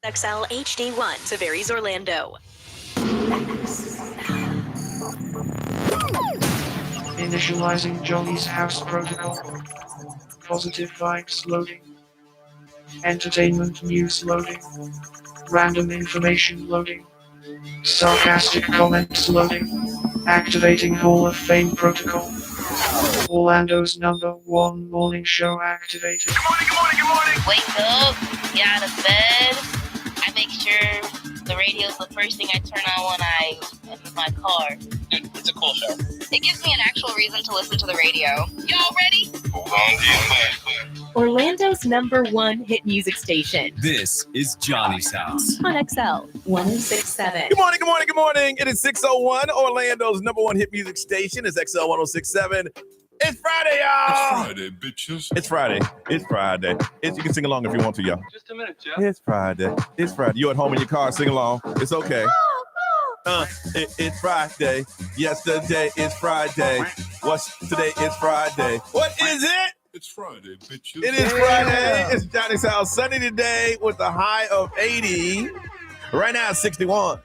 XL HD1 Tavares, Orlando. Initializing Johnny's house protocol. Positive vibes loading. Entertainment news loading. Random information loading. Sarcastic comments loading. Activating Hall of Fame protocol. Orlando's #1 morning show activated. Good morning, good morning, good morning. Wake up, get out of bed. I make sure the radio's the first thing I turn on when I am in my car. It's a cool show. It gives me an actual reason to listen to the radio. Y'all ready? Hold on, get Orlando's #1 hit music station. This is Johnny's house. On XL 1067. Good morning, good morning, good morning. It is 6:01, Orlando's #1 hit music station. It's XL 1067. It's Friday, y'all. It's Friday, bitches. It's Friday. It's Friday. You can sing along if you want to, y'all. Just a minute, Jeff. It's Friday. It's Friday. You at home in your car, sing along. It's okay. It's Friday. Yesterday is Friday. What's today? It's Friday. What is it? It's Friday, bitches. It is Friday. It's Johnny's house. Sunny today with a high of 80. Right now it's 61.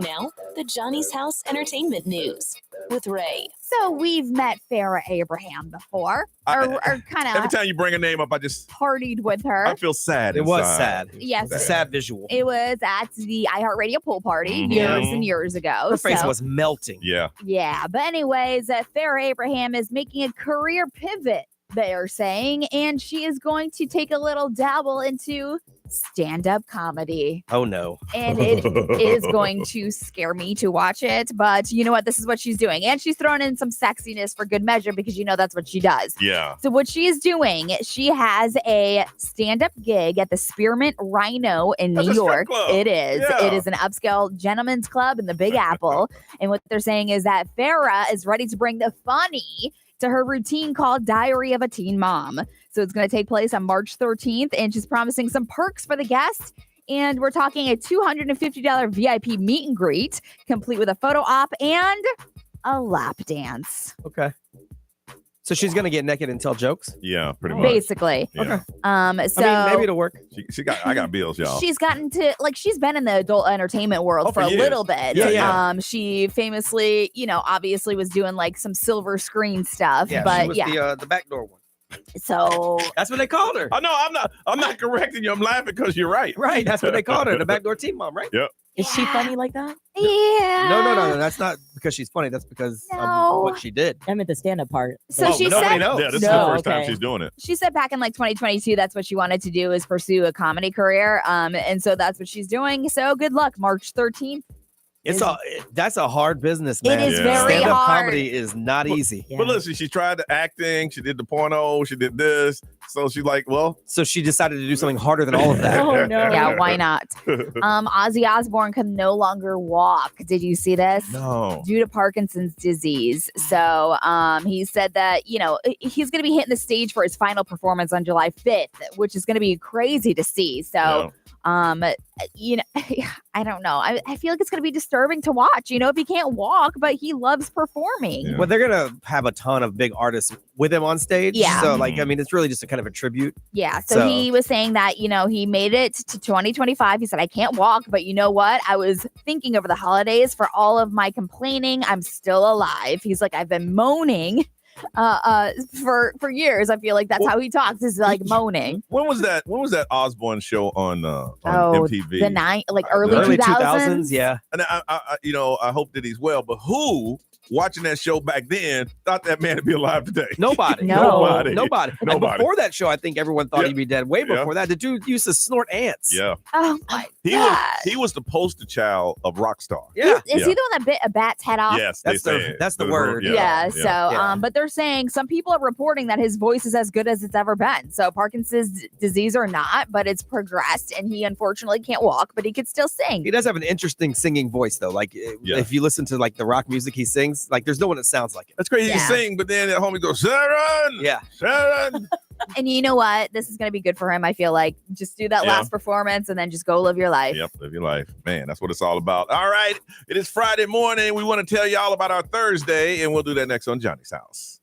Now, the Johnny's House Entertainment News with Ray. So we've met Farrah Abraham before, or kind Every of time you bring a name up, I just partied with her. I feel sad. It was inside. sad. Yes. A sad visual. It was at the iHeartRadio pool party Mhm. years and years ago. Her face So- was melting. Yeah. Yeah, but anyways, Farrah Abraham is making a career pivot, they are saying, and she is going to take a little dabble into stand-up comedy. Oh no. And it is going to scare me to watch it, but you know what? This is what she's doing. And she's throwing in some sexiness for good measure because you know that's what she does. Yeah. So what she is doing, she has a stand-up gig at the Spearmint Rhino in That's New a strip York. club. It is. Yeah. It is an upscale gentleman's club in the Big Apple. And what they're saying is that Farrah is ready to bring the funny to her routine called Diary of a Teen Mom. So it's going to take place on March 13th, and she's promising some perks for the guests. And we're talking a $250 VIP meet and greet, complete with a photo op and a lap dance. Okay. So she's gonna get naked and tell jokes. Yeah, pretty much. Basically. Yeah. So I mean, maybe it'll work. I got bills, y'all. she's gotten to she's been in the adult entertainment world for a years. little bit. Yeah. She famously, obviously was doing like some silver screen stuff. Yeah, but she was the backdoor one. So That's what they called her. Oh no, I'm not correcting you. I'm laughing because you're right. Right. That's what they called her, the backdoor teen mom, right? Yep. Is she funny like that? yeah. No. That's not because she's funny. That's because No. of what she did. I meant the stand-up part. So she nobody said knows. Yeah, this is No, the first time okay. she's doing it. she said back in like 2022 that's what she wanted to do is pursue a comedy career. And so that's what she's doing. So good luck, March 13th. That's a hard business, It man. is Yeah. very Stand-up hard. comedy is not easy. Yeah. But listen, she tried the acting, she did the porno, she did this. So she's like, well, So she decided to do something harder than all of that. Oh, no. Yeah, why not? Ozzy Osbourne can no longer walk. Did you see this? no. Due to Parkinson's disease. So he said that, he's going to be hitting the stage for his final performance on July 5th, which is going to be crazy to see. So, I don't know. I feel like it's going to be disturbing to watch, if he can't walk, but he loves performing. Yeah. Well, they're gonna have a ton of big artists with him on stage. Yeah. So, it's really just a kind of a tribute. Yeah. So So- he was saying that, he made it to 2025. He said, I can't walk, but you know what? I was thinking over the holidays for all of my complaining, I'm still alive. He's like, I've been moaning for years. I feel like that's how he talks, is like moaning. When was that Osborne show on MTV? The early Early 2000s. yeah. And I hope that he's well, but who watching that show back then thought that man would be alive today? Nobody. No. Nobody. And Nobody. before that show, I think everyone thought Yeah. he'd be dead. Way Yeah. before that, the dude used to snort ants. Yeah. Oh my He God. was the poster child of Rockstar. Yeah. Is he the one that bit a bat's head off? Yes, That's they the- say it. that's the word. Yeah. So, Yeah. but they're saying some people are reporting that his voice is as good as it's ever been. So Parkinson's disease or not, but it's progressed, and he unfortunately can't walk, but he could still sing. He does have an interesting singing voice, though. Like, if you listen to like the rock music he sings, like there's no one that sounds like it. That's crazy. Yeah. He sing, but then that homie goes, Sharon, Yeah. Sharon. And you know what? This is going to be good for him. I feel like just do that Yeah. last performance and then just go live your life. Yep, live your life. Man, that's what it's all about. All right, it is Friday morning. We want to tell you all about our Thursday, and we'll do that next on Johnny's House.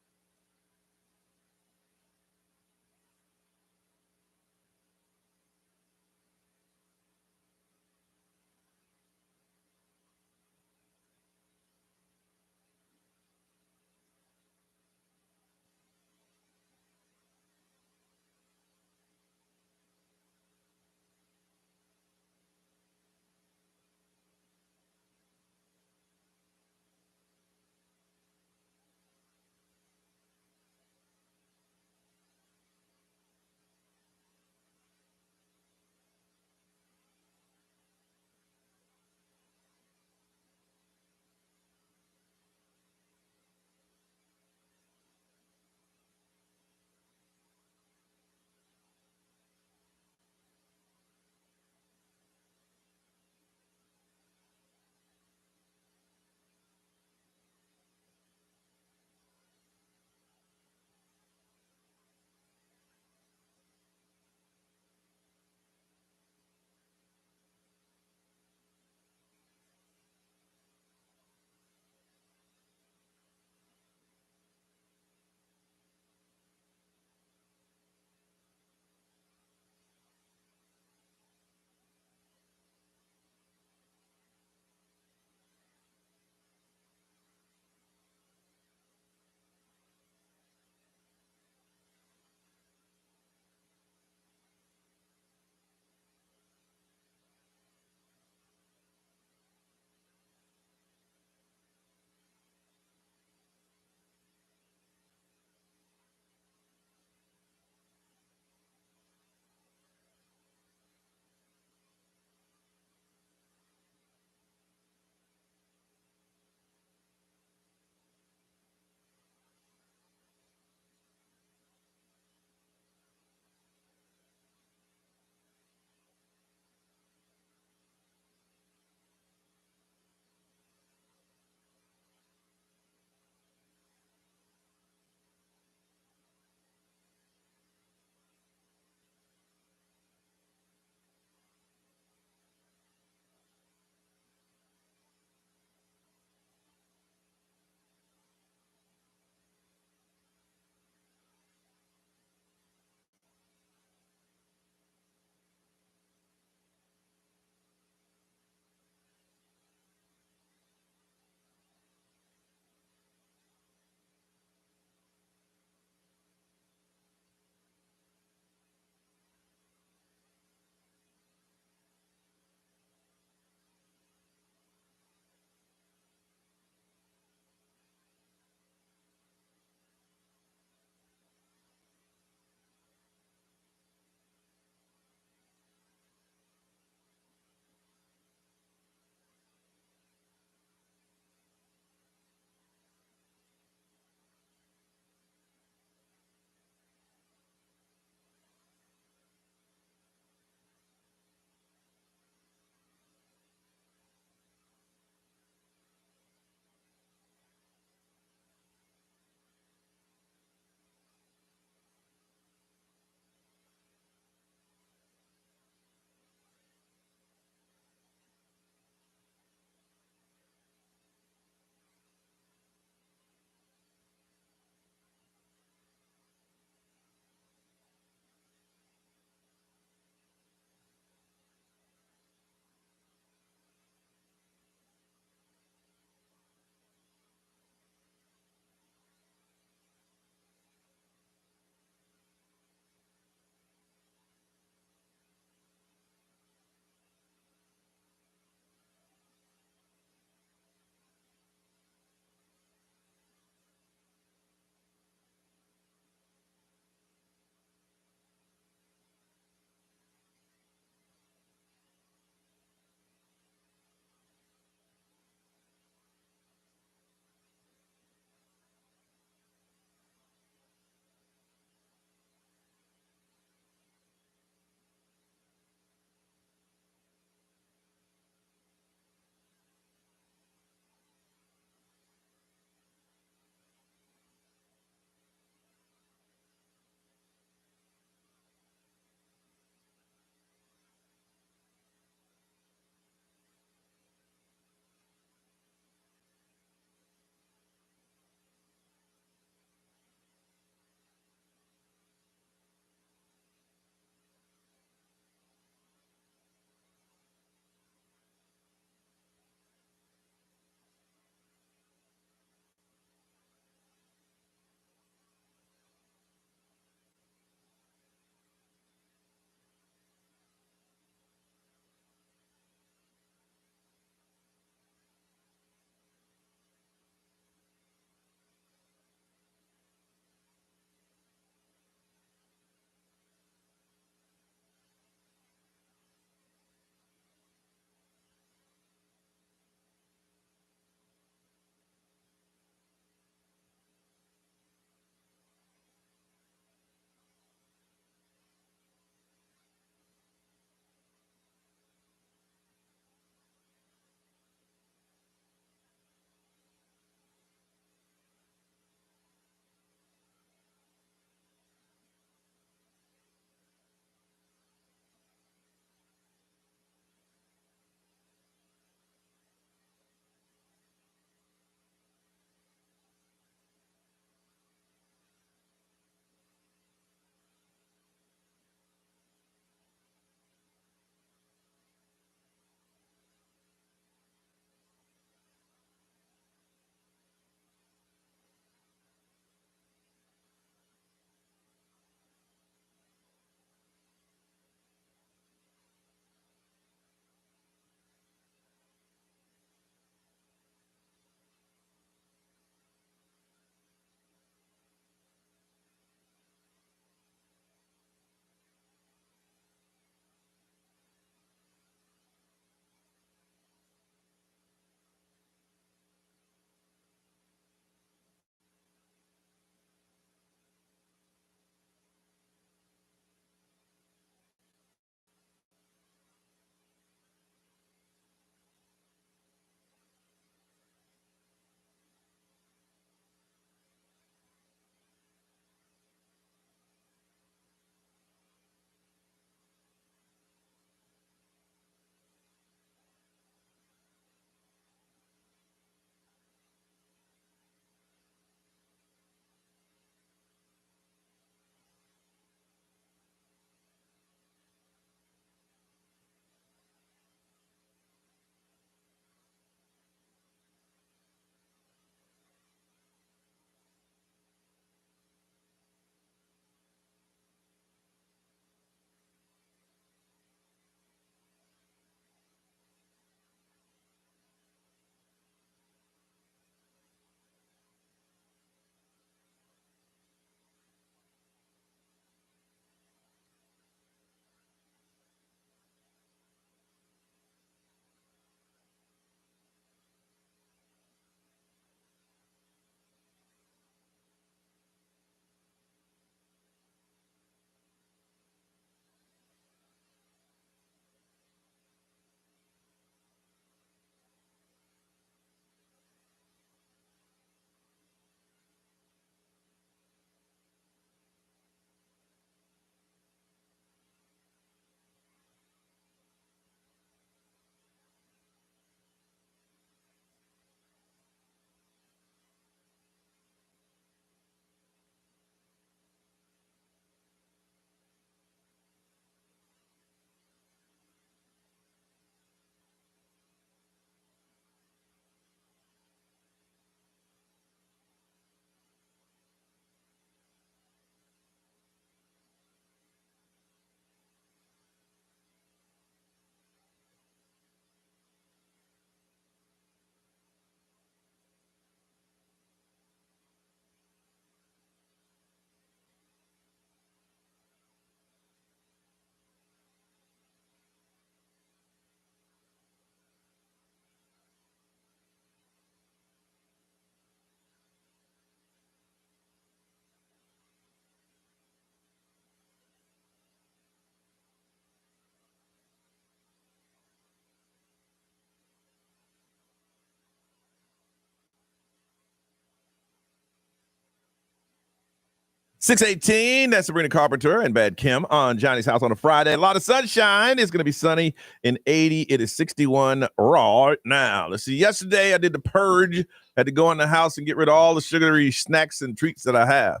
6:18, that's Sabrina Carpenter and Bad Kim on Johnny's House on a Friday. A lot of sunshine. It's going to be sunny in 80. It is 61 right now. Let's see. Yesterday, I did the purge. Had to go in the house and get rid of all the sugary snacks and treats that I have.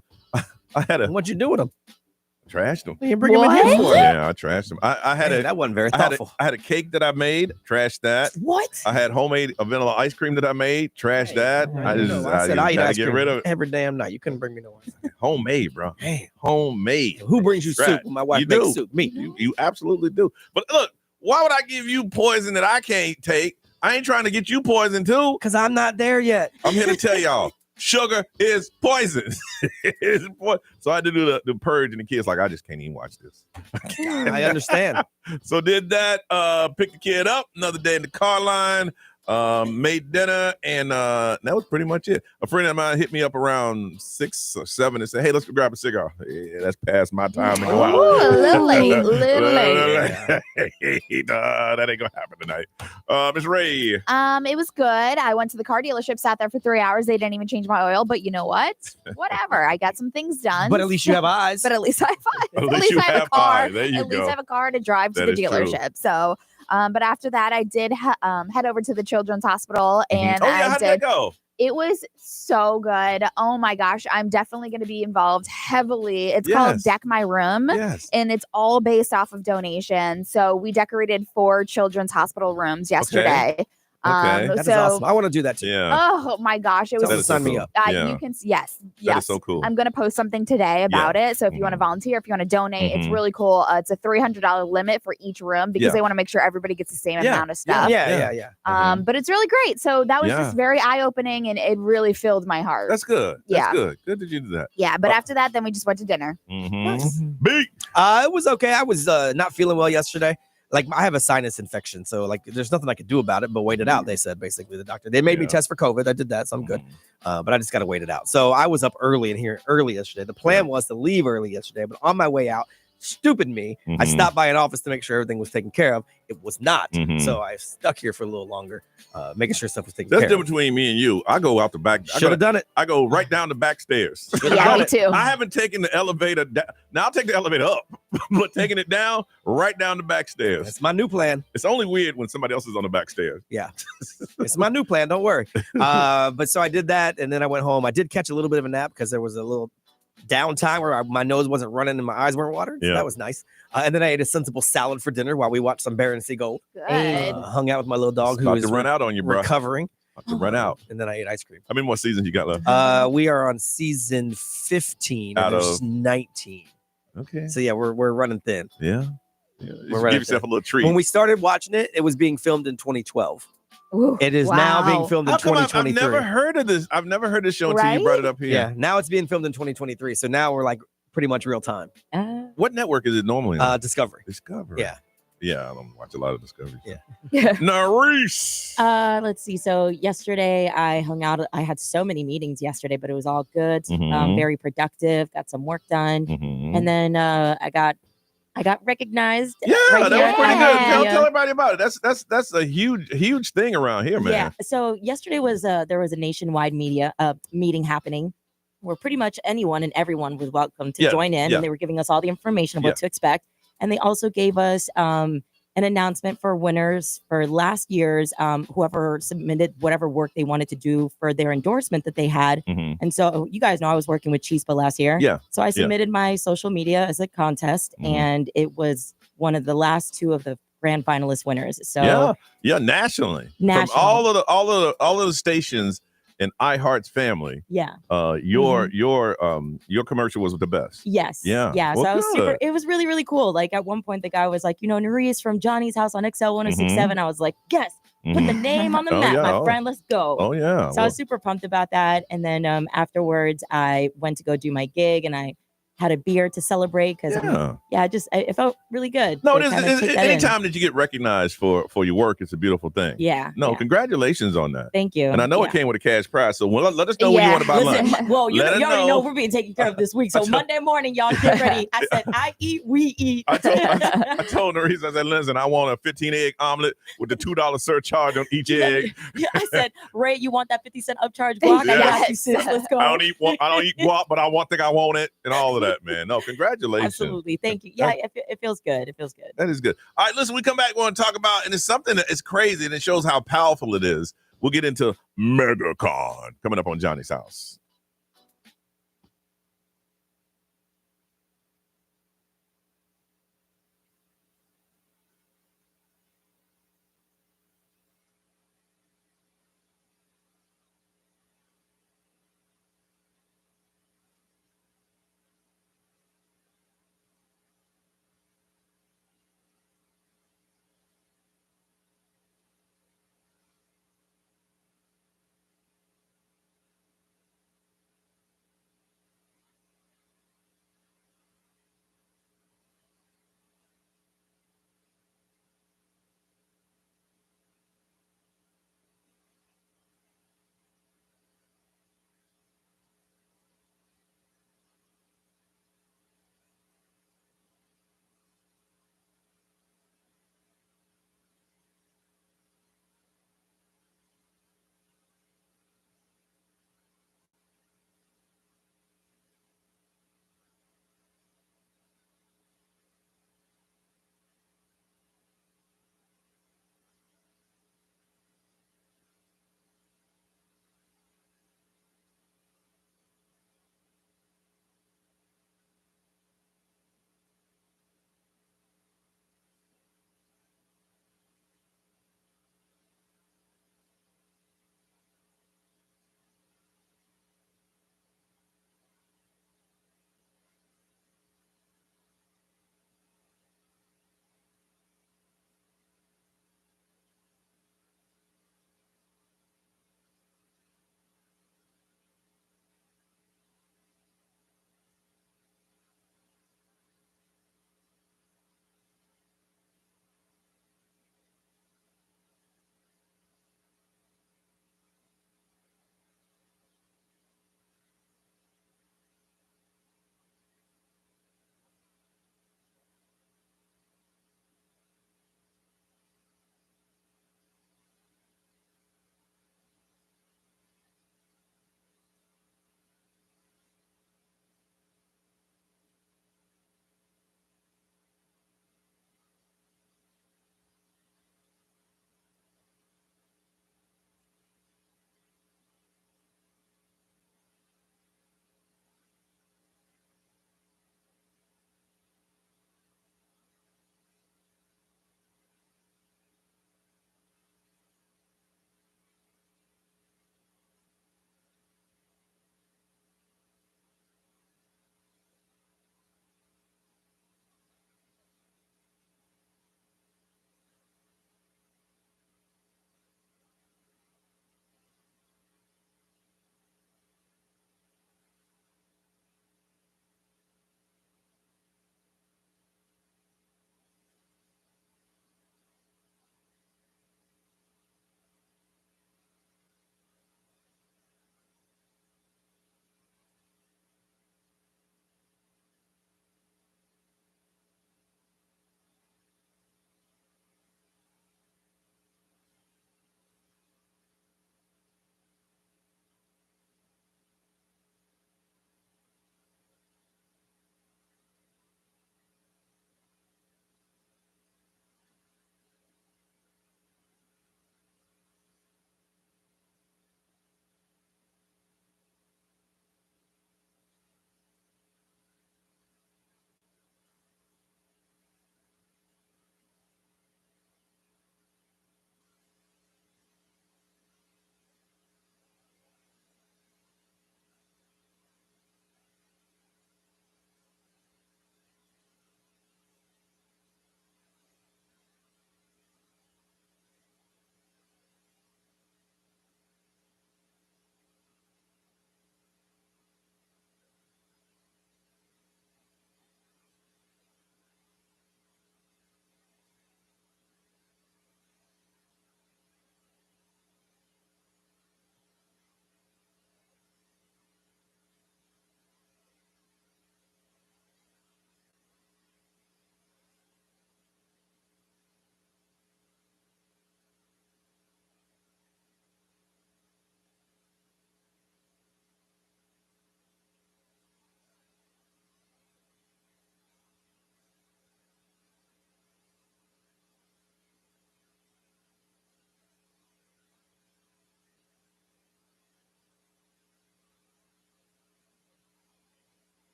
What'd you do with them? Trashed them. You bring them in here for? Yeah, I trashed them. I had that wasn't very thoughtful. I had a cake that I made. Trashed that. What? I had homemade vanilla ice cream that I made. Trashed that. I said I eat had ice to get cream rid of it. every damn night. You couldn't bring me no ice cream. Homemade, bro. Hey, homemade. Who brings you soup when my wife makes soup? Me. You absolutely do. But look, why would I give you poison that I can't take? I ain't trying to get you poison too. Because I'm not there yet. I'm here to tell y'all. Sugar is poison. So I had to do the purge, and the kids like, I just can't even watch this. I understand. So did that, picked the kid up, another day in the car line, made dinner, and that was pretty much it. A friend of mine hit me up around 6 or 7 and said, hey, let's go grab a cigar. Yeah, that's past my time to go out. Ooh, a little late. That ain't gonna happen tonight. Miss Ray. It was good. I went to the car dealership, sat there for 3 hours. They didn't even change my oil, but you know what? Whatever. I got some things done. But at least you have eyes. But at least I have eyes. At least you I have a car. eyes. There you at go. least I have a car to drive to That the is true. dealership. So, but after that, I did head over to the Children's Hospital, and how did that go? It was so good. Oh my gosh. I'm definitely going to be involved heavily. It's called Deck My Room. Yes. And it's all based off of donations. So we decorated 4 children's hospital rooms yesterday. That is awesome. I want to do that too. Yeah. Oh my gosh. It was sign me up. You can, yes. That is so cool. I'm going to post something today about it. So if you want to volunteer, if you want to donate, it's really cool. It's a $300 limit for each room because they want to make make sure everybody gets the same amount of stuff. But it's really great. So that was just very eye-opening, and it really filled my heart. That's good. Yeah. That's good. Good that you did that. Yeah, but after that, then we just went to dinner. Big. It was okay. I was not feeling well yesterday. Like, I have a sinus infection, so like there's nothing I could do about it but wait it out. They said, basically, the doctor. They made me test for COVID. I did that, so I'm good. But I just got to wait it out. So I was up early yesterday. The plan was to leave early yesterday, but on my way out, stupid me, I stopped by an office to make sure everything was taken care of. It was not. So I stuck here for a little longer, making sure stuff was taken care of. That's the difference between me and you. I go out the back. Should have done it. I go right down the back stairs. Yeah, me too. I haven't taken the elevator down. Now I'll take the elevator up, but taking it down, right down the back stairs. That's my new plan. It's only weird when somebody else is on the back stairs. Yeah. It's my new plan. Don't worry. But so I did that, and then I went home. I did catch a little bit of a nap because there was a little downtime where my nose wasn't running and my eyes weren't watering. So that was nice. And then I ate a sensible salad for dinner while we watched some Bear and Seagull. Good. Hung out with my little dog who About was to run out on you, bro. recovering. About to run out. And then I ate ice cream. How many more seasons you got left? We are on season 15 out of 19. Okay. So yeah, we're running thin. Yeah. We're running give yourself thin. a little treat. When we started watching it, it was being filmed in 2012. Ooh, it is now being filmed in How come 2023. I've never heard of this. I've never heard this show until you Right? brought it up here. Yeah, now it's being filmed in 2023. So now we're like pretty much real time. What network is it normally on? Discovery. Discovery. Yeah. Yeah, I don't watch a lot of Discovery. Yeah. Narice. Let's see. So yesterday I hung out. I had so many meetings yesterday, but it was all good. Very productive. Got some work done, and then I got recognized. Yeah, right that here was pretty at good. the, Tell everybody about it. That's a huge thing around here, man. Yeah. So yesterday was there was a nationwide media meeting happening where pretty much anyone and everyone was welcome to join in, and they were giving us all the information of what to expect. And they also gave us an announcement for winners for last year's, whoever submitted whatever work they wanted to do for their endorsement that they had. And so you guys know I was working with Chispa last year. Yeah. So I submitted my social media as a contest, and it was one of the last 2 of the grand finalist winners. So nationally. From all of the stations in iHeart's family. Yeah. Your commercial was the best. Yes. Yeah. Yeah. Well, so I was good. it was really, really cool. Like at one point the guy was like, Narice from Johnny's House on XL 1067. I was like, yes, put the name on the map, my friend. Let's go. Oh yeah. So I was super pumped about that. And then afterwards I went to go do my gig, and I had a beer to celebrate because it felt really good. No, anytime that you get recognized for your work, it's a beautiful thing. Yeah. No, congratulations on that. Thank you. And I know it came with a cash prize, so let us know when you want to buy lunch. Well, you already know we're being taken care of this week. So Monday morning, y'all get ready. I said, I eat, we eat. I told Nerese, I said, listen, I want a 15-egg omelet with the $2 surcharge on each egg. Yeah, I said, Ray, you want that 50-cent upcharge guac? Yes. I got you, sis. Let's go. I don't eat guac, but I want it and all of that, man. No, congratulations. Absolutely. Thank you. Yeah, it feels good. It feels good. That is good. All right, listen, we come back, we want to talk about, and it's something that is crazy, and it shows how powerful it is. We'll get into Megacon coming up on Johnny's House.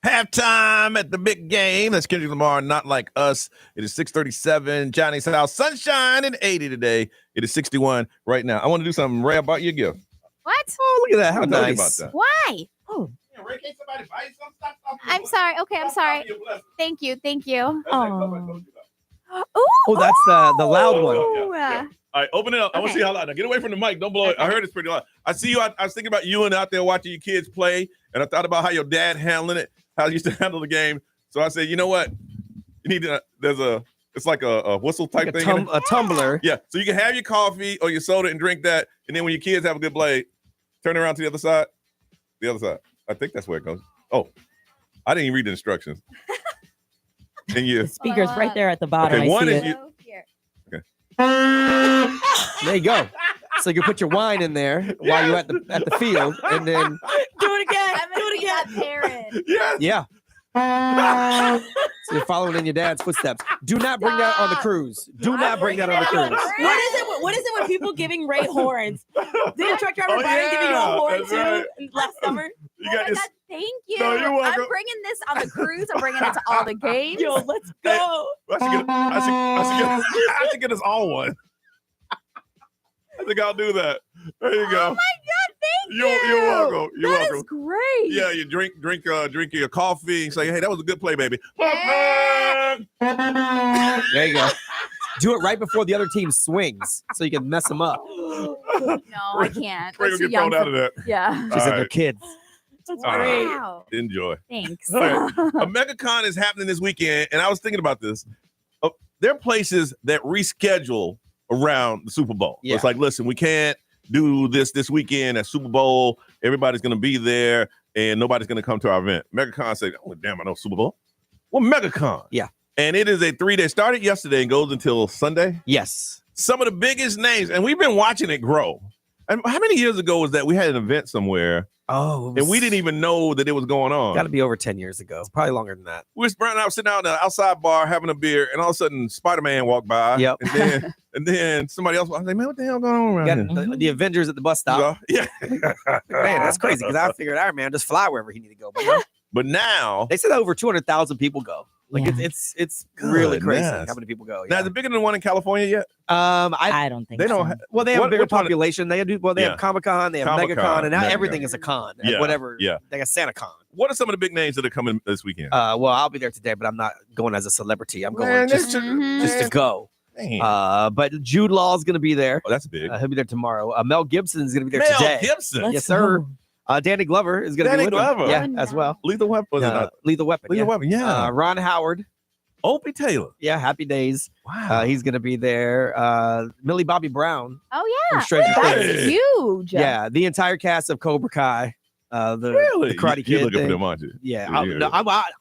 Halftime at the big game. That's Kendrick Lamar, Not Like Us. It is 6:37. Johnny's house. Sunshine and 80 today. It is 61 right now. I want to do something. Ray, about your gift. What? Oh, look at that. How I told you nice. about that. Why? Oh, Yeah, Ray, can't somebody buy you something? Stop talking I'm about sorry. Okay, I'm Stop sorry. talking your blessing. Thank you. Thank you. That's that cup I told you about. Oh, that's the loud one. Ooh, Yeah. All right, open it up. I want to Okay. see how loud. Now, get away from the mic. Don't blow it. I Okay. heard it's pretty loud. I see you. I was thinking about you and out there watching your kids play, and I thought about how your dad handling it, how he used to handle the game. So I said, you know what? You need to. It's like a whistle type Like thing. a tumbler. Yeah. So you can have your coffee or your soda and drink that, and then when your kids have a good play, turn around to the other side. The other side. I think that's where it goes. Oh, I didn't even read the instructions. And you. the speaker's right there at the bottom. Okay, I one see is it. you- There you go. So you can put your wine in there while you're at the field, and then Do it again. I'm gonna be that parent. Yes. yeah. So you're following in your dad's footsteps. Do not bring that on the cruise. Do not bring that on the cruise. What is it when people giving Ray horns? Did a truck driver Oh, Brian give you a yeah, horn that's too right. last summer? You Oh got my this. God, thank you. No, you're welcome. I'm bringing this on the cruise. I'm bringing it to all the games. Yo, let's go. I should get us all one. I think I'll do that. There you go. Oh my God, thank you. You're welcome. You're That welcome. is great. Yeah, you drink your coffee and say, hey, that was a good play, baby. Yeah. There you go. Do it right before the other team swings, so you can mess them up. No, I can't. Ray That's will too get thrown young out for- of that. Yeah. She said All they're right. kids. That's All right. great. Wow. Enjoy. Thanks. All right. A Megacon is happening this weekend, and I was thinking about this. There are places that reschedule around the Super Bowl. Yeah. It's like, listen, we can't do this weekend at Super Bowl. Everybody's going to be there, and nobody's going to come to our event. Megacon said, oh, damn, I know Super Bowl. Well, Megacon. Yeah. And it is a 3-day, started yesterday and goes until Sunday. Yes. Some of the biggest names, and we've been watching it grow. And how many years ago was that we had an event somewhere, Oh, and we didn't even know that it was going on? Got to be over 10 years ago. Probably longer than that. We was Brian and I was sitting out in the outside bar having a beer, and all of a sudden Spider-Man walked by. Yep. And then somebody else was like, man, what the hell going on around Got here? the Avengers at the bus stop. Yeah. Man, that's crazy because I figured Iron Man just fly wherever he need to go. But no, But now, they said over 200,000 people go. Like Yeah. it's really crazy Goodness. how many people go. now Yeah. is it bigger than the one in California yet? I don't think They so. don't. Well, they have What- a bigger what kind of- population. They do. Well, they Yeah. have Comic-Con, they have Comic-Con, Megacon, and now Megacon. everything is a con. Yeah, Whatever. yeah. They got SantaCon. What are some of the big names that are coming this weekend? Well, I'll be there today, but I'm not going as a celebrity. I'm going Man, just that's Mhm. to go. Man. But Jude Law is going to be there. Oh, that's big. He'll be there tomorrow. Mel Gibson is going to be there Mel today. Gibson. Let's Yes, sir. go. Danny Glover is going to be Danny with him. Glover. Yeah, Oh, as no. well. Lethal Weapon. Was it not? Lethal Weapon. Lethal yeah. Weapon. Yeah. Ron Howard. Opie Taylor. Yeah, Happy Days. Wow. He's going to be there. Millie Bobby Brown Oh from yeah. Stranger That's Things. huge. Yeah, the entire cast of Cobra Kai. Really? The Karate You're Kid looking thing. for them, aren't you? Yeah, Yeah.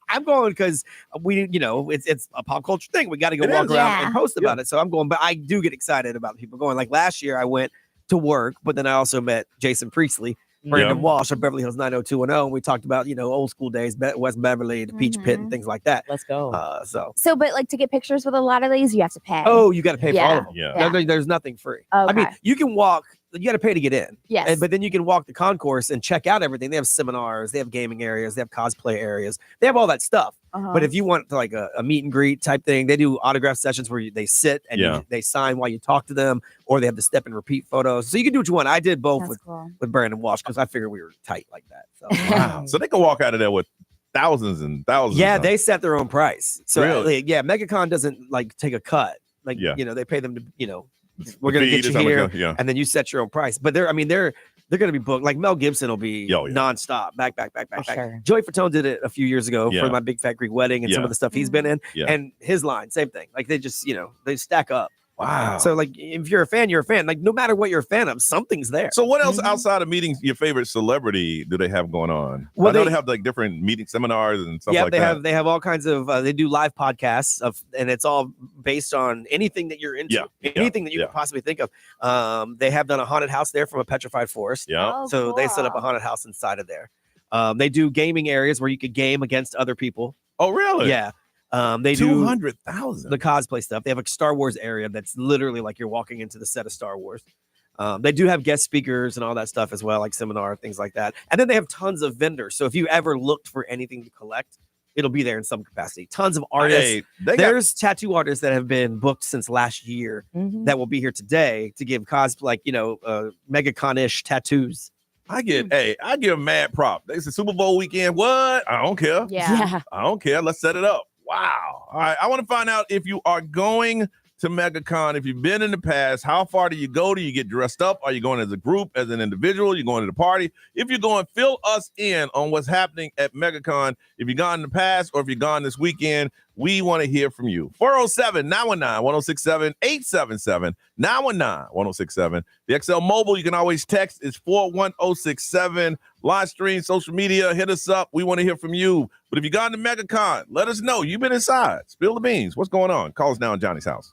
I'm going because it's a pop culture thing. We got to go It walk is. around Yeah. and post about it. So I'm going, but I do get excited about people going. Like last year, I went to work, but then I also met Jason Priestley, Brandon Walsh of Beverly Hills 90210, and we talked about old school days, West Beverly, the Peach Pit, and things like that. Let's go. So, but like to get pictures with a lot of these, you have to pay. Oh, you got to pay for all Yeah. of them. Yeah. There's nothing free. I mean, Okay. you can walk. You got to pay to get in. Yes. But then you can walk the concourse and check out everything. They have seminars, they have gaming areas, they have cosplay areas, they have all that stuff. Uh-huh. But if you want like a meet and greet type thing, they do autograph sessions where they sit and Yeah. they sign while you talk to them, or they have the step and repeat photos. So you can do what you want. I did both That's cool. with Brandon Walsh because I figured we were tight like that. So Wow. So they can walk out of there with thousands and thousands. yeah, of they set their own price. So Really? yeah, Megacon doesn't like take a cut. Like Yeah. they pay them to we're gonna feed get or you something here, like that, yeah. and then you set your own price. But they're going to be booked. Like Mel Gibson will be Oh, yeah. nonstop, back. For sure. Joey Fatone did it a few years ago Yeah. for my Big Fat Greek Wedding and some Yeah. of the stuff he's been in. Yeah. And his line, same thing. Like they just, they stack up. Wow. So like if you're a fan, you're a fan. Like no matter what you're a fan of, something's there. So what else Mhm. outside of meeting your favorite celebrity do they have going on? Well, I know they- they have like different meeting seminars and stuff yeah, like they that. have all kinds of they do live podcasts and it's all based on anything that you're into, Yeah, anything that you yeah. could possibly think of. They have done a haunted house there from a petrified forest. Yeah. Oh, So they set up a cool. haunted house inside of there. They do gaming areas where you could game against other people. Oh, really? Yeah. They do 200,000. the cosplay stuff. They have a Star Wars area that's literally like you're walking into the set of Star Wars. They do have guest speakers and all that stuff as well, like seminar, things like that. And then they have tons of vendors. So if you ever looked for anything to collect, it'll be there in some capacity. Tons of artists. Hey, there's tattoo artists that have been booked since last year that will be here today to give Megacon-ish tattoos. I give mad prop. It's a Super Bowl weekend. What? I don't care. Yeah. I don't care. Let's set it up. Wow. All right. I want to find out if you are going to Megacon. If you've been in the past, how far do you go? Do you get dressed up? Are you going as a group, as an individual? You going to the party? If you're going, fill us in on what's happening at Megacon. If you've gone in the past or if you're gone this weekend, we want to hear from you. 407-919-1067, 877-919-1067. The XL Mobile, you can always text. It's 41067. Live stream, social media, hit us up. We want to hear from you. But if you've gone to Megacon, let us know. You've been inside. Spill the beans. What's going on? Call us now in Johnny's house.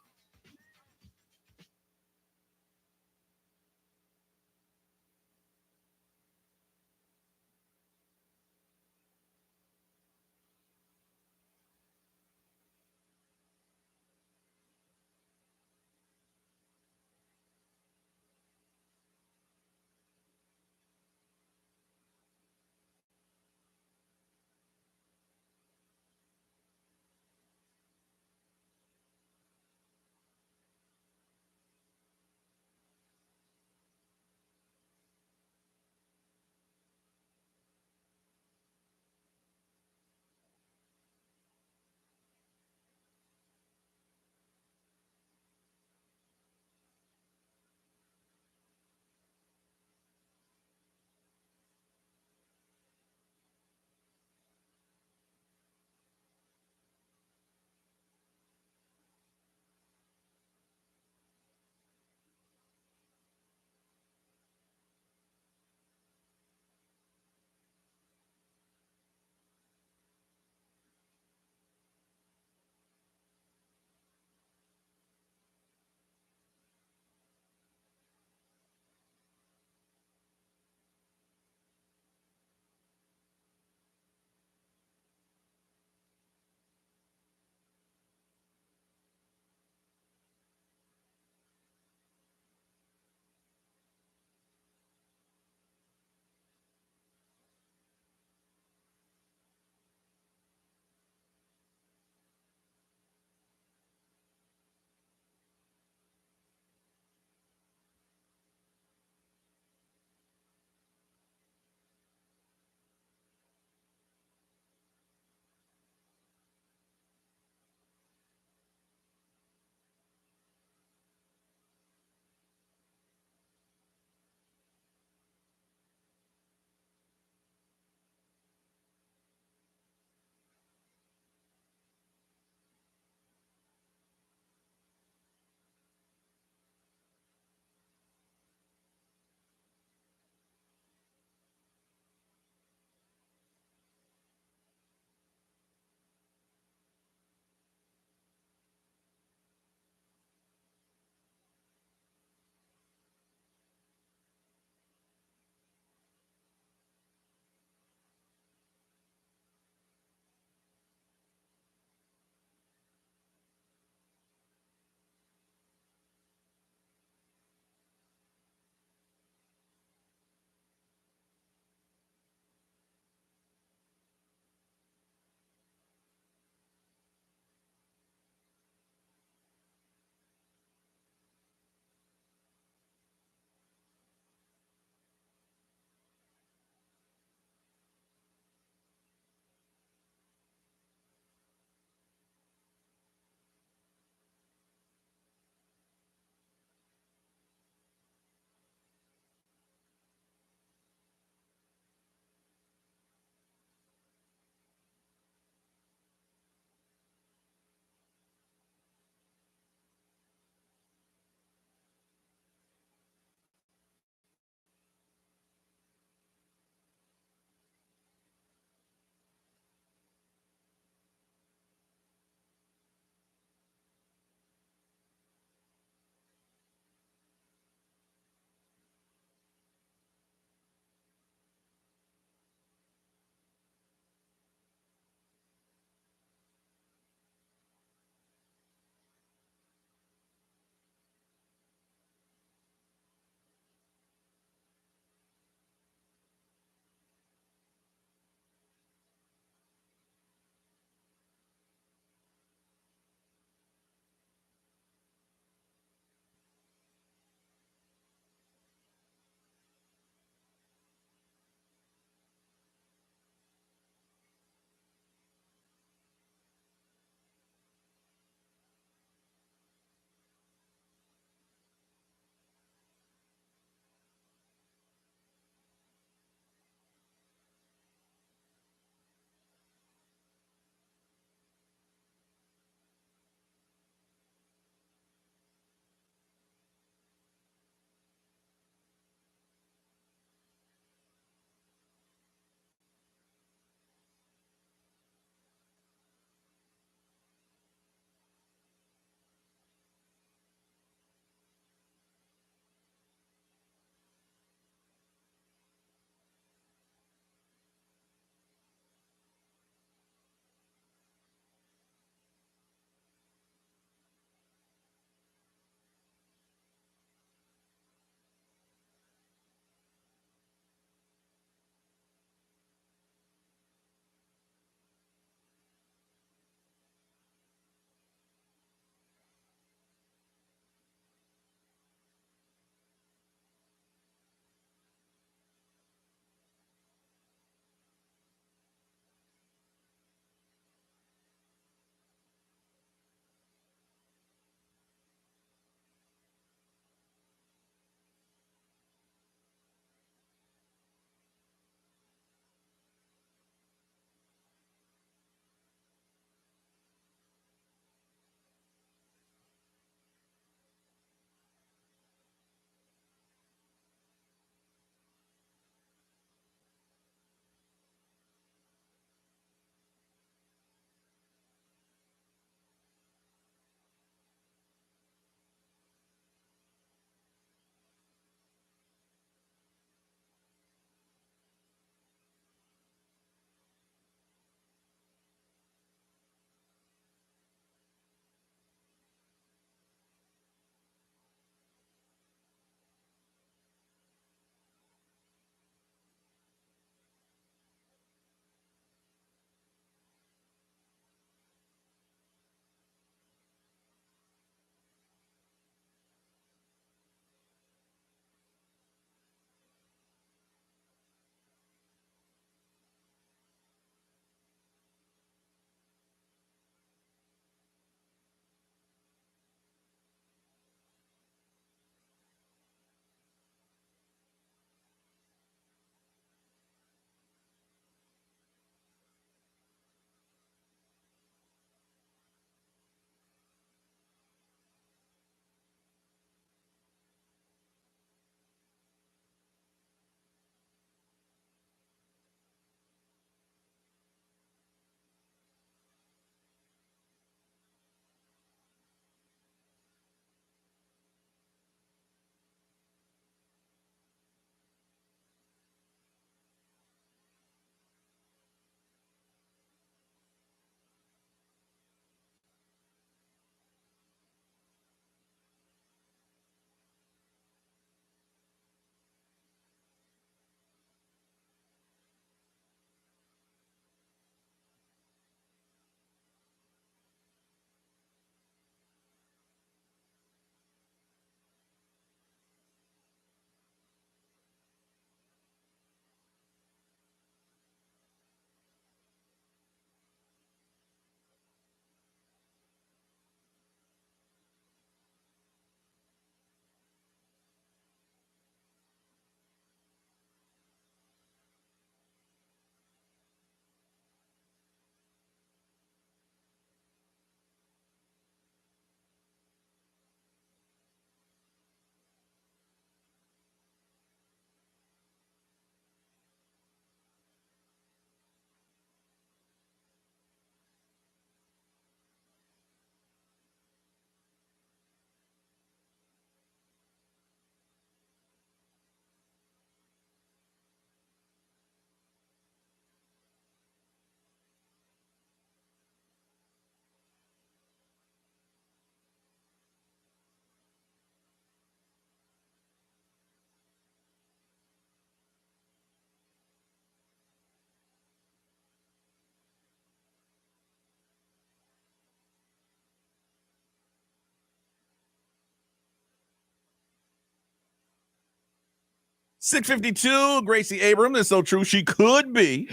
6:52. Gracie Abrams is so true. She could be.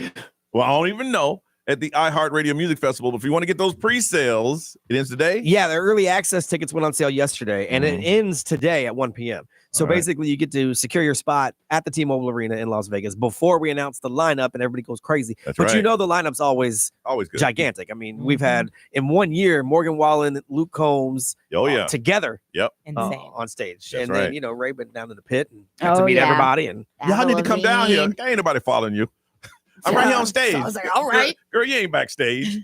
Well, I don't even know. At the iHeartRadio Music Festival. But if you want to get those pre-sales, it ends today? Yeah, the early access tickets went on sale yesterday, and it ends today at 1 p.m. So basically, you get to secure your spot at the T-Mobile Arena in Las Vegas before we announce the lineup, and everybody goes crazy. But you know the lineup's always good. Gigantic. I mean, we've had, in 1 year, Morgan Wallen, Luke Combs together on stage. That's and then, you know, Ray went down to the pit and got Oh, to meet yeah. everybody. And y'all need to come down here. Ain't nobody following you. I'm right here on stage. So I was like, all right. Girl, you ain't backstage.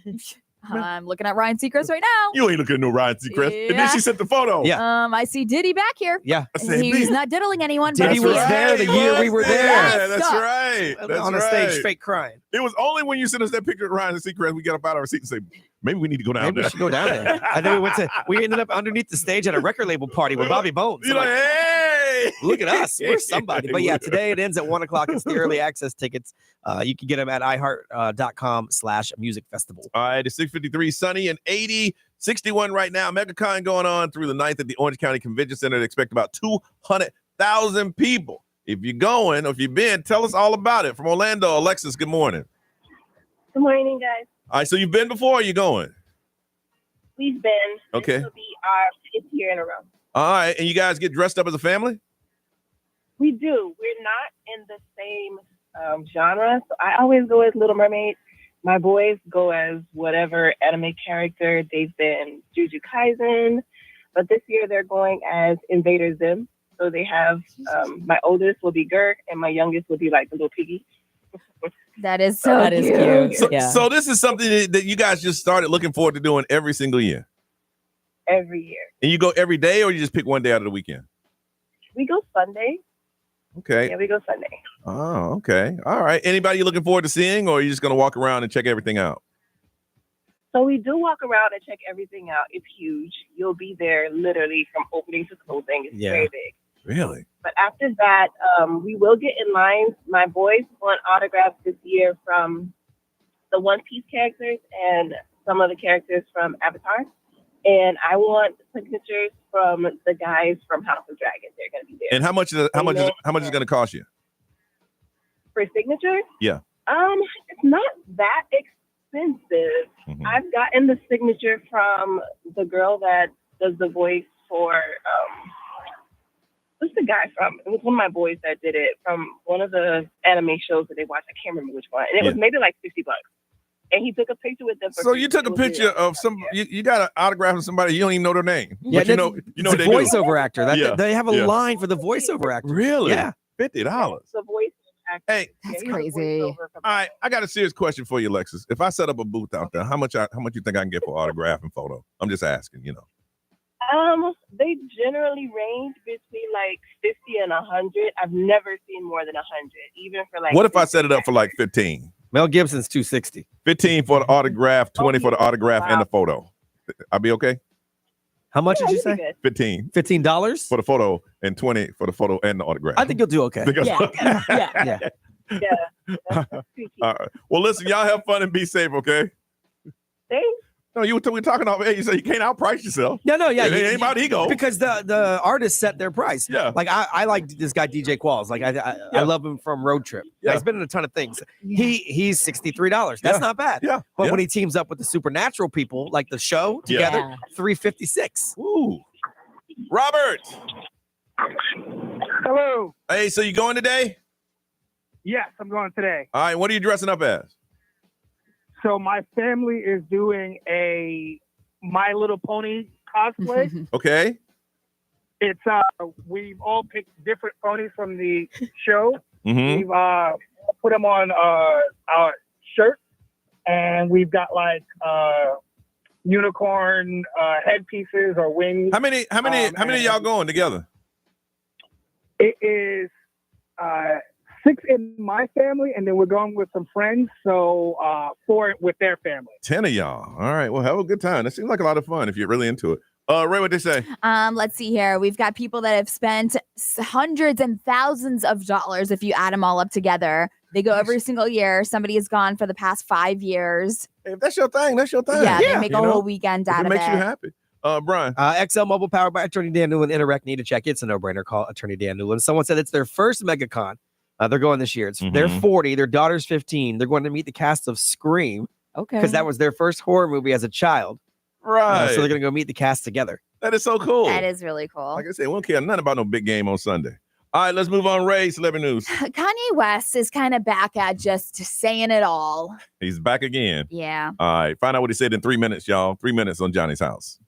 I'm looking at Ryan Seacrest right now. You ain't looking at no Ryan Seacrest. Yeah. And then she sent the photo. Yeah. I see Diddy back here. Yeah. He's not diddling anyone. Diddy but was there the year we were there. Yeah, that's right. That's on a stage, fake crying. It was only when you sent us that picture of Ryan Seacrest, we got up out of our seat and say, maybe we need to go down Maybe there. we should go down there. I think we ended up underneath the stage at a record label party with Bobby Bones. You're like, hey, look at us. We're somebody. But yeah, today it ends at 1 o'clock. It's the early access tickets. You can get them at iHeart.com/music festival. All right, it's 6:53, sunny and 80, 61 right now. Megacon going on through the 9th at the Orange County Convention Center. They expect about 200,000 people. If you're going or if you've been, tell us all about it. From Orlando, Alexis, good morning. Good morning, guys. All right, so you've been before or you going? We've been. Okay. This will be our 5th year in a row. All right, and you guys get dressed up as a family? We do. We're not in the same genre. So I always go as Little Mermaid. My boys go as whatever anime character. They've been Jujutsu Kaisen. But this year they're going as Invader Zim. So they have, my oldest will be Gurk and my youngest will be like the little piggy. That is so cute. So this is something that you guys just started looking forward to doing every single year? Every year. And you go every day or you just pick one day out of the weekend? We go Sunday. Okay. Yeah, we go Sunday. Oh, okay. All right. Anybody you looking forward to seeing or are you just going to walk around and check everything out? So we do walk around and check everything out. It's huge. You'll be there literally from opening to closing. It's very big. Really? But after that, we will get in line. My boys want autographs this year from the One Piece characters and some of the characters from Avatar. And I want signatures from the guys from House of Dragon. They're going to be there. And how much is it going to cost you? For signatures? Yeah. It's not that expensive. Mm-hmm. I've gotten the signature from the girl that does the voice for what's the guy from? It was one of my boys that did it from one of the anime shows that they watched. I can't remember which one. And it was maybe like $50. And he took a picture with them. So you took a picture of some. You got an autograph of somebody you don't even know their name. Yeah, but you know the they voiceover actor. They have a Yeah. line for the voiceover actor. Really? Yeah. $50. The voice actor. Hey, that's crazy. All right, I got a serious question for you, Alexis. If I set up a booth out there, how much you think I can get for autograph and photo? I'm just asking, you know. They generally range between like 50 and 100. I've never seen more than 100, even for like. What if I set it up for like 15? Mel Gibson's 260. 15 for the autograph, 20 for the autograph and the photo. I'll be okay. How much did you say? 15. $15 for the photo and 20 for the photo and the autograph. I think you'll do okay. Yeah. Yeah. All right. Well, listen, y'all have fun and be safe, okay? Thanks. No, we were talking about, you say you can't outprice yourself. Yeah. It ain't about ego. Because the artists set their price. Yeah. Like I like this guy DJ Qualls. Like I love him from Road Trip. Yeah. He's been in a ton of things. He's $63. That's not bad. Yeah. But when he teams up with the supernatural people, like the show together, $356. Ooh. Robert. Hello. Hey, so you going today? Yes, I'm going today. All right. What are you dressing up as? So my family is doing a My Little Pony cosplay. Okay. It's we've all picked different ponies from the show. Mm-hmm. We've put them on our shirts, and we've got like unicorn headpieces or wings. How many of y'all going together? It is 6 in my family, and then we're going with some friends, so 4 with their family. 10 of y'all. All right. Well, have a good time. That seems like a lot of fun if you're really into it. Ray, what they say? Let's see here. We've got people that have spent hundreds and thousands of dollars if you add them all up together. They go every single year. Somebody has gone for the past 5 years. Hey, if that's your thing, that's your thing. Yeah, they make a whole weekend out of it. It makes you happy. Brian. XL Mobile powered by Attorney Dan Newland. Interact need to check. It's a no-brainer. Call Attorney Dan Newland. Someone said it's their first Megacon. They're going this year. They're 40. Their daughter's 15. They're going to meet the cast of Scream. Okay. Because that was their first horror movie as a child. Right. So they're going to go meet the cast together. That is so cool. That is really cool. Like I said, we don't care nothing about no big game on Sunday. All right, let's move on. Ray, celebrity news. Kanye West is kind of back at just saying it all. He's back again. Yeah. All right, find out what he said in 3 minutes, y'all. 3 minutes on Johnny's House.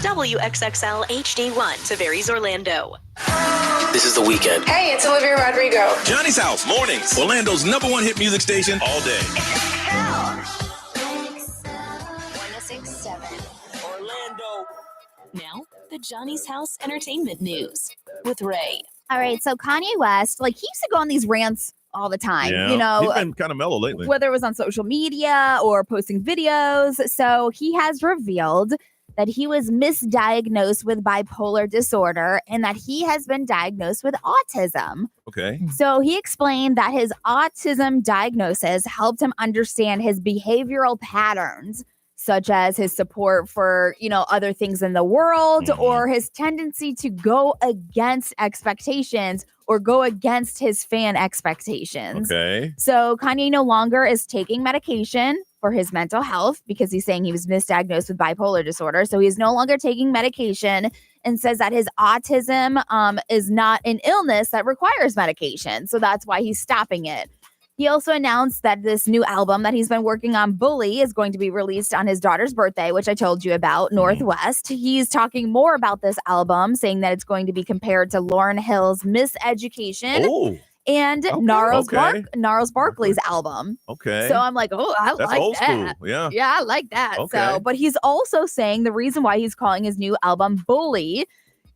WXXL HD1, Tavares, Orlando. This is The Weekend. Hey, it's Olivia Rodrigo. Johnny's House, mornings. Orlando's #1 hit music station all day. 106.7 Orlando. Now, the Johnny's House Entertainment News with Ray. All right, so Kanye West, he used to go on these rants all the time. Yeah. He's been kind of mellow lately. Whether it was on social media or posting videos. So he has revealed that he was misdiagnosed with bipolar disorder and that he has been diagnosed with autism. Okay. So he explained that his autism diagnosis helped him understand his behavioral patterns, such as his support for, other things in the world, or his tendency to go against expectations or go against his fan expectations. Okay. So Kanye no longer is taking medication for his mental health because he's saying he was misdiagnosed with bipolar disorder. So he's no longer taking medication and says that his autism is not an illness that requires medication. So that's why he's stopping it. He also announced that this new album that he's been working on, Bully, is going to be released on his daughter's birthday, which I told you about, Northwest. He's talking more about this album, saying that it's going to be compared to Lauryn Hill's Miseducation. Oh. and Gnarls Okay. Barkley's album. Okay. So I'm like, oh, That's like old that. school. Yeah. Yeah, I like that. Okay. So, but he's also saying the reason why he's calling his new album Bully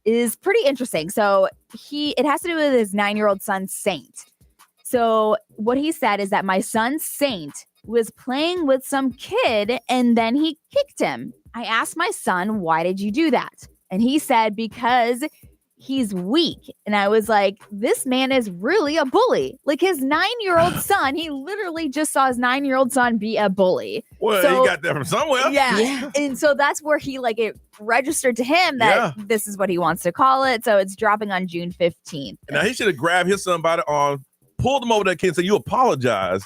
is pretty interesting. So it has to do with his 9-year-old son, Saint. So what he said is that my son, Saint, was playing with some kid and then he kicked him. I asked my son, why did you do that? And he said, because he's weak. And I was like, this man is really a bully. Like his 9-year-old son, he literally just saw his 9-year-old son be a bully. Well, So, he got that from somewhere. Yeah. And so that's where it registered to him that this is what he wants to call it. So it's dropping on June 15th. Now he should have grabbed his son by the arm, pulled him over that kid and said, you apologize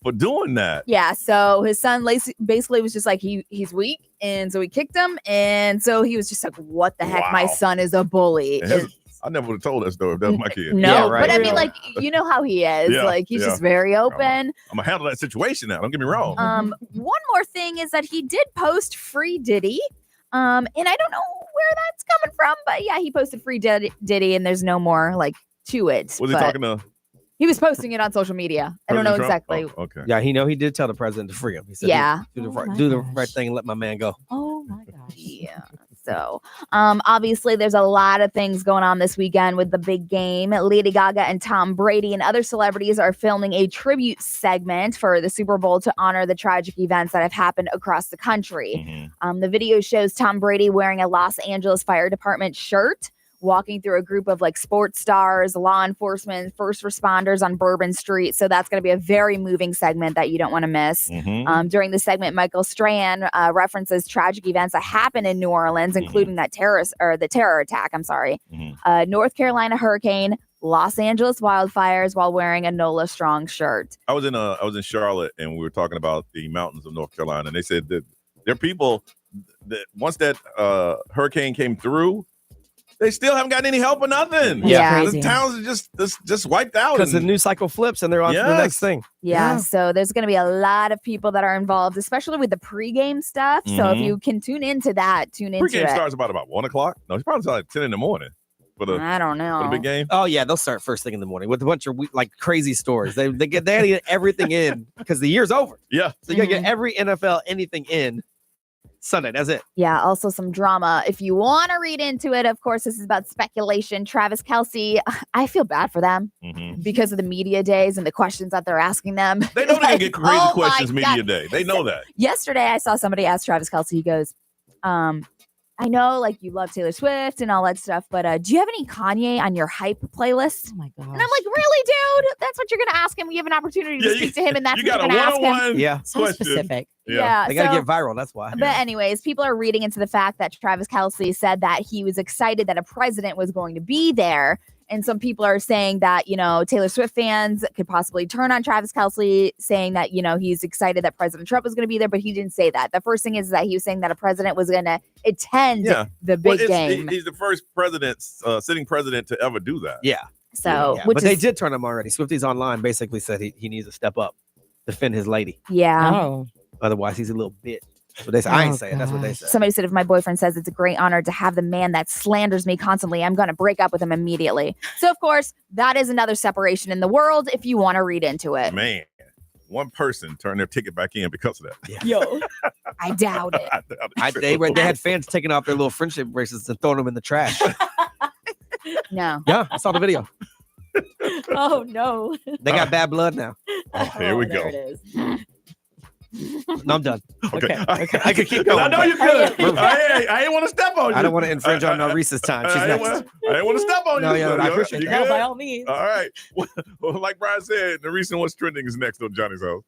for doing that. Yeah. So his son basically was just like, he's weak. And so he kicked him. And so he was just like, what the heck? My son is a bully. I never would have told that story if that was my kid. No, but I mean, like, you know how he is. Yeah, like, he's just very open. I'm going to handle that situation now. Don't get me wrong. One more thing is that he did post Free Diddy. And I don't know where that's coming from, but yeah, he posted Free Diddy and there's no more to it. Was he talking to? He was posting it on social media. I don't know exactly. Oh, okay. Yeah, he did tell the president to free him. He said, do the right thing and let my man go. Oh my gosh. Yeah. So, obviously there's a lot of things going on this weekend with the big game. Lady Gaga and Tom Brady and other celebrities are filming a tribute segment for the Super Bowl to honor the tragic events that have happened across the country. The video shows Tom Brady wearing a Los Angeles Fire Department shirt, walking through a group of sports stars, law enforcement, first responders on Bourbon Street. So that's going to be a very moving segment that you don't want to miss. During the segment, Michael Strahan references tragic events that happened in New Orleans, including the terror attack. North Carolina hurricane, Los Angeles wildfires, while wearing a Nola Strong shirt. I was in Charlotte and we were talking about the mountains of North Carolina, and they said that there are people that once that hurricane came through, they still haven't gotten any help or nothing. Yeah. The towns are just wiped out. Because the news cycle flips and they're on to the next thing. Yeah, so there's going to be a lot of people that are involved, especially with the pregame stuff. So if you can tune into that, Pregame starts about 1 o'clock. No, it's probably like 10 in the morning. I don't know. For the big game. Oh yeah, they'll start first thing in the morning with a bunch of crazy stories. They get everything in because the year's over. Yeah, so you gotta get every NFL anything in Sunday. That's it. Yeah, also some drama. If you want to read into it, of course, this is about speculation. Travis Kelce, I feel bad for them because of the media days and the questions that they're asking them. They know they're going to get crazy questions media day. They know that. Yesterday, I saw somebody ask Travis Kelce, he goes, I know you love Taylor Swift and all that stuff, but do you have any Kanye on your hype playlist? Oh my god! And I'm like, really, dude? That's what you're gonna ask him? We have an opportunity to speak to him, and that's what you're gonna ask him? Yeah, so specific. Yeah, they gotta get viral. That's why. But anyways, people are reading into the fact that Travis Kelce said that he was excited that a president was going to be there. And some people are saying that, Taylor Swift fans could possibly turn on Travis Kelce, saying that, he's excited that President Trump was going to be there, but he didn't say that. The first thing is that he was saying that a president was going to attend the big game. He's the first sitting president to ever do that. Yeah. So, but they did turn him already. Swifties Online basically said he needs to step up, defend his lady. Yeah. Oh. Otherwise, he's a little bitch. That's what they say. I ain't saying. That's what they said. Somebody said, if my boyfriend says it's a great honor to have the man that slanders me constantly, I'm going to break up with him immediately. So, of course, that is another separation in the world if you want to read into it. Man, one person turned their ticket back in because of that. Yeah. Yo, I doubt it. They had fans taking off their little friendship bracelets and throwing them in the trash. No. Yeah, I saw the video. Oh, no. They got bad blood now. Oh, here we go. There it is. No, I'm done. Okay. I could keep going. I know you could. I ain't want to step on you. I don't want to infringe on Maurice's time. She's next. I ain't want to step on you. No, yeah, I appreciate you that. good? By all means. All right. Well, like Brian said, the recent What's Trending is next on Johnny's House.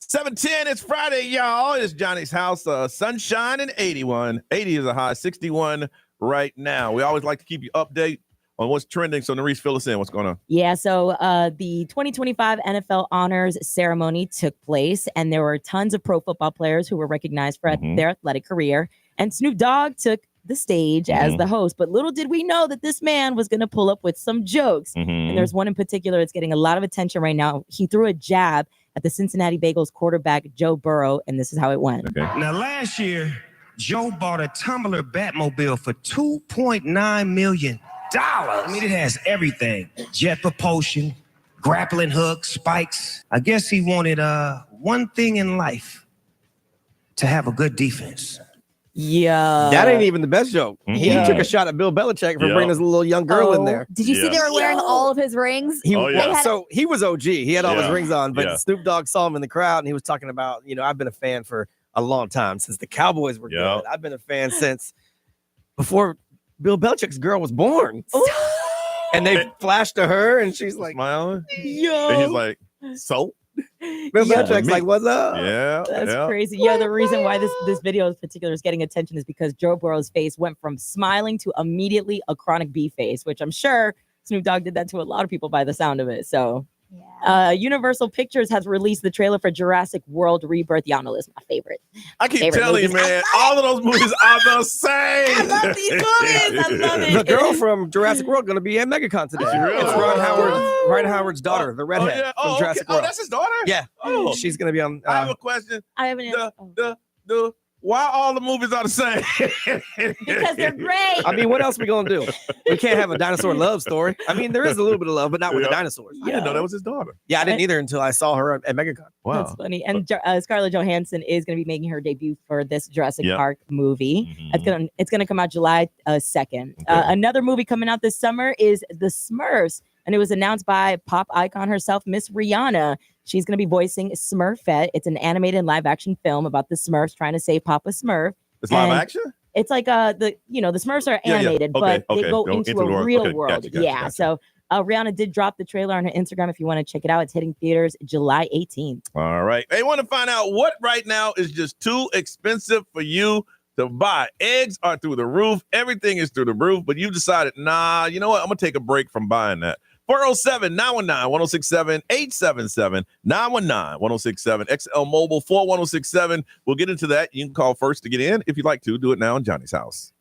7:10, it's Friday, y'all. It's Johnny's house. Sunshine and 81. 80 is a high, 61 right now. We always like to keep you update on what's trending. So, Nerese, fill us in. What's going on? Yeah, so the 2025 NFL Honors Ceremony took place, and there were tons of pro football players who were recognized for their athletic career. And Snoop Dogg took the stage as the host. But little did we know that this man was going to pull up with some jokes. And there's one in particular that's getting a lot of attention right now. He threw a jab at the Cincinnati Bengals quarterback, Joe Burrow, and this is how it went. Okay. Now, last year, Joe bought a tumbler Batmobile for $2.9 million. I mean, it has everything. Jet propulsion, grappling hooks, spikes. I guess he wanted one thing in life, to have a good defense. Yeah. That ain't even the best joke. He took a shot at Bill Belichick for bringing this little young girl in there. Did you see they were wearing all of his rings? So he was OG. He had all his rings on, but Snoop Dogg saw him in the crowd and he was talking about, I've been a fan for a long time, since the Cowboys were good. I've been a fan since before Bill Belichick's girl was born. And they flashed to her and she's like, smiling. Yo. And he's like, so? Bill Belichick's like, what's up? Yeah. That's crazy. Yeah, the reason why this video in particular is getting attention is because Joe Burrow's face went from smiling to immediately a chronic B face, which I'm sure Snoop Dogg did that to a lot of people by the sound of it. So Universal Pictures has released the trailer for Jurassic World Rebirth. Y'all know this is my favorite. I keep telling you, man, all of those movies are the same. I love these movies. I love it. The girl from Jurassic World going to be at Megacon today. It's Ron Howard's daughter, the redhead from Jurassic World. Oh, that's his daughter? Yeah. She's going to be on. I have a question. I have an answer. Why all the movies are the same? Because they're great. I mean, what else are we going to do? We can't have a dinosaur love story. I mean, there is a little bit of love, but not with the dinosaurs. I didn't know that was his daughter. Yeah, I didn't either until I saw her at Megacon. Wow. That's funny. And Scarlett Johansson is going to be making her debut for this Jurassic Park movie. It's gonna come out July 2nd. Another movie coming out this summer is The Smurfs, and it was announced by pop icon herself, Miss Rihanna. She's going to be voicing Smurfette. It's an animated live action film about the Smurfs trying to save Papa Smurf. It's live action? It's like the Smurfs are animated, but they go into a real world. Gotcha. So Rihanna did drop the trailer on her Instagram if you want to check it out. It's hitting theaters July 18th. All right. They want to find out what right now is just too expensive for you to buy. Eggs are through the roof. Everything is through the roof, but you decided, nah, you know what? I'm going to take a break from buying that. 407-919-1067, 877-919-1067, XL Mobile 41067. We'll get into that. You can call first to get in. If you'd like to, do it now in Johnny's house.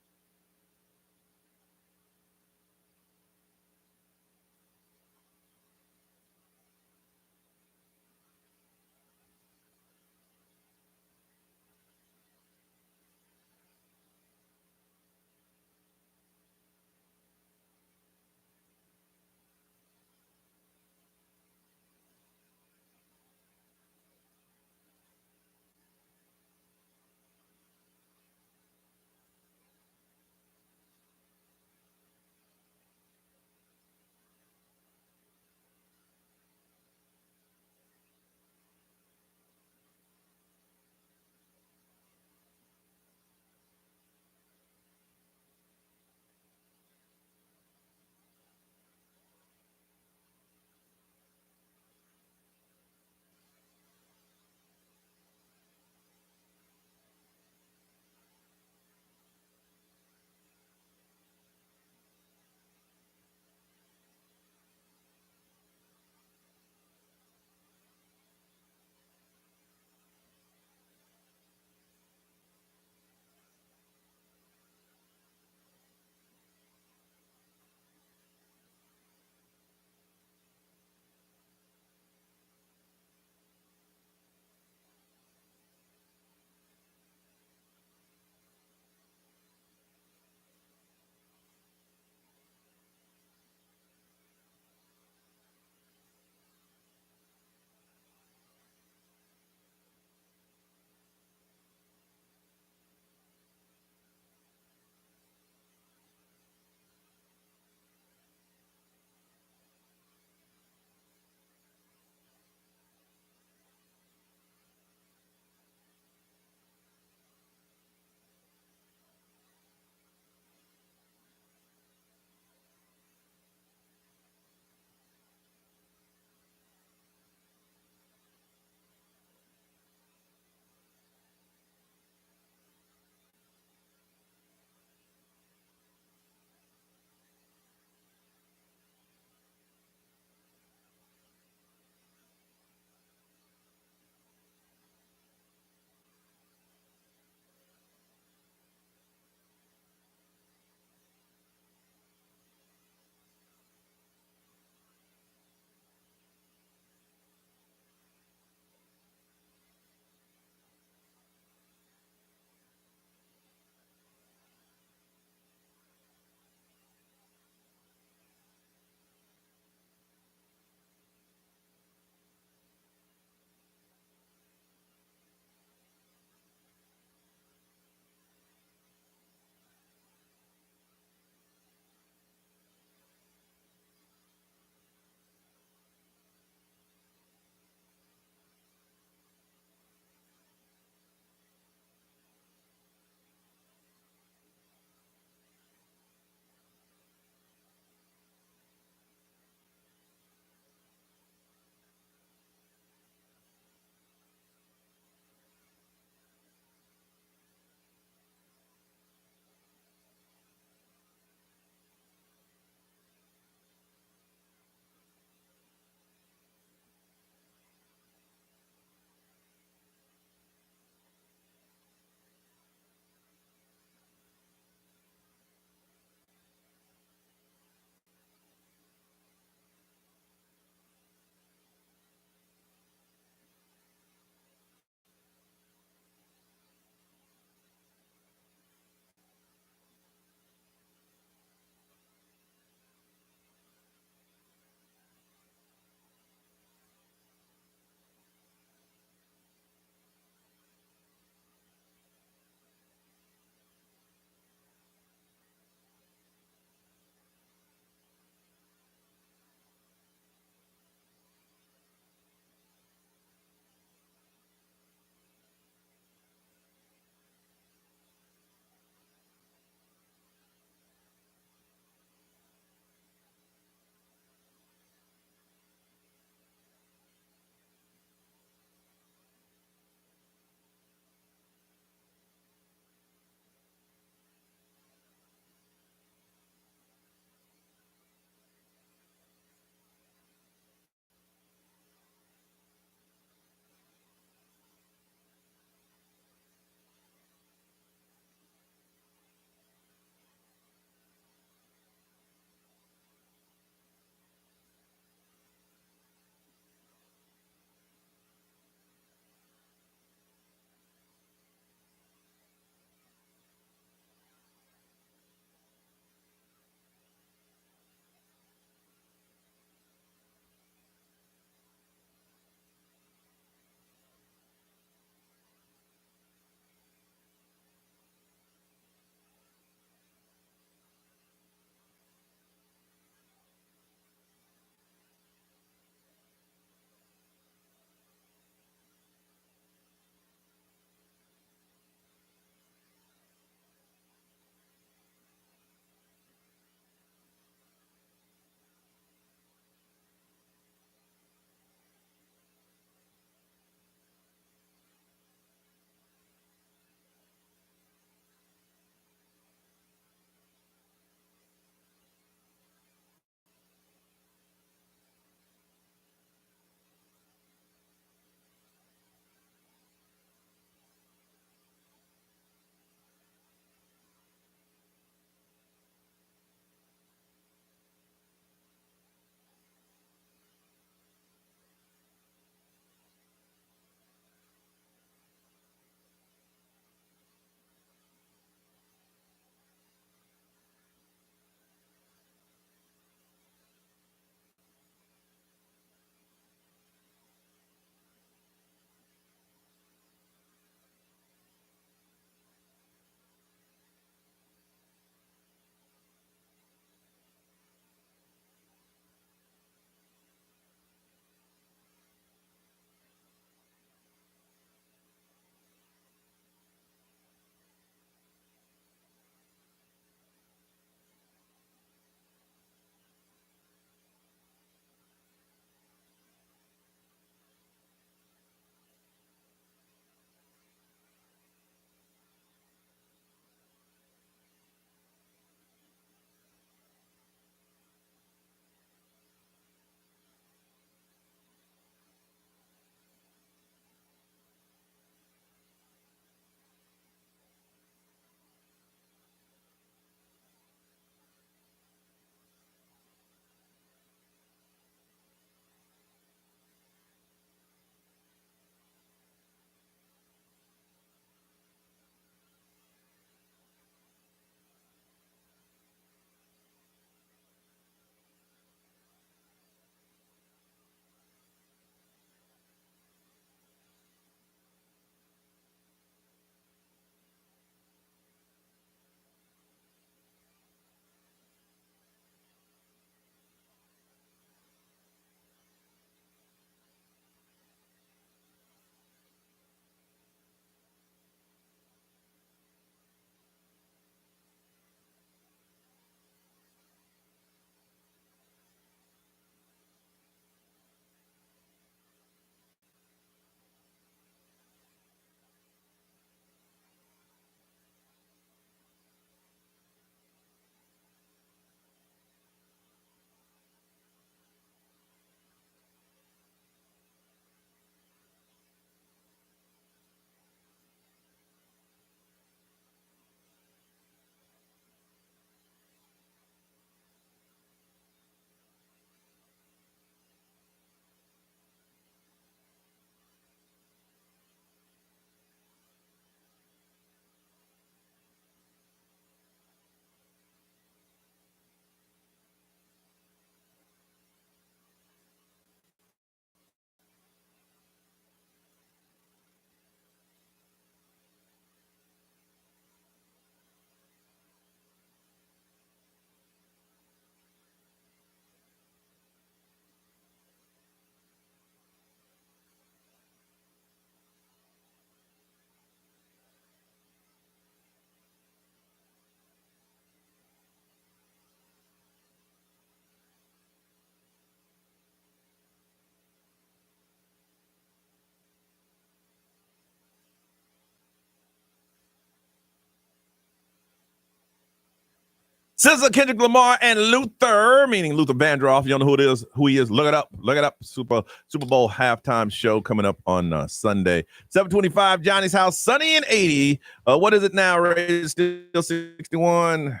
SZA, Kendrick Lamar, and Luther, meaning Luther Vandross. You don't know who he is. Look it up. Super Bowl halftime show coming up on Sunday. 7:25, Johnny's house, sunny and 80. What is it now, Ray? Still 61.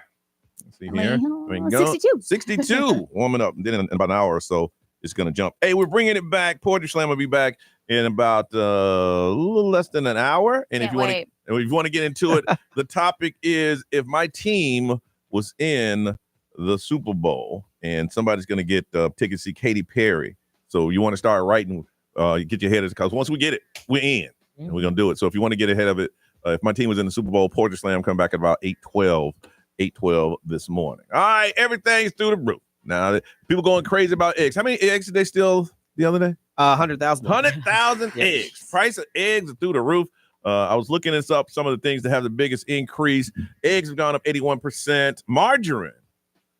Let's see here. 62. Warming up. Then in about an hour or so, it's going to jump. Hey, we're bringing it back. Poetry Slam will be back in about a little less than an hour. And if you want to get into it, the topic is if my team was in the Super Bowl and somebody's going to get tickets to see Katy Perry. So you want to start writing, get your head in, because once we get it, we're in. And we're going to do it. So if you want to get ahead of it, if my team was in the Super Bowl, Poetry Slam come back at about 8:12 this morning. All right, everything's through the roof. Now, people going crazy about eggs. How many eggs did they steal the other day? 100,000. 100,000 eggs. Price of eggs are through the roof. I was looking this up, some of the things that have the biggest increase. Eggs have gone up 81%. Margarine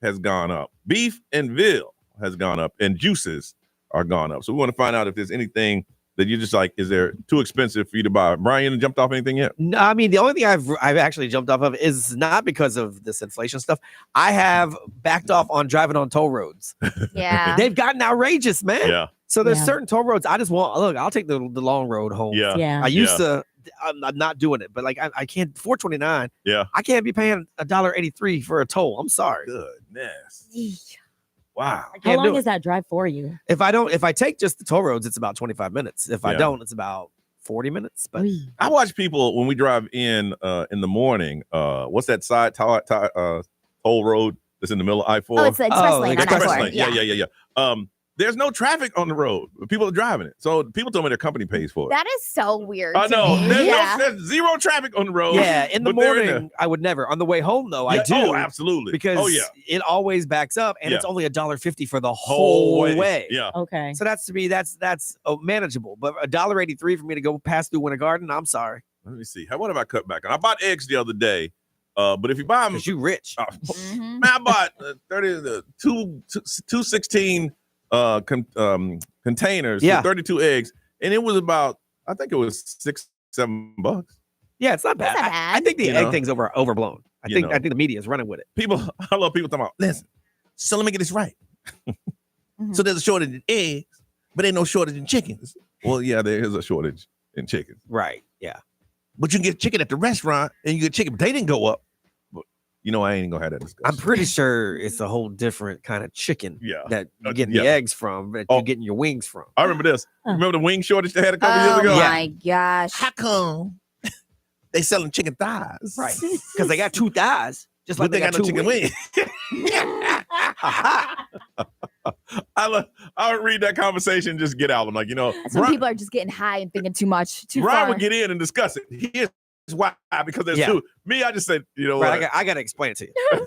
has gone up. Beef and veal has gone up. And juices are gone up. So we want to find out if there's anything that you're just like, is there too expensive for you to buy? Brian, you haven't jumped off anything yet? No, I mean, the only thing I've actually jumped off of is not because of this inflation stuff. I have backed off on driving on toll roads. Yeah. They've gotten outrageous, man. Yeah. So there's certain toll roads. I just I'll take the long road home. Yeah. I used to, I'm not doing it, but like I can't, $4.29. Yeah. I can't be paying $1.83 for a toll. I'm sorry. Goodness. Wow. How long is that drive for you? If I take just the toll roads, it's about 25 minutes. If I don't, it's about 40 minutes. But I watch people when we drive in the morning. What's that side toll road that's in the middle of I-4? Oh, it's the express lane on I-4. Yeah. There's no traffic on the road. People are driving it. So people told me their company pays for it. That is so weird. I know. To me. There's zero traffic on the road. Yeah, in the morning, I would never. On the way home, though, I do. Oh, absolutely. Because it always backs up, and it's only $1.50 for the whole way. Yeah. Okay. So that's, to me, that's manageable. But $1.83 for me to go pass through Winter Garden, I'm sorry. Let me see. What have I cut back on? I bought eggs the other day. But if you buy them, because you rich. Man, I bought 216 containers with 32 eggs, and it was about, I think it was $6-7. Yeah, it's not bad. That's not bad. I think the egg thing's overblown. I think the media is running with it. I love people talking about, listen, so let me get this right. So there's a shortage in eggs, but ain't no shortage in chickens. Well, yeah, there is a shortage in chickens. Right. Yeah. But you can get chicken at the restaurant and you get chicken, but they didn't go up. But I ain't gonna have that discussion. I'm pretty sure it's a whole different kind of chicken that you're getting the eggs from, that you're getting your wings from. I remember this. Remember the wing shortage they had a couple years ago? Oh my gosh. How come they selling chicken thighs? Right. Because they got 2 thighs. Just like they got no chicken wings. I would read that conversation and just get out. I'm like, some people are just getting high and thinking too much. Brian would get in and discuss it. Here's why, because there's two. Me, I just said, right, I got to explain it to you.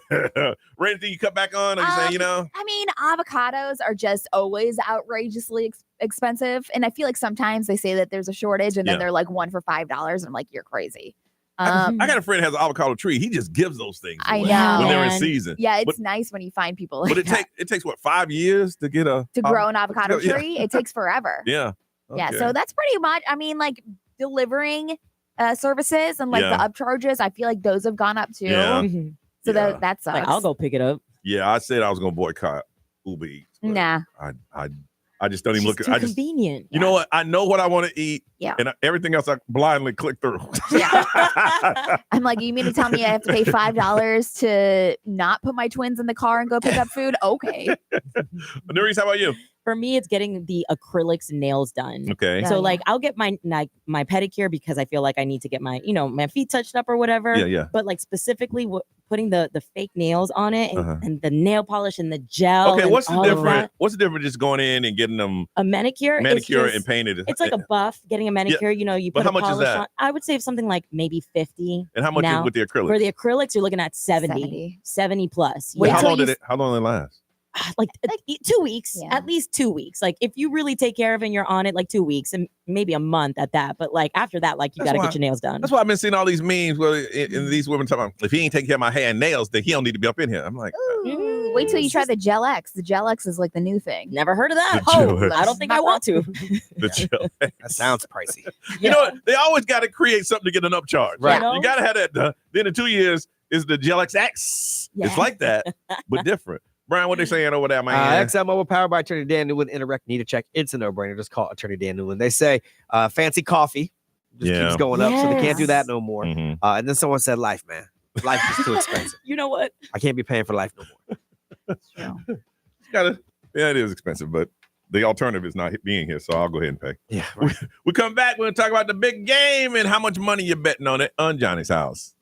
Ray, anything you cut back on? Or you saying, I mean, avocados are just always outrageously expensive. And I feel like sometimes they say that there's a shortage and then they're like 1 for $5. And I'm like, you're crazy. I got a friend that has an avocado tree. He just gives those things I know when they're in season. Yeah, it's nice when you find people like that. It takes what, 5 years to get to grow an avocado tree? It takes forever. Yeah. Okay. Yeah. So that's pretty much. I mean, like delivering services and like the upcharges. I feel like those have gone up too. Yeah. So that sucks. Like, I'll go pick it up. Yeah, I said I was gonna boycott Uber Eats. Nah. I just don't even look at it. Convenient. You know what? I know what I want to eat. Yeah. And everything else I blindly click through. I'm like, you mean to tell me I have to pay $5 to not put my twins in the car and go pick up food? Okay. Nerys, how about you? For me, it's getting the acrylics nails done. Okay. So like I'll get my pedicure because I feel like I need to get my, my feet touched up or whatever. Yeah. But like specifically putting the fake nails on it and the nail polish and the gel. Okay, what's the difference? What's the difference just going in and getting them a manicure and painted? It's like a buff, getting a manicure, you put how a much polish is that? on. I would say something like maybe 50. And how much is with the acrylics? For the acrylics, you're looking at 70 plus. How long did they last? Like 2 weeks, at least 2 weeks. Like if you really take care of it and you're on it, like 2 weeks and maybe a month at that. But like after that, like you got to get your nails done. That's why I've been seeing all these memes where these women talking about, if he ain't taking care of my hair and nails, then he don't need to be up in here. I'm like, ooh, wait till you try the Gel X. The Gel X is like the new thing. Never heard of that. I don't think I want to. The Gel X. That sounds pricey. You know what? They always got to create something to get an upcharge. Right. You got to have that done. Then in 2 years, is the Gelix X. Yeah. It's like that, but different. Brian, what they saying over there, man? XL Mobile powered by Attorney Dan Newland. Interact, need a check. It's a no-brainer. Just call Attorney Dan Newland. They say fancy coffee just keeps going up, so they can't do that no more. And then someone said life, man. Life is too expensive. You know what? I can't be paying for life no more. Yeah, it is expensive, but the alternative is not being here, so I'll go ahead and pay. Yeah. Right. We come back, we're going to talk about the big game and how much money you're betting on it on Johnny's House.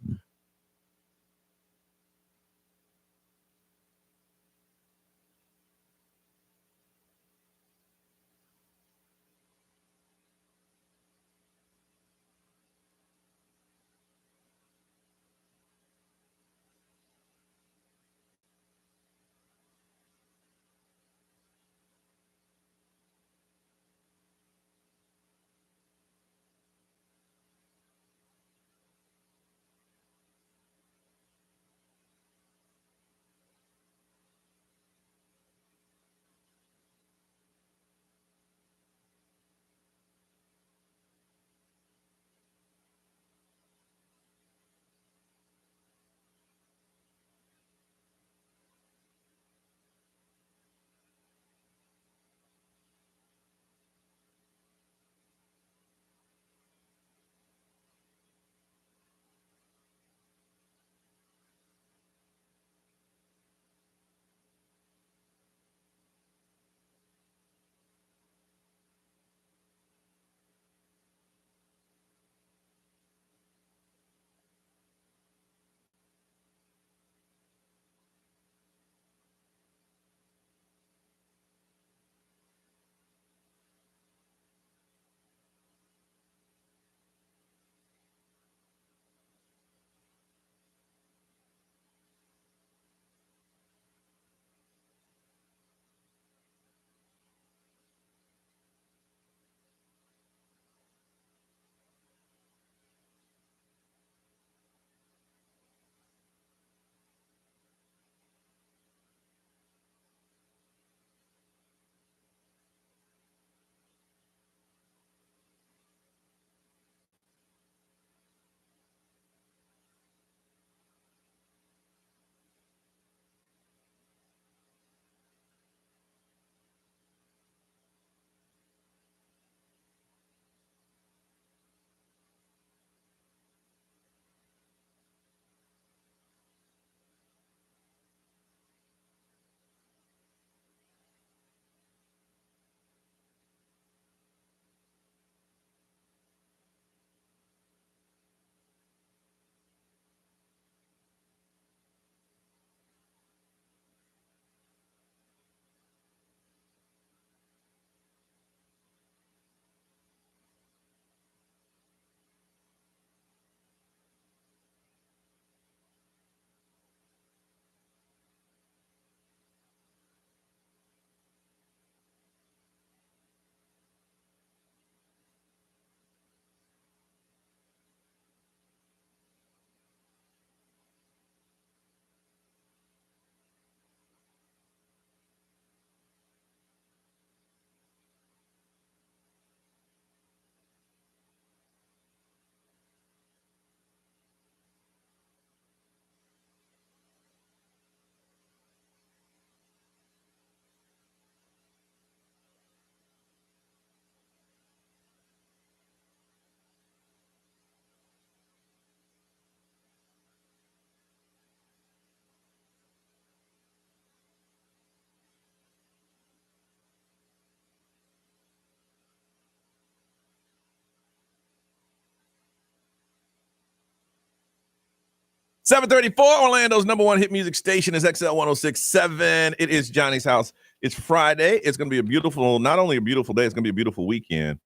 $734, Orlando's number one hit music station is XL 106.7. It is Johnny's House. It's Friday. It's going to be a beautiful, not only a beautiful day, it's going to be a beautiful weekend.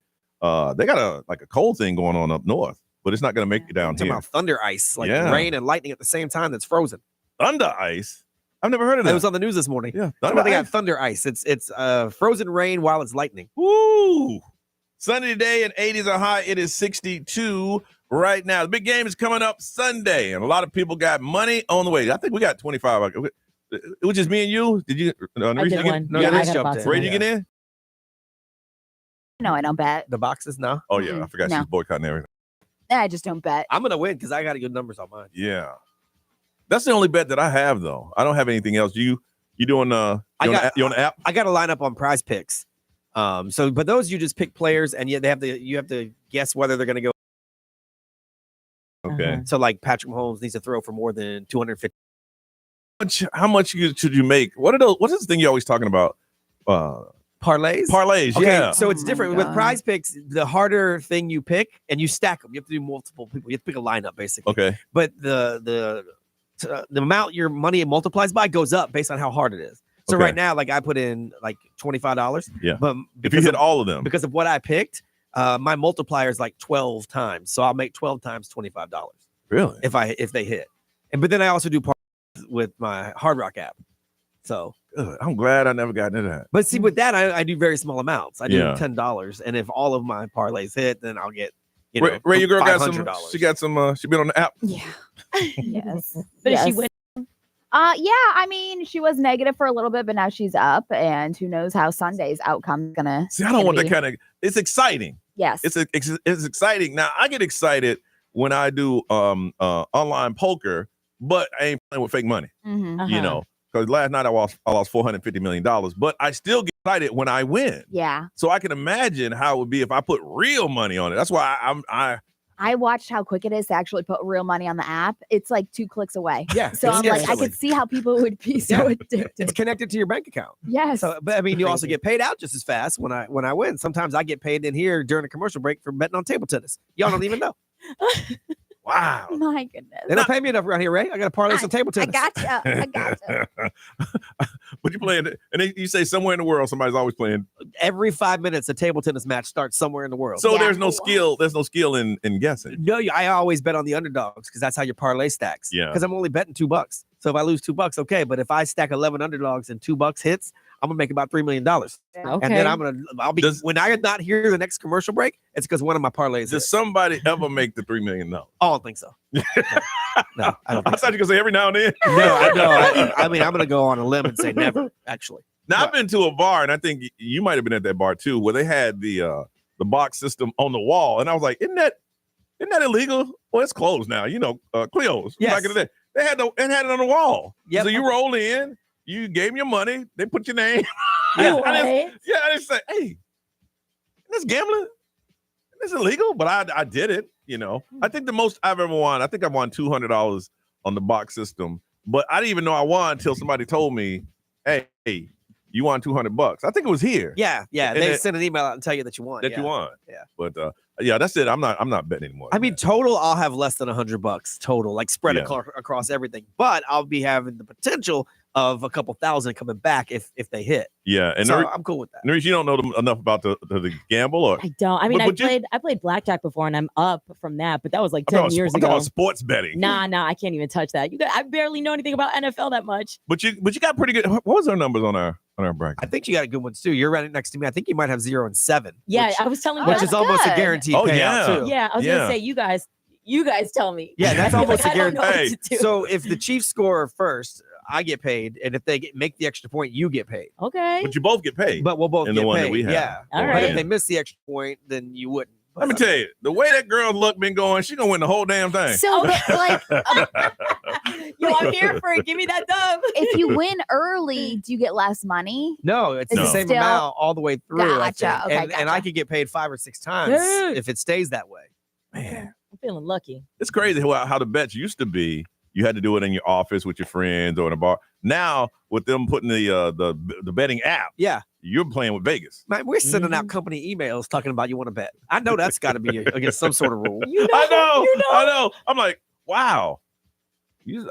They got a cold thing going on up north, but it's not going to make it down here. About thunder ice, like rain and lightning at the same time that's frozen. Thunder ice? I've never heard of that. It was on the news this morning. Yeah, they got thunder ice. It's frozen rain while it's lightning. Woo! Sunny today and 80s are high. It is 62 right now. The big game is coming up Sunday, and a lot of people got money on the way. I think we got 25. It was just me and you. Did you? I did one. No, I got jumped in. Ready to get in? No, I don't bet. The boxes now. Oh yeah, I forgot she's boycotting everything. I just don't bet. I'm gonna win because I got good numbers on mine. Yeah. That's the only bet that I have, though. I don't have anything else. You doing you on the app? I got to line up on Prize Picks. But those you just pick players, and you have to guess whether they're going to go. Okay. So like Patrick Mahomes needs to throw for more than 250. How much should you make? What is this thing you're always talking about? Parlays? Parlays, okay, yeah. So it's different. With Prize Picks, the harder thing you pick, and you stack them. You have to do multiple people. You have to pick a lineup, basically. Okay. But the amount your money multiplies by goes up based on how hard it is. So right now, like I put in like $25. Yeah. But if you hit all of them. Because of what I picked, my multiplier is like 12 times. So I'll make 12 times $25. Really? If they hit. But then I also do with my Hard Rock app. So I'm glad I never got into that. But see, with that, I do very small amounts. I do Yeah. $10, and if all of my parlays hit, then I'll get Ray, your girl got $500. She got some. She been on the app. Yeah. Yes. But yes. she went. Yeah, I mean, she was negative for a little bit, but now she's up, and who knows how Sunday's outcome is gonna. See, I don't want that kind of. It's exciting. Yes. It's exciting. Now I get excited when I do online poker, but I ain't playing with fake money. Mhm. You know, because last night I lost $450 million, but I still get excited when I win. Yeah. So I can imagine how it would be if I put real money on it. That's why I watched how quick it is to actually put real money on the app. It's like 2 clicks away. Yeah. So I'm like, I could see how people would be so addicted. It's connected to your bank account. Yes. So, but I mean, you also get paid out just as fast when I win. Sometimes I get paid in here during a commercial break for betting on table tennis. Y'all don't even know. Wow. My goodness. They don't pay me enough around here, Ray. I got to parlay some table tennis. I gotcha. But you playing, and you say somewhere in the world, somebody's always playing. Every 5 minutes, a table tennis match starts somewhere in the world. So there's no skill. There's no skill in guessing. No, I always bet on the underdogs because that's how your parlay stacks. Yeah. Because I'm only betting $2. So if I lose $2, okay. But if I stack 11 underdogs and $2 hits, I'm gonna make about $3 million. And then I'll be when I am not here the next commercial break, it's because one of my parlays. Does somebody ever make the $3 million? I don't think so. No, I don't think I thought you could say every now and then. No, I mean, I'm gonna go on a limb and say never, actually. Now I've been to a bar, and I think you might have been at that bar too, where they had the box system on the wall, and I was like, isn't that illegal? Well, it's closed now. You know, Cleo's. Yes. Back in the day, they had it on the wall. Yep. So you roll in, you gave them your money, they put your name. Yeah. I didn't say, hey, this gambling, it's illegal, but I did it. You know, I think the most I've ever won, I think I won $200 on the box system, but I didn't even know I won until somebody told me, hey, you won $200. I think it was here. Yeah. And They send an email out and tell you that you won. You won. Yeah. But yeah, that's it. I'm not betting anymore. I mean, total, I'll have less than $100 total, like spread Yeah. across everything. But I'll be having the potential of a couple thousand coming back if they hit. Yeah, and so I'm cool with that. Nerish, you don't know enough about the gamble, or I don't. I mean, But I played blackjack before, and I'm up from that, but that was like 10 years I'm ago. talking about sports betting. Nah, I can't even touch that. I barely know anything about NFL that much. But you got pretty good. What was our numbers on our bracket? I think you got good ones too. You're right next to me. I think you might have 0 and 7. Yeah, I was telling you, which is almost a guaranteed Oh, payout yeah. too. Yeah, I was gonna say you guys tell me. Yeah, that's almost a I don't know what guarantee. to do. So if the Chiefs score first, I get paid, and if they make the extra point, you get paid. Okay. But you both get paid. But we'll both in get the one paid. that we have. Yeah. All But right. if they miss the extra point, then you wouldn't. Let me tell you, the way that girl's luck been going, she gonna win the whole damn thing. So, like, Yo, I'm here for it. Give me that dub. if you win early, do you get less money? No, it's Is the it same still- amount all the way through. I Gotcha. think. Okay, And I gotcha. could get paid 5 or 6 times Dude. if it stays that way. Man, I'm feeling lucky. it's crazy how the bets used to be. You had to do it in your office with your friends or in a bar. Now with them putting the betting app, Yeah. you're playing with Vegas. Man, we're sending out company emails talking about you want to bet. I know that's got to be against some sort of rule. I know. I'm like, wow.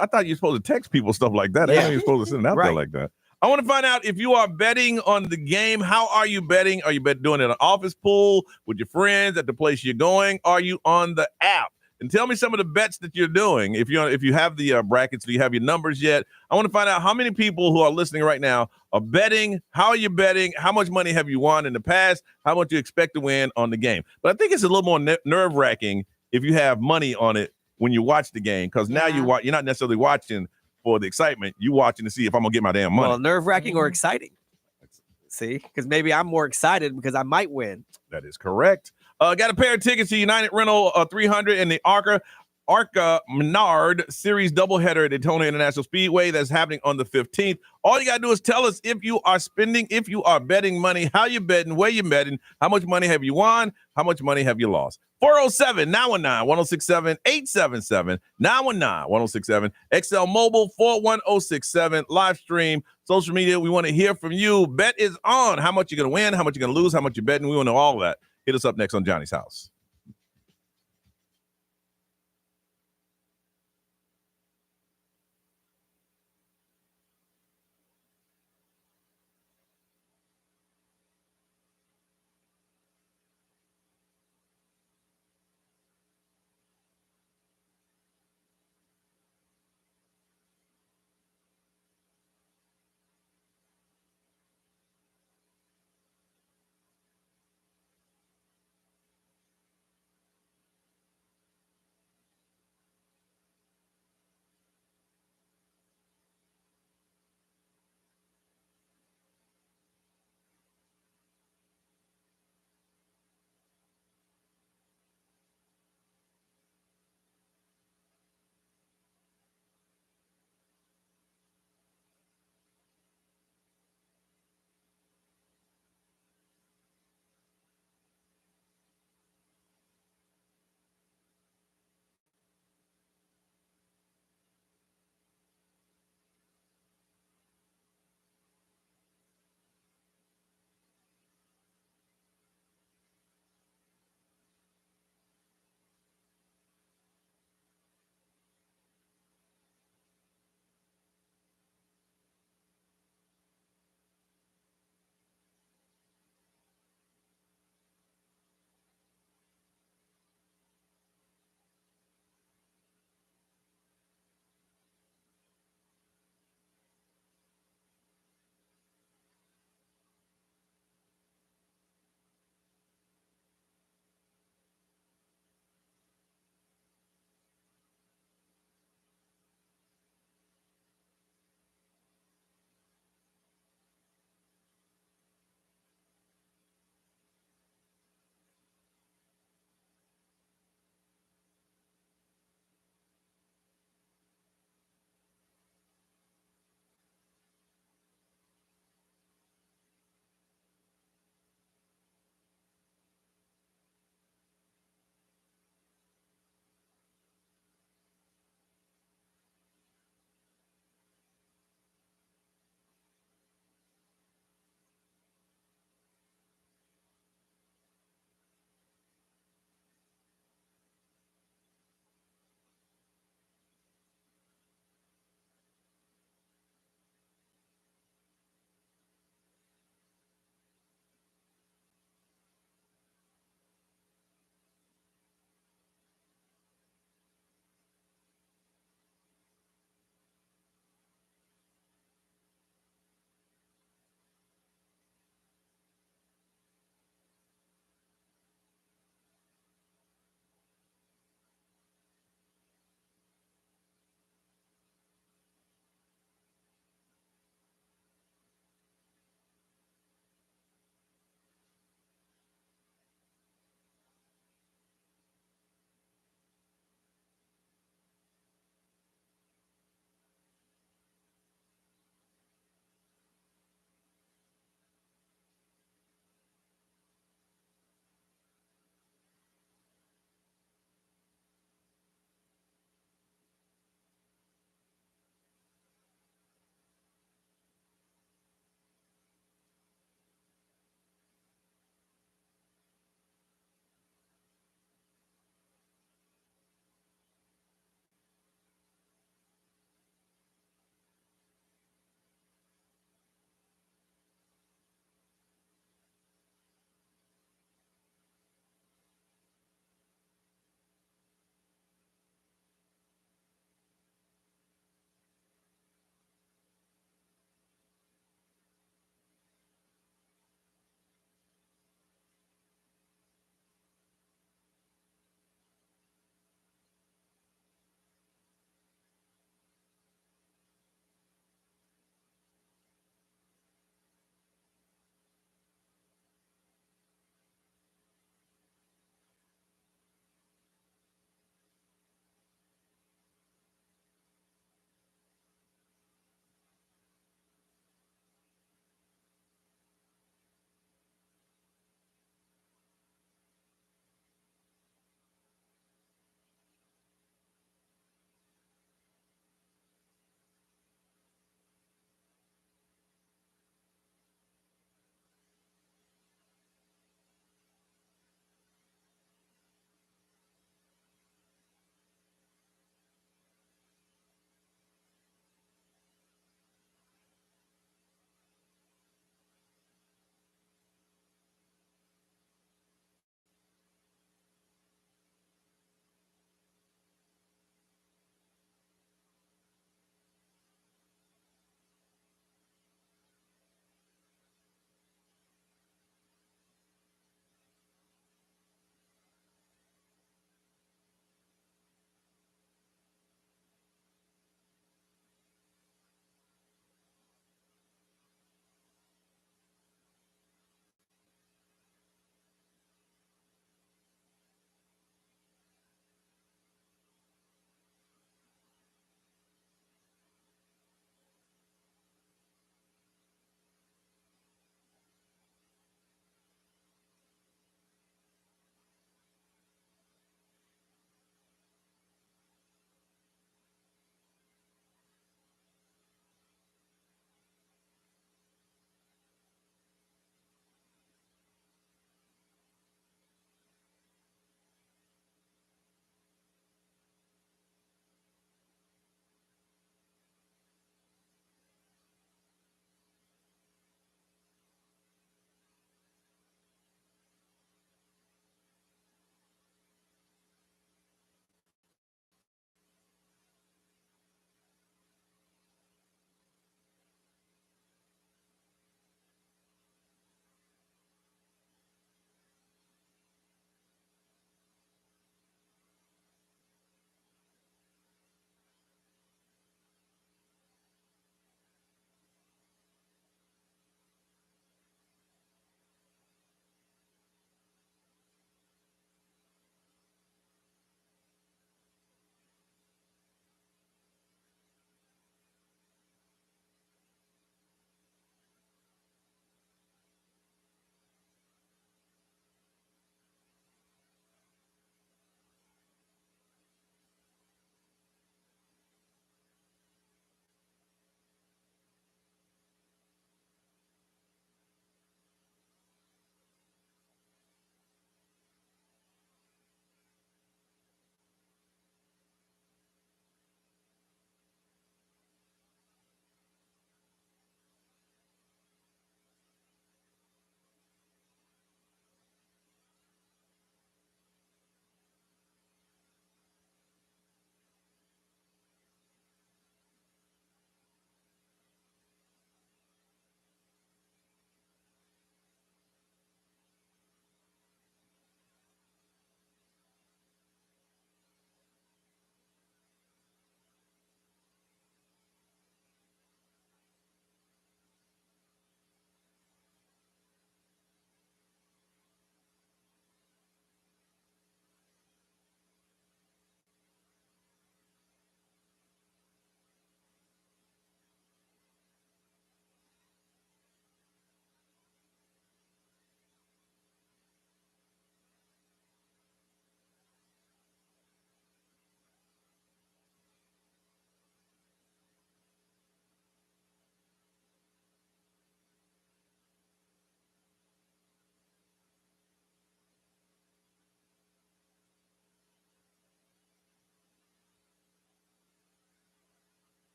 I thought you were supposed to text people stuff like that. I Yeah. didn't even supposed to send it out there Right. like that. I want to find out if you are betting on the game. How are you betting? Are you doing it at an office pool with your friends at the place you're going? Are you on the app? And tell me some of the bets that you're doing. If you have the brackets, do you have your numbers yet? I want to find out how many people who are listening right now are betting. How are you betting? How much money have you won in the past? How much you expect to win on the game? But I think it's a little more nerve-wracking if you have money on it when you watch the game, because now you're not necessarily watching for the excitement. You're watching to see if I'm gonna get my damn money. Well, nerve-wracking or exciting. See, because maybe I'm more excited because I might win. That is correct. Got a pair of tickets to United Rental 300 in the Arca. ARCA Menard Series doubleheader at Daytona International Speedway. That's happening on the 15th. All you got to do is tell us if you are spending, if you are betting money, how you betting, where you betting, how much money have you won, how much money have you lost. 407-919-1067, 877-919-1067, XL Mobile 41067, live stream, social media. We want to hear from you. Bet is on. How much you're going to win, how much you're going to lose, how much you're betting. We want to know all that. Hit us up next on Johnny's House.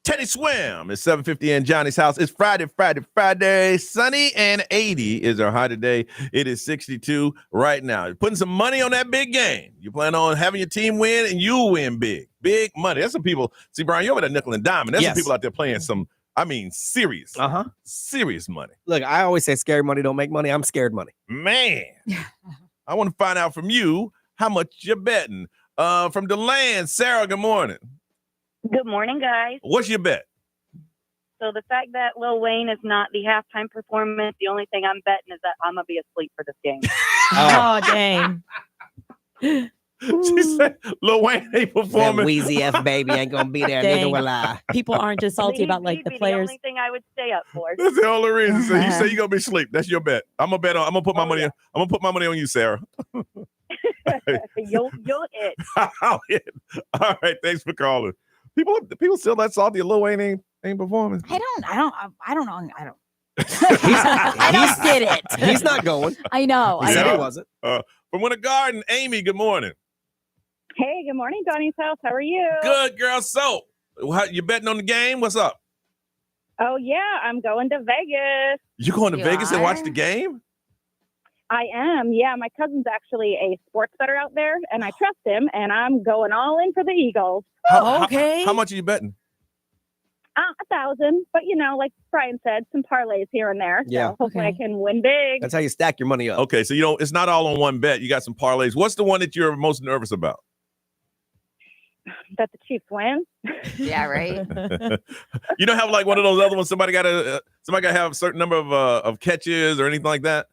Teddy Swim. It's 7:50 in Johnny's house. It's Friday. Sunny and 80 is our high today. It is 62 right now. You're putting some money on that big game. You plan on having your team win, and you win big. Big money. That's some people. See, Brian, you're over there nickel and diamond. There's some people out there playing some, serious. Serious money. Look, I always say scary money don't make money. I'm scared money. Man. I want to find out from you how much you're betting. From DeLand, Sarah, good morning. Good morning, guys. What's your bet? So the fact that Lil Wayne is not the halftime performance, the only thing I'm betting is that I'm going to be asleep for this game. Oh, dang. She said Lil Wayne ain't performing. That Wheezy F baby ain't going to be there. Neither will I. People aren't just salty about the players. The only thing I would stay up for. That's the only reason. So you say you're going to be asleep. That's your bet. I'm going to put my money on. I'm going to put my money on you, Sarah. You'll hit. I'll hit. All right. Thanks for calling. People still that salty. Lil Wayne ain't performing. I don't know. I don't get it. He's not going. I know. He said he wasn't. From Winter Garden, Amy, good morning. Hey, good morning, Johnny's house. How are you? Good, girl. So, you betting on the game? What's up? Oh, yeah. I'm going to Vegas. You going to Vegas and watch the game? I am. Yeah, my cousin's actually a sports bettor out there, and I trust him, and I'm going all in for the Eagles. How much are you betting? 1,000, but like Brian said, some parlays here and there. Yeah. So hopefully I can win big. That's how you stack your money up. Okay, so it's not all on one bet. You got some parlays. What's the one that you're most nervous about? That the Chiefs win. Yeah, right. You don't have like one of those other ones. Somebody got to have a certain number of catches or anything like that.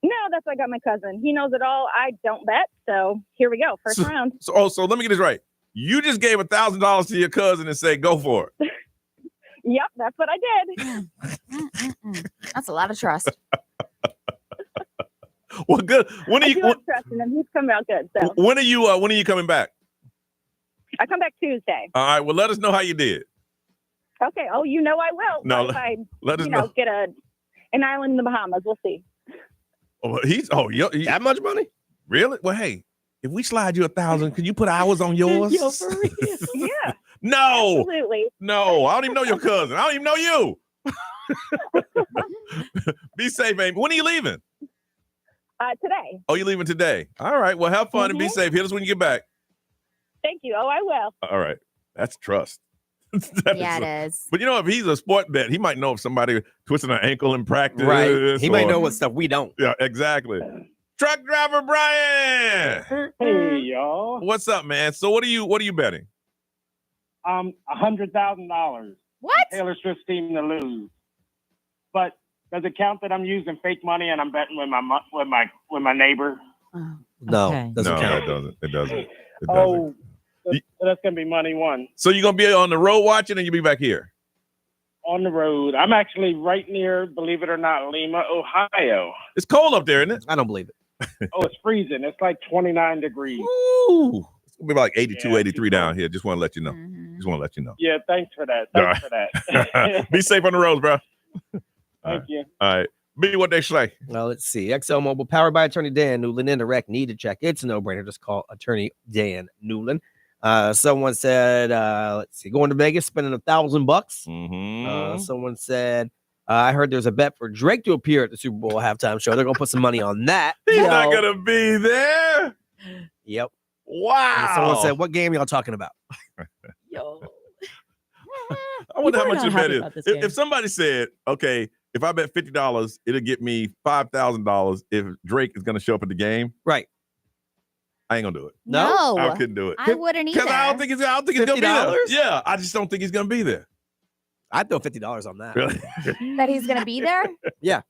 No, that's why I got my cousin. He knows it all. I don't bet, so here we go. First round. So let me get this right. You just gave $1,000 to your cousin and said, "Go for it." Yep, that's what I did. That's a lot of trust. Well, good. When are you? I'm trusting him. He's coming out good. So when are you coming back? I come back Tuesday. All right. Well, let us know how you did. Okay. Oh, I will. No, if I, let us know. Get an island in the Bahamas. We'll see. Oh, that much money? Really? Well, hey, if we slide you 1,000, can you put hours on yours? Yo, for real? Yeah. No. Absolutely. No, I don't even know your cousin. I don't even know you. Be safe, baby. When are you leaving? Today. Oh, you're leaving today. All right. Well, have fun and be safe. Hit us when you get back. Thank you. Oh, I will. All right. That's trust. It is. But if he's a sport bet, he might know if somebody twisted an ankle in practice. Right. He might know what stuff we don't. Yeah, exactly. Truck driver Brian. Hey, y'all. What's up, man? So what are you betting? $100,000. What? Taylor Swift's team to lose. But does it count that I'm using fake money and I'm betting with my neighbor? No, Okay. doesn't count. It doesn't. Oh, so that's gonna be money one. So you're gonna be on the road watching, and you'll be back here on the road. I'm actually right near, believe it or not, Lima, Ohio. It's cold up there, isn't it? I don't believe it. Oh, it's freezing. It's like 29 degrees. Ooh. It's gonna be like 82, 83 down here. Just want to let you know. Just want to let you know. Yeah, thanks for that. For that. Be safe on the roads, bro. Thank you. All right. Be what they say. Well, let's see. ExxonMobil, powered by Attorney Dan Newland. Indirect need to check. It's a no-brainer. Just call Attorney Dan Newland. Someone said, let's see, going to Vegas, spending $1,000. Someone said, I heard there's a bet for Drake to appear at the Super Bowl halftime show. They're gonna put some money on that. He's not gonna be there. Yep. Wow. And someone said, what game y'all talking about? Yo. I wonder how much your bet is. If somebody said, okay, if I bet $50, it'll get me $5,000 if Drake is gonna show up at the game. Right. I ain't gonna do it. No. I couldn't do it. I wouldn't either. Because I don't think he's gonna be there. Yeah, I just don't think he's gonna be there. I'd throw $50 on that. Really? That he's gonna be there? Yeah.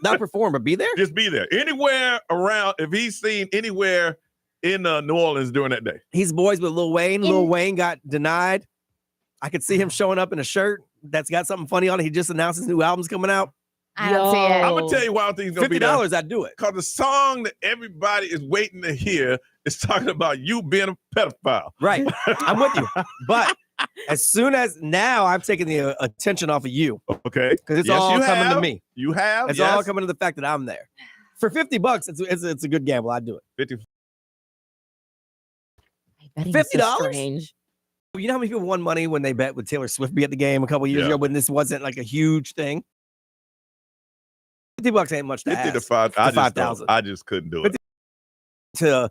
Not perform, but be there? Just be there. Anywhere around, if he's seen anywhere in New Orleans during that day. He's boys with Lil Wayne. Lil Wayne got denied. I could see him showing up in a shirt that's got something funny on it. He just announced his new album's coming out. I don't see it. I'm gonna tell you why I don't think he's gonna be there. $50, I'd do it. Because the song that everybody is waiting to hear is talking about you being a pedophile. Right. I'm with you. But as soon as now I'm taking the attention off of you. Okay. Because it's all coming to me. You have. It's all coming to the fact that I'm there. For $50, it's a good gamble. I'd do it. $50. $50? $50? Strange. You know how many people won money when they bet with Taylor Swift be at the game a couple years ago when this wasn't like a huge thing? $50 ain't much to 50 to ask. 5,000. I just couldn't do it. To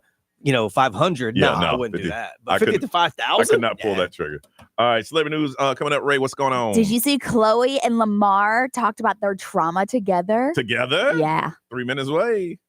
500. Yeah, No, no, I wouldn't 50. do that. But 50 to 5,000. I could not pull that trigger. All right, celebrity news coming up. Ray, what's going on? Did you see Chloe and Lamar talked about their trauma together? Together? Yeah. 3 minutes away.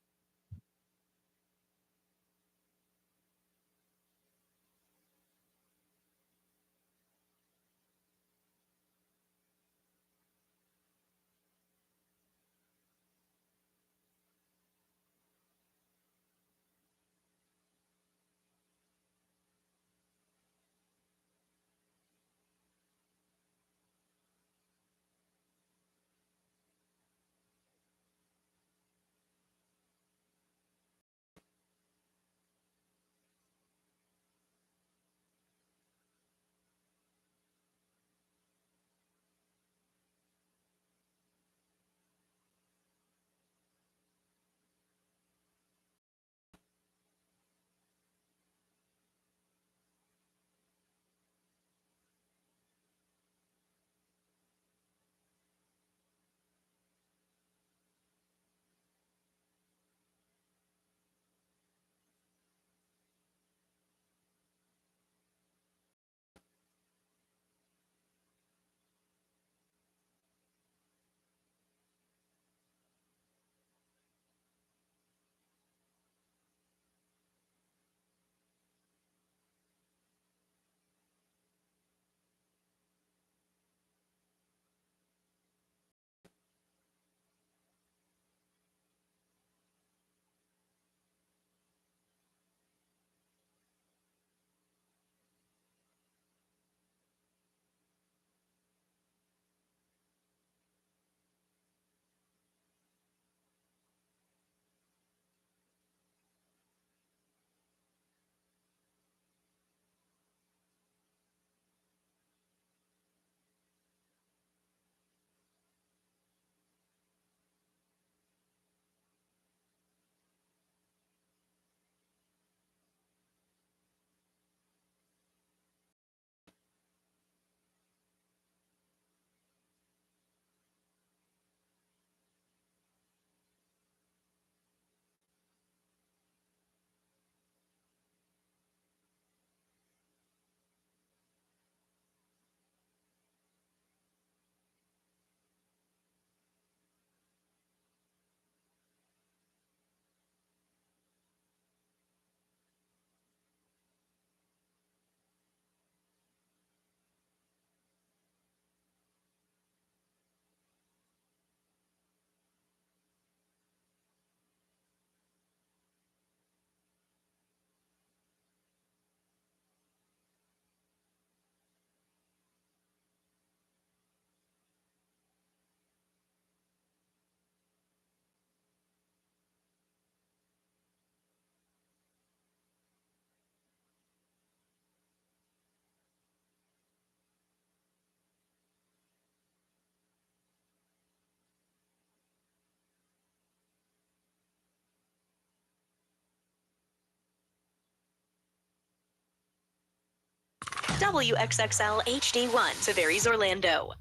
WXXL HD1, Severies, Orlando.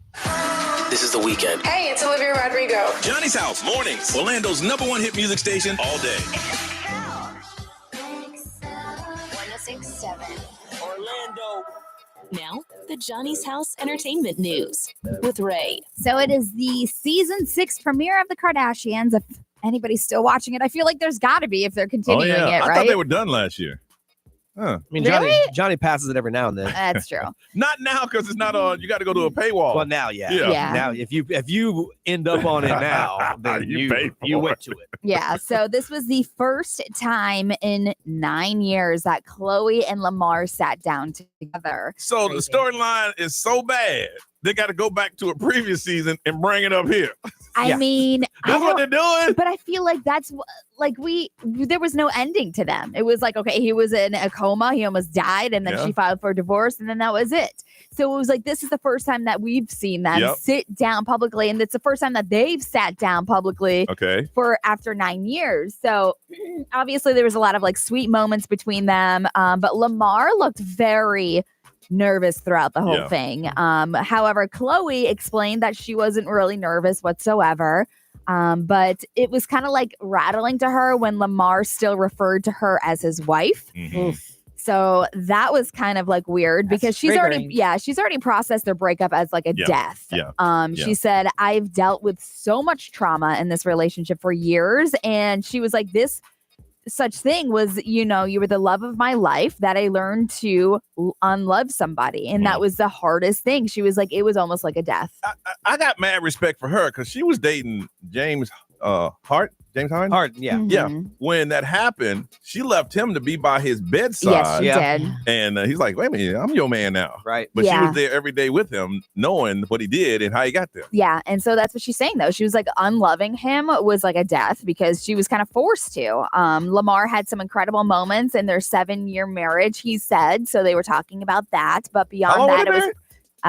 This is The Weekend. Hey, it's Olivia Rodrigo. Johnny's House, mornings. Orlando's #1 hit music station all day. 106.7 Orlando. Now, the Johnny's House Entertainment News with Ray. So it is the season 6 premiere of The Kardashians. If anybody's still watching it, I feel like there's got to be if they're continuing it, right? I thought they were done last year. Huh. I mean, Really? Johnny passes it every now and then. That's true. Not now because it's not on. You got to go to a paywall. Well, now, yeah. Yeah. Now, if you end up on it now, then You pay for you went it. to it. Yeah, so this was the first time in 9 years that Chloe and Lamar sat down together. So the storyline is so bad, they got to go back to a previous season and bring it up here. I mean, That's what they're doing. But I feel like that's like there was no ending to them. It was like, okay, he was in a coma, he almost died, and then she filed for divorce, and then that was it. So it was like, this is the first time that we've seen them sit down publicly, and it's the first time that they've sat down publicly for after 9 years. So obviously there was a lot of like sweet moments between them, but Lamar looked very nervous throughout the whole Yeah. thing. However, Chloe explained that she wasn't really nervous whatsoever. But it was kind of like rattling to her when Lamar still referred to her as his wife. Mhm. So that was kind of like weird because she's already processed their breakup as like a death. Yeah. She said, I've dealt with so much trauma in this relationship for years. And she was like, this such thing was, you were the love of my life, that I learned to unlove somebody. And that was the hardest thing. She was like, it was almost like a death. I got mad respect for her because she was dating James Hart. James Harden? Hart, yeah. Yeah. When that happened, she left him to be by his bedside. Yes, she did. And he's like, wait a minute, I'm your man now. Right. But she was there every day with him, knowing what he did and how he got there. Yeah. And so that's what she's saying, though. She was like, unloving him was like a death because she was kind of forced to. Lamar had some incredible moments in their 7-year marriage, he said. So they were talking about that. But beyond that, it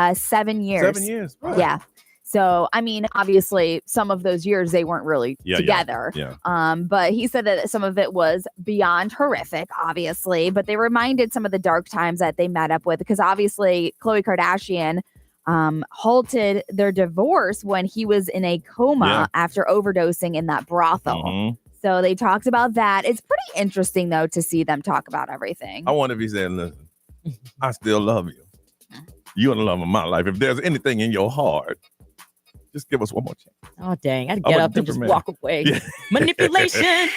was 7 years. 7 years. Right. Yeah. So, I mean, obviously, some of those years they weren't really together. Yeah. But he said that some of it was beyond horrific, obviously. But they reminded some of the dark times that they met up with because obviously Khloe Kardashian halted their divorce when he was in a coma after overdosing in that brothel. So they talked about that. It's pretty interesting, though, to see them talk about everything. I wonder if he said, listen, I still love you. You're the love of my life. If there's anything in your heart, just give us one more chance. Oh, dang. I'd get up and just walk away. Yeah. Manipulation.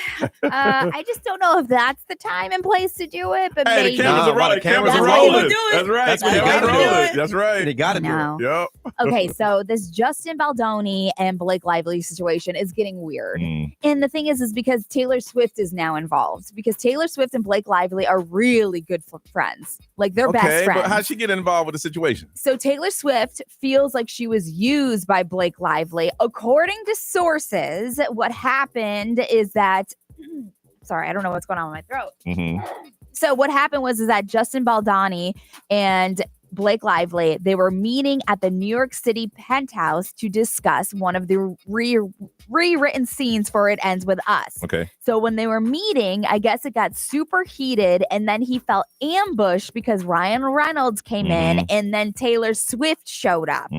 I just don't know if that's the time and place to do it, but Hey, maybe. the cameras are rolling. Cameras are how you rolling. do it. That's right. That's what you gotta do. That's right. You got to do No. it. Yep. Okay, so this Justin Baldoni and Blake Lively situation is getting weird. And the thing is because Taylor Swift is now involved because Taylor Swift and Blake Lively are really good friends. Like they're best friends. But how'd she get involved with the situation? So Taylor Swift feels like she was used by Blake Lively. According to sources, what happened is that sorry, I don't know what's going on with my throat. So what happened was that Justin Baldoni and Blake Lively, they were meeting at the New York City penthouse to discuss one of the rewritten scenes for It Ends With Us. Okay. So when they were meeting, I guess it got super heated and then he felt ambushed because Ryan Reynolds came in and then Taylor Swift showed up.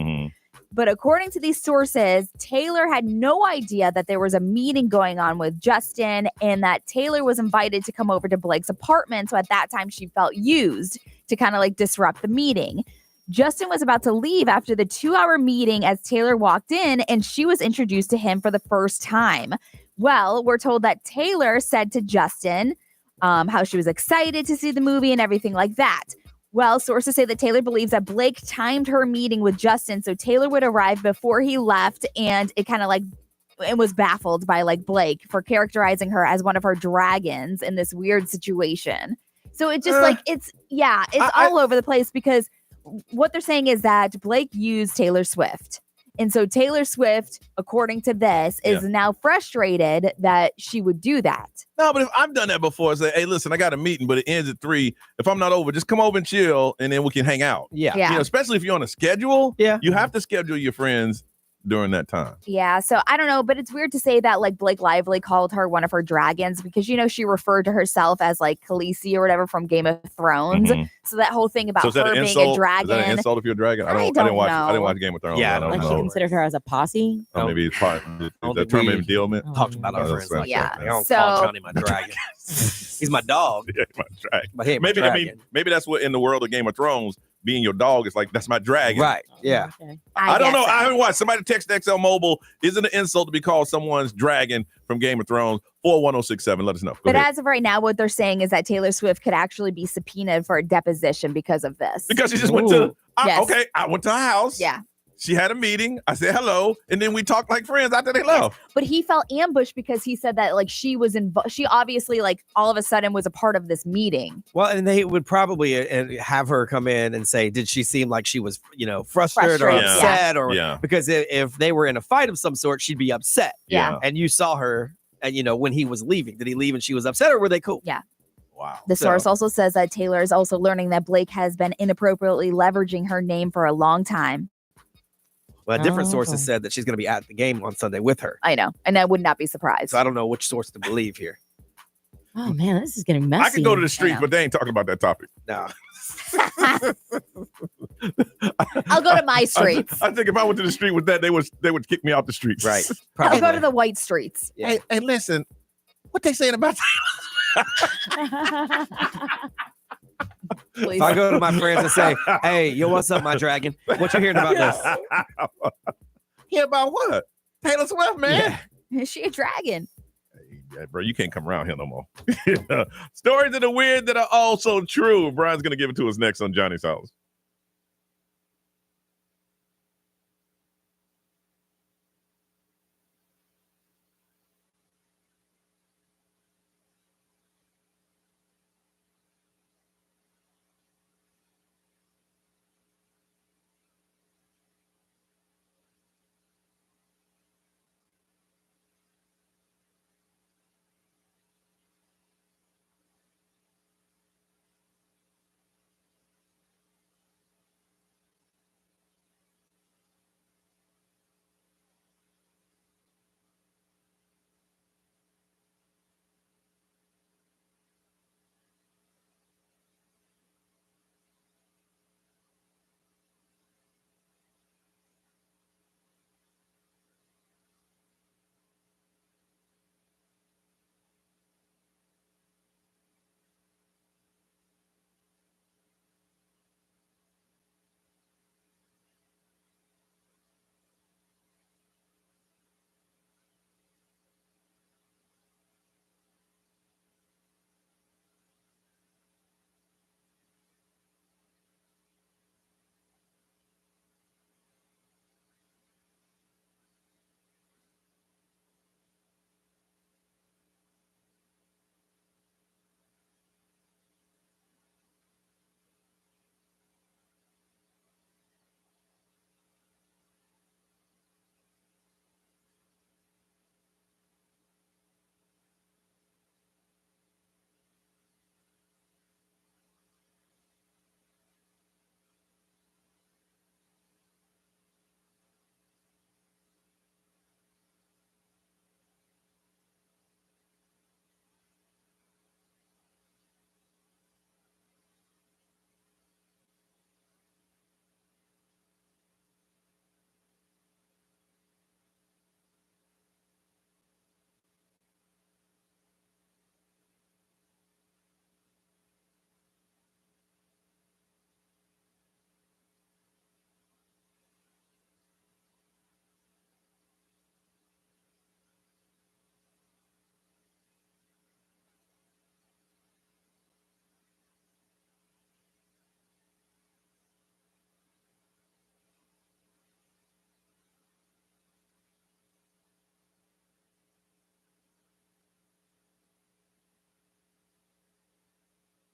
But according to these sources, Taylor had no idea that there was a meeting going on with Justin and that Taylor was invited to come over to Blake's apartment. So at that time, she felt used to kind of like disrupt the meeting. Justin was about to leave after the 2-hour meeting as Taylor walked in and she was introduced to him for the first time. Well, we're told that Taylor said to Justin how she was excited to see the movie and everything like that. Well, sources say that Taylor believes that Blake timed her meeting with Justin so Taylor would arrive before he left, and it kind of like it was baffled by like Blake for characterizing her as one of her dragons in this weird situation. So it just like it's all over the place because what they're saying is that Blake used Taylor Swift. And so Taylor Swift, according to this, is now frustrated that she would do that. No, but if I've done that before, say, hey, listen, I got a meeting, but it ends at 3. If I'm not over, just come over and chill, and then we can hang out. Yeah. You know, especially if you're on a schedule. Yeah. You have to schedule your friends during that time. Yeah, so I don't know, but it's weird to say that like Blake Lively called her one of her dragons because, you know, she referred to herself as like Khaleesi or whatever from Game of Thrones. So that whole thing about her being a dragon. Is that an insult if you're a dragon? I didn't watch Game of Thrones. Yeah, I don't Like know. she considered her as a posse. Or maybe it's part of the term of endearment. Talked about our friends. Like Yeah. that. I don't So- call Johnny my dragon. He's my dog. Yeah, my dragon. But he ain't my Maybe dragon. maybe that's what in the world of Game of Thrones, being your dog is like that's my dragon. Right. Yeah. I don't guess know. so. I haven't watched. Somebody text XL Mobile. Is it an insult to be called someone's dragon from Game of Thrones? 41067. Let us know. Go But ahead. as of right now, what they're saying is that Taylor Swift could actually be subpoenaed for a deposition because of this. Because she just went to. Yes. Okay, I went to her house. Yeah. She had a meeting. I said hello, and then we talked like friends after they left. But he felt ambushed because he said that like she was involved. She obviously like all of a sudden was a part of this meeting. Well, and they would probably have her come in and say, did she seem like she was, frustrated or Frustrated, upset? yeah. Or Yeah. because if they were in a fight of some sort, she'd be upset. Yeah. And you saw her, and when he was leaving, did he leave and she was upset, or were they cool? Yeah. Wow. The source also says that Taylor is also learning that Blake has been inappropriately leveraging her name for a long time. Well, different sources said that she's going to be at the game on Sunday with her. I know. And I would not be surprised. So I don't know which source to believe here. Oh man, this is getting messy. I can go to the streets, but they ain't talking about that topic. No. I'll go to my streets. I think if I went to the street with that, they would kick me out the streets. Right. I'll go to the white streets. Yeah. Hey, listen, what they saying about If I go to my friends and say, "Hey, yo, what's up, my dragon? What you hearing about this?" Hear about what? Taylor Swift, man. Yeah. Is she a dragon? Yeah, bro, you can't come around here no more. Stories of the weird that are also true. Brian's gonna give it to us next on Johnny's House.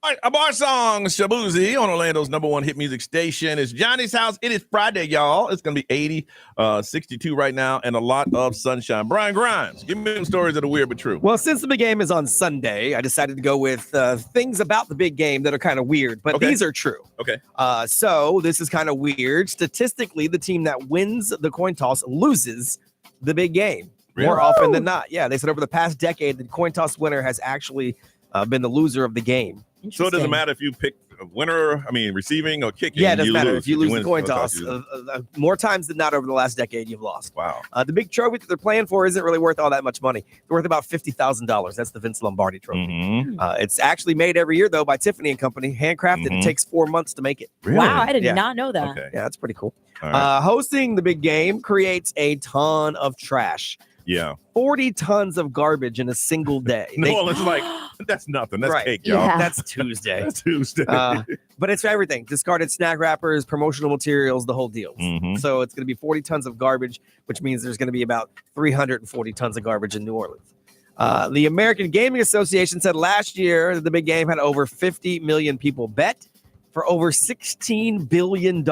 All right, a bar song, Shabuzi, on Orlando's #1 hit music station. It's Johnny's House. It is Friday, y'all. It's going to be 80, 62 right now, and a lot of sunshine. Brian Grimes, give me some stories that are weird but true. Well, since the big game is on Sunday, I decided to go with things about the big game that are kind of weird, but these are true. Okay. So this is kind of weird. Statistically, the team that wins the coin toss loses the big game more often than not. Yeah, they said over the past decade, the coin toss winner has actually been the loser of the game. So it doesn't matter if you pick a winner, receiving or kicking. Yeah, it doesn't matter. If you lose win the coin toss, more times than not over the last decade, you've lost. Wow. The big trophy that they're playing for isn't really worth all that much money. They're worth about $50,000. That's the Vince Lombardi trophy. Mm-hmm. It's actually made every year, though, by Tiffany and Company. Handcrafted. It takes 4 months to make it. Really? Wow, I did not know that. Okay. Yeah, that's pretty cool. All right. Hosting the big game creates a ton of trash. Yeah. 40 tons of garbage in a single day. No, it's like, that's nothing. That's Right. cake, y'all. Yeah. That's Tuesday. That's Tuesday. But it's everything. Discarded snack wrappers, promotional materials, the whole deal. Mhm. So it's going to be 40 tons of garbage, which means there's going to be about 340 tons of garbage in New Orleans. The American Gaming Association said last year that the big game had over 50 million people bet for over $16 billion.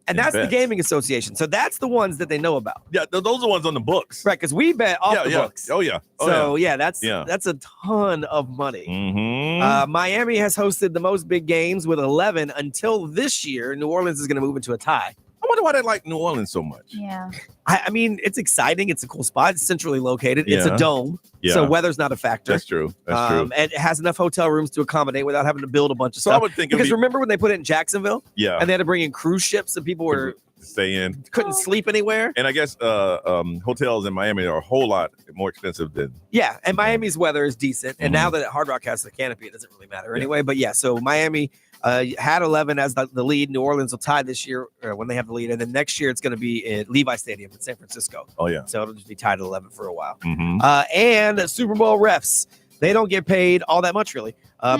And that's the Gaming Association. So that's the ones that they know about. Yeah, those are the ones on the books. Right, because we bet off the books. Oh, yeah. So, that's a ton of money. Mm-hmm. Miami has hosted the most big games with 11 until this year. New Orleans is going to move into a tie. I wonder why they like New Orleans so much. Yeah. I mean, it's exciting. It's a cool spot. It's centrally located. It's a dome. Yeah. So weather's not a factor. That's true. That's true. And it has enough hotel rooms to accommodate without having to build a bunch of So stuff. I would think because remember when they put it in Jacksonville? Yeah. And they had to bring in cruise ships and people were stay in, couldn't sleep anywhere. And I guess hotels in Miami are a whole lot more expensive than. Yeah, and Miami's weather is decent. And now that Hard Rock has the canopy, it doesn't really matter anyway. But yeah, so Miami had 11 as the lead. New Orleans will tie this year when they have the lead. And then next year it's going to be at Levi Stadium in San Francisco. Oh, yeah. So it'll just be tied at 11 for a while. Mm-hmm. And Super Bowl refs, they don't get paid all that much, really.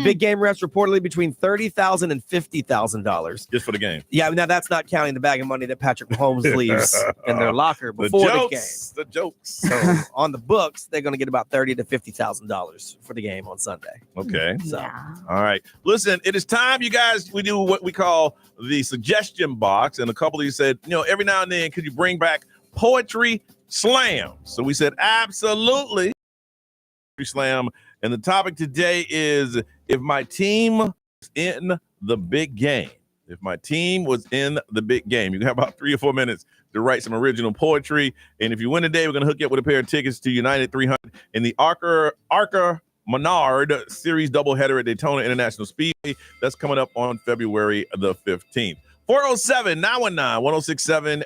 Big game refs reportedly between $30,000 and $50,000 just for the game. Yeah, now that's not counting the bag of money that Patrick Mahomes leaves in their locker before the game. The jokes. So on the books, they're going to get about $30,000 to $50,000 for the game on Sunday. Okay. So all right. Listen, it is time, you guys. We do what we call the suggestion box, and a couple of you said, every now and then, could you bring back poetry slam? So we said absolutely. Slam. And the topic today is if my team was in the big game. If my team was in the big game. You have about 3 or 4 minutes to write some original poetry. And if you win today, we're going to hook you up with a pair of tickets to United 300 in the Arca Menard Series doubleheader at Daytona International Speedway. That's coming up on February the 15th. 407-919-1067,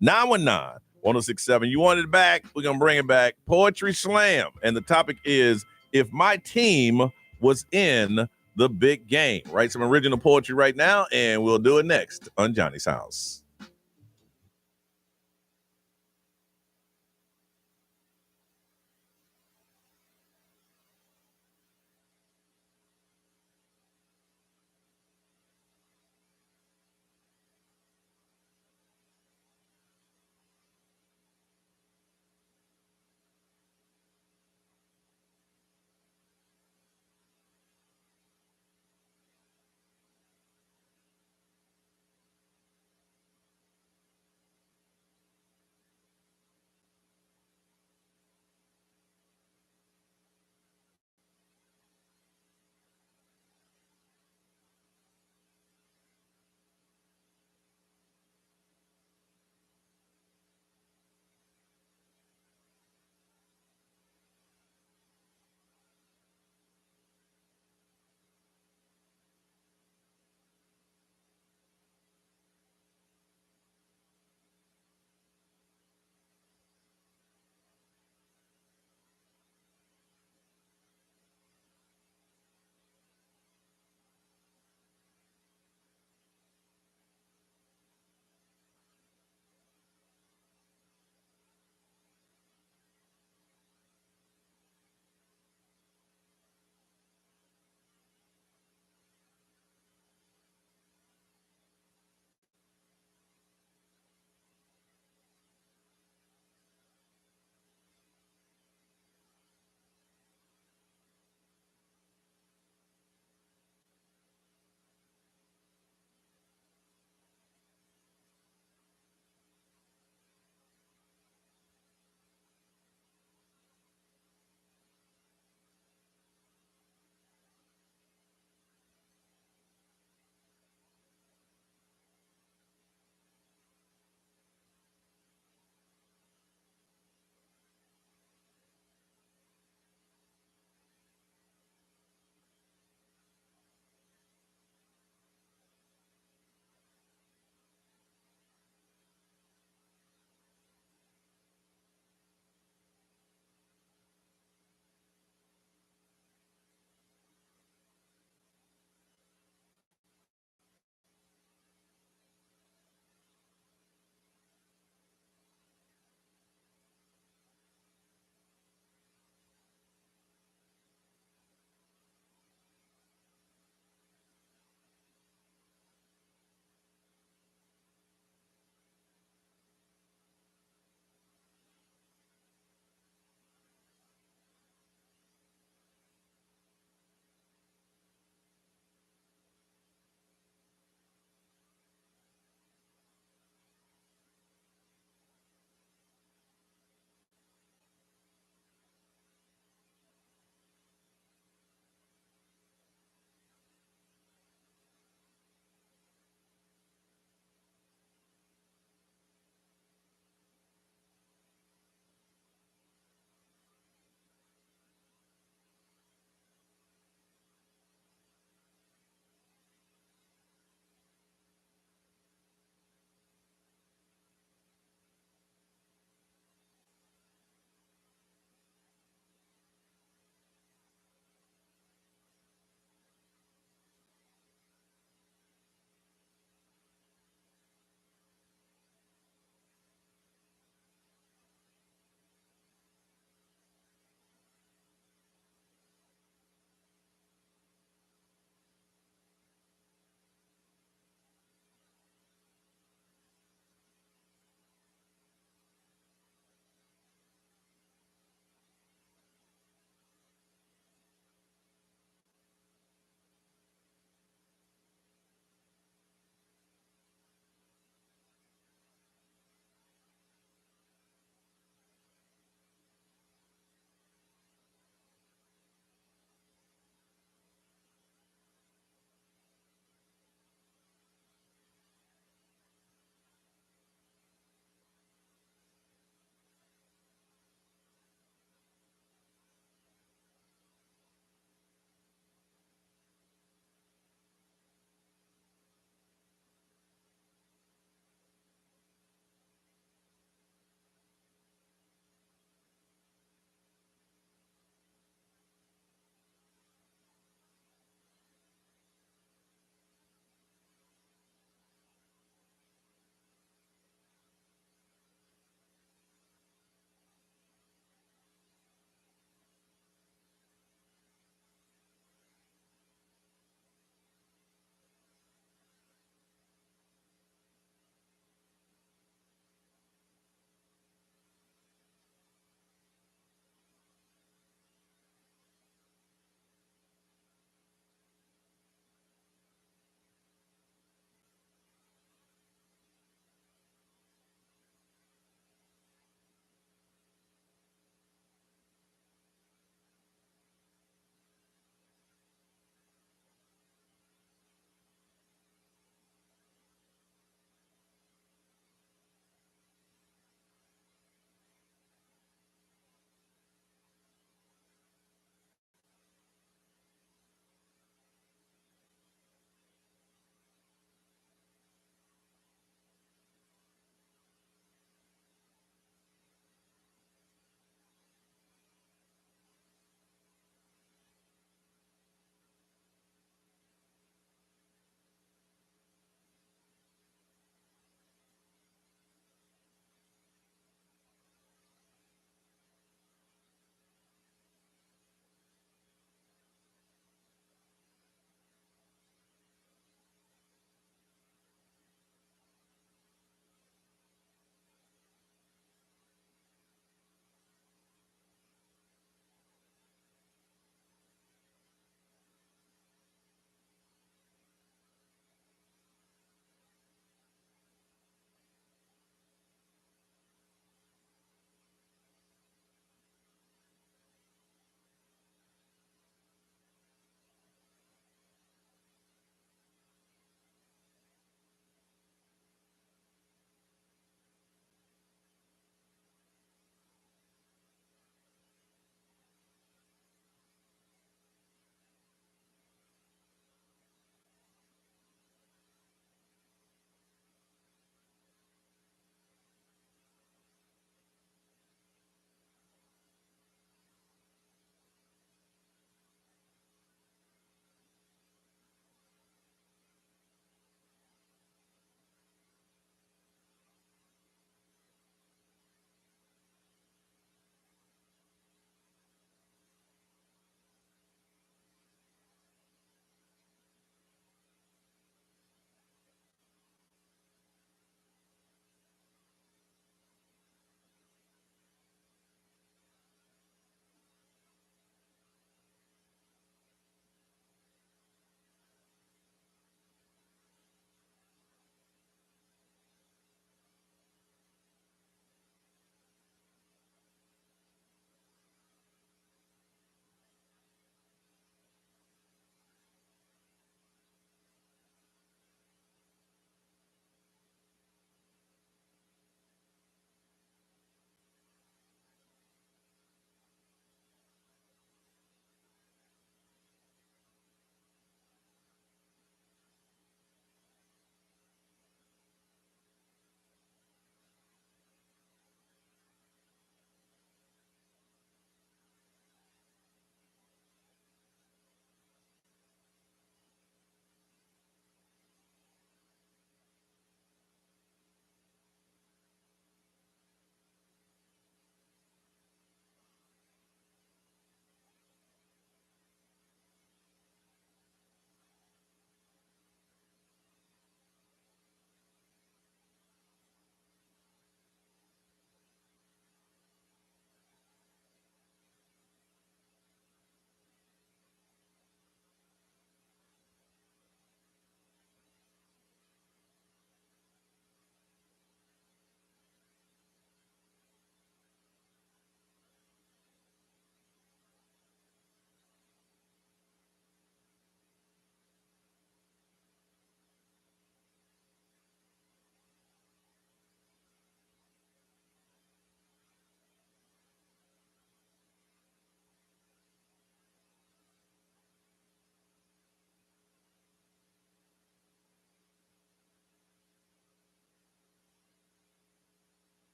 877-919-1067. You want it back? We're going to bring it back. Poetry Slam. And the topic is, if my team was in the big game. Write some original poetry right now, and we'll do it next on Johnny's House.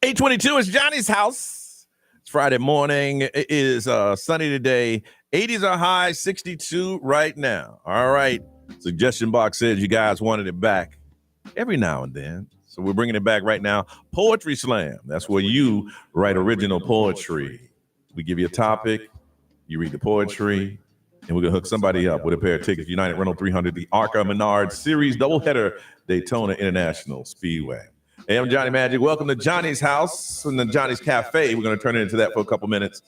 8:22 is Johnny's house. It's Friday morning. It is sunny today. 80s are high, 62 right now. All right. Suggestion box says you guys wanted it back every now and then. So we're bringing it back right now. Poetry Slam. That's where you write original poetry. We give you a topic. You read the poetry. And we're going to hook somebody up with a pair of tickets. United Rental 300, the Arca Menard Series doubleheader, Daytona International Speedway. Hey, I'm Johnny Magic. Welcome to Johnny's house and the Johnny's Cafe. We're going to turn into that for a couple minutes.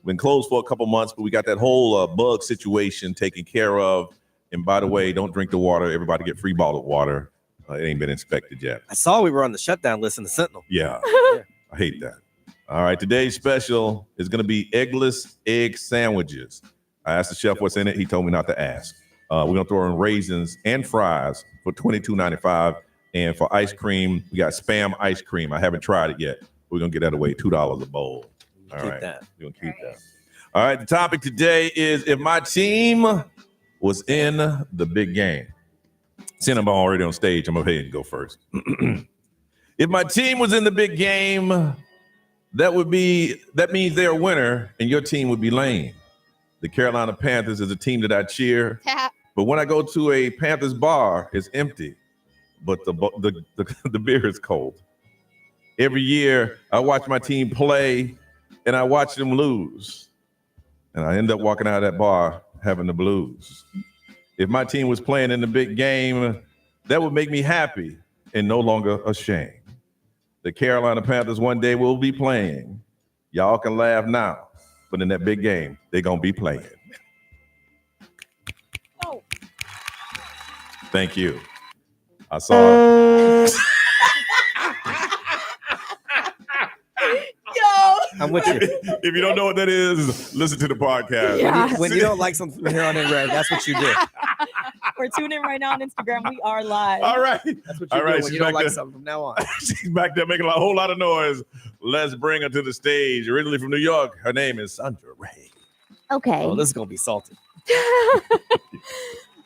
Been closed for a couple months, but we got that whole bug situation taken care of. And by the way, don't drink the water. Everybody get free bottled water. It ain't been inspected yet. I saw we were on the shutdown list in the Sentinel. Yeah, I hate that. All right, today's special is going to be eggless egg sandwiches. I asked the chef what's in it. He told me not to ask. We're going to throw in raisins and fries for $22.95. And for ice cream, we got Spam ice cream. I haven't tried it yet. We're going to get that away, $2 a bowl. All right. We're going to keep that. All right. The topic today is if my team was in the big game. Seeing I'm already on stage, I'm going to go ahead and go first. If my team was in the big game, that means they're a winner and your team would be lame. The Carolina Panthers is a team that I cheer. But when I go to a Panthers bar, it's empty. But the beer is cold. Every year, I watch my team play, and I watch them lose. And I end up walking out of that bar having the blues. If my team was playing in the big game, that would make me happy and no longer ashamed. The Carolina Panthers one day will be playing. Y'all can laugh now, but in that big game, they're going to be playing. Oh. Thank you. I saw it. I'm with you. If you don't know what that is, listen to the podcast. Yeah. When you don't like something here on Red, that's what you do. We're tuning in right now on Instagram. We are live. All right. That's what you do when you don't like something from now on. She's back there making a whole lot of noise. Let's bring her to the stage. Originally from New York, her name is Sandra Ray. Okay. Oh, this is going to be salty.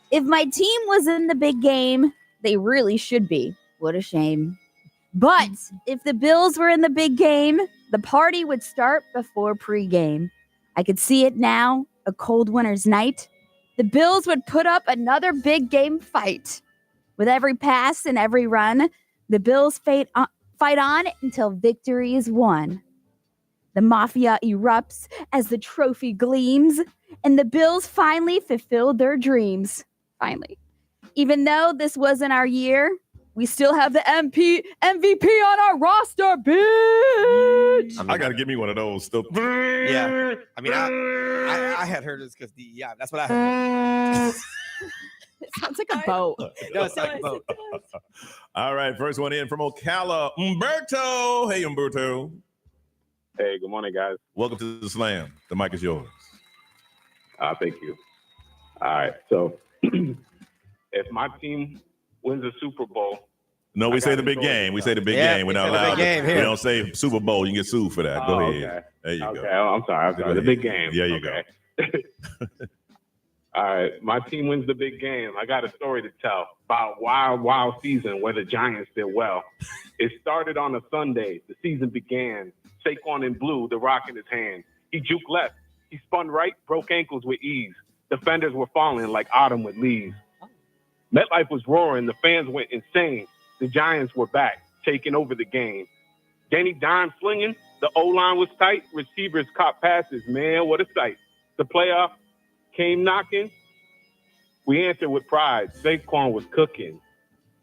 If my team was in the big game, they really should be. What a shame. But if the Bills were in the big game, the party would start before pregame. I could see it now, a cold winter's night. The Bills would put up another big game fight. With every pass and every run, the Bills fight on until victory is won. The mafia erupts as the trophy gleams, and the Bills finally fulfilled their dreams. Finally. Even though this wasn't our year, we still have the MVP on our roster, bitch. I got to give me one of those still. Yeah. I mean, I had heard this because that's what I heard. It sounds like a boat. It does sound like a boat. All right. First one in from Ocala, Umberto. Hey, Umberto. Hey, good morning, guys. Welcome to the Slam. The mic is yours. Thank you. All right. So if my team wins the Super Bowl. No, we say the big game. We say the big game. We're not allowed. We don't say Super Bowl. You can get sued for that. Go ahead. Okay. There you go. Okay. I'm sorry. The big game. There you go. All right. My team wins the big game. I got a story to tell about a wild season where the Giants did well. It started on a Sunday. The season began. Saquon in blue, the rock in his hand. He juked left. He spun right, broke ankles with ease. Defenders were falling like autumn with leaves. MetLife was roaring. The fans went insane. The Giants were back, taking over the game. Danny Dime slinging. The O-line was tight. Receivers caught passes. Man, what a sight. The playoff came knocking. We answered with pride. Saquon was cooking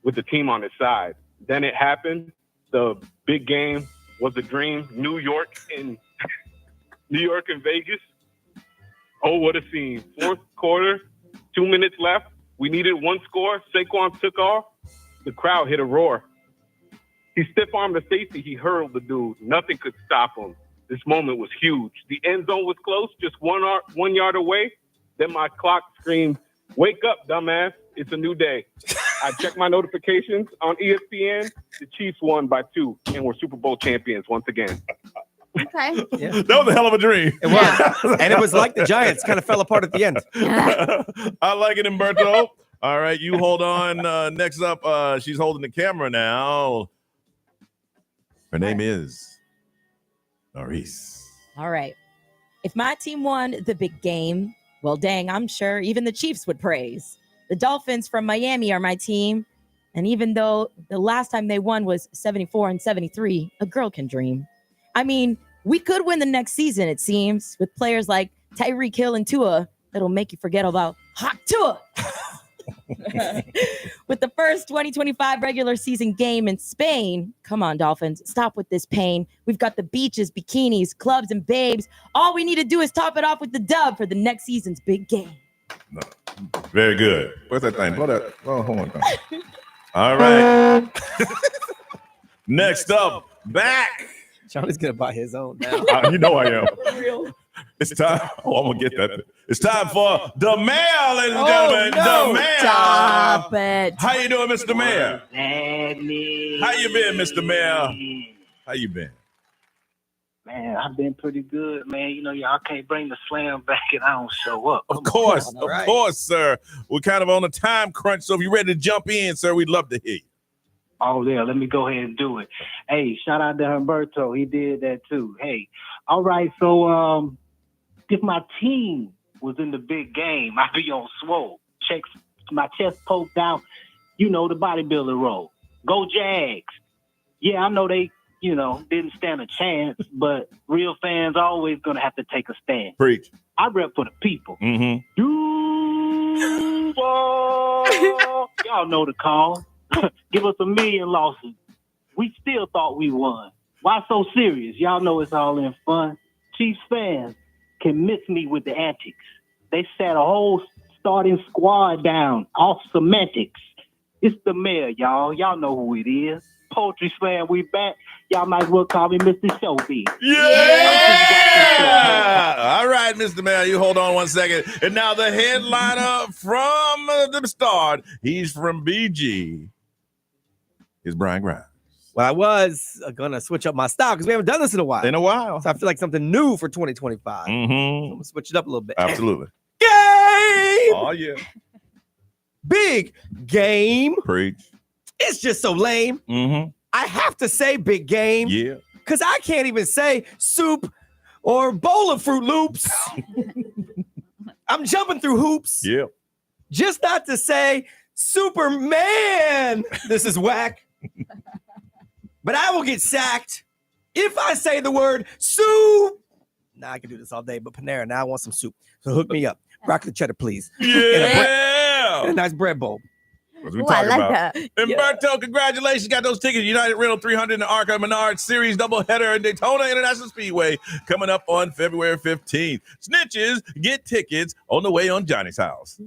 with the team on his side. Then it happened. The big game was a dream. New York and Vegas. Oh, what a scene. Fourth quarter, 2 minutes left. We needed one score. Saquon took off. The crowd hit a roar. He stiff-armed the safety. He hurled the dude. Nothing could stop him. This moment was huge. The end zone was close, just 1 yard away. Then my clock screamed, "Wake up, dumbass. It's a new day." I checked my notifications on ESPN. The Chiefs won by 2 and were Super Bowl champions once again. Okay. Yeah. That was a hell of a dream. It was. And it was like the Giants kind of fell apart at the end. I like it, Umberto. All right, you hold on. Next up, she's holding the camera now. Her name is Maurice. All right. If my team won the big game, well, dang, I'm sure even the Chiefs would praise. The Dolphins from Miami are my team. And even though the last time they won was 74 and 73, a girl can dream. I mean, we could win the next season, it seems, with players like Tyreek Hill and Tua that'll make you forget about hot Tua. With the first 2025 regular season game in Spain, come on, Dolphins, stop with this pain. We've got the beaches, bikinis, clubs, and babes. All we need to do is top it off with the dub for the next season's big game. No. Very good. Where's that thing? Blow that. Oh, hold on. All right. Next up, back. Johnny's gonna buy his own now. You know I am. It's time. Oh, I'm gonna get that. It's time for the mayor, ladies and gentlemen. The mayor. Stop it. How you doing, Mr. Mayor? Madness. How you been, Mr. Mayor? How you been? Man, I've been pretty good, man. You know, y'all can't bring the slam back and I don't show up. Of course, sir. We're kind of on a time crunch, so if you're ready to jump in, sir, we'd love to hear you. Oh, yeah, let me go ahead and do it. Hey, shout out to Humberto. He did that too. Hey, all right, so if my team was in the big game, I'd be on swole. Checks, my chest poked out, you know, the bodybuilder role. Go Jags. Yeah, I know they, you know, didn't stand a chance, but real fans always going to have to take a stand. Preach. I rep for the people. Mm-hmm. Y'all know the call. Give us 1 million losses. We still thought we won. Why so serious? Y'all know it's all in fun. Chiefs fans can miss me with the antics. They sat a whole starting squad down off semantics. It's the mayor, y'all. Y'all know who it is. Poetry Slam, we back. Y'all might as well call me Mr. Showbiz. Yeah! All right, Mr. Mayor, you hold on 1 second. And now the headliner from the start, he's from BG. Is Brian Grimes. Well, I was going to switch up my style because we haven't done this in a while. So I feel like something new for 2025. Mm-hmm. So I'm going to switch it up a little bit. Absolutely. Game! Oh, yeah. Big game. Preach. It's just so lame. Mm-hmm. I have to say big game. Yeah. Because I can't even say soup or bowl of Fruit Loops. I'm jumping through hoops. Yeah. Just not to say Superman. This is whack. But I will get sacked if I say the word soup. Now I can do this all day, but Panera, now I want some soup. So hook me up. Broccoli cheddar, please. Yeah. And a nice bread bowl. What we Ooh, talking I like about. that. Umberto, congratulations. Got those tickets. United Rental 300 in the Arca Menard Series doubleheader in Daytona International Speedway coming up on February 15th. Snitches, get tickets on the way on Johnny's House.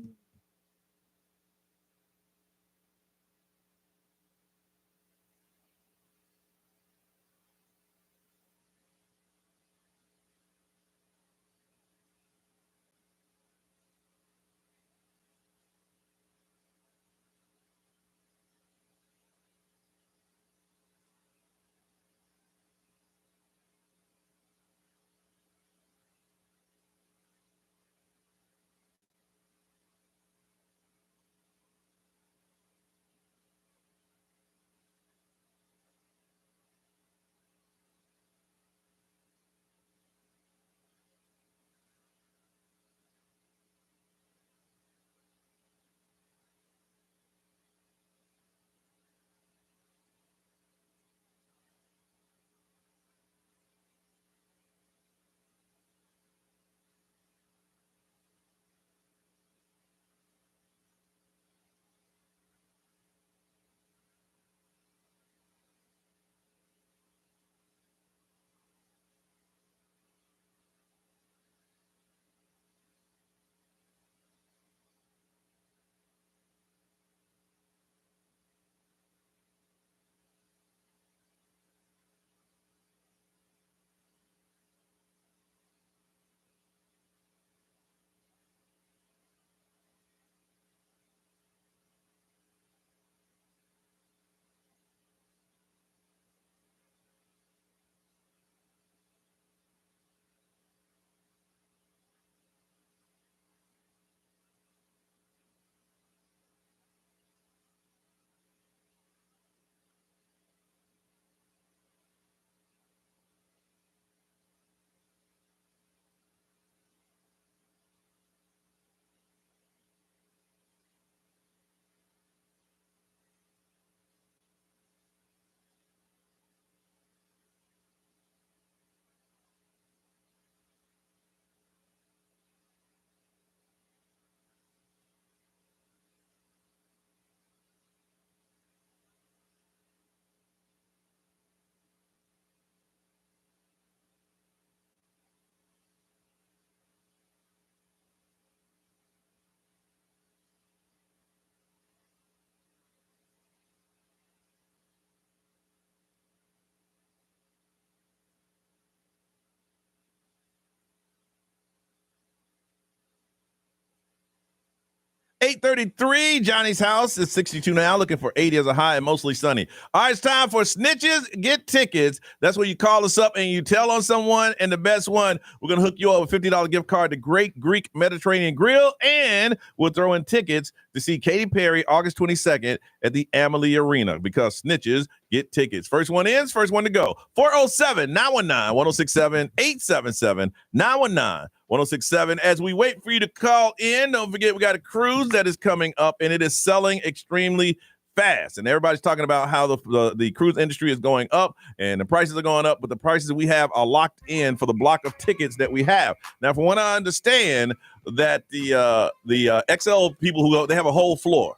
8:33, Johnny's house is 62 now, looking for 80 as a high and mostly sunny. All right, it's time for Snitches Get Tickets. That's where you call us up and you tell on someone, and the best one, we're going to hook you up with a $50 gift card to Great Greek Mediterranean Grill, and we'll throw in tickets to see Katy Perry August 22nd at the Amalie Arena, because Snitches Get Tickets. First one in, first one to go. 407-919-1067, 877-919-1067. As we wait for you to call in, don't forget we got a cruise that is coming up, and it is selling extremely fast. And everybody's talking about how the cruise industry is going up and the prices are going up, but the prices we have are locked in for the block of tickets that we have. Now, from what I understand, that the XL people who go, they have a whole floor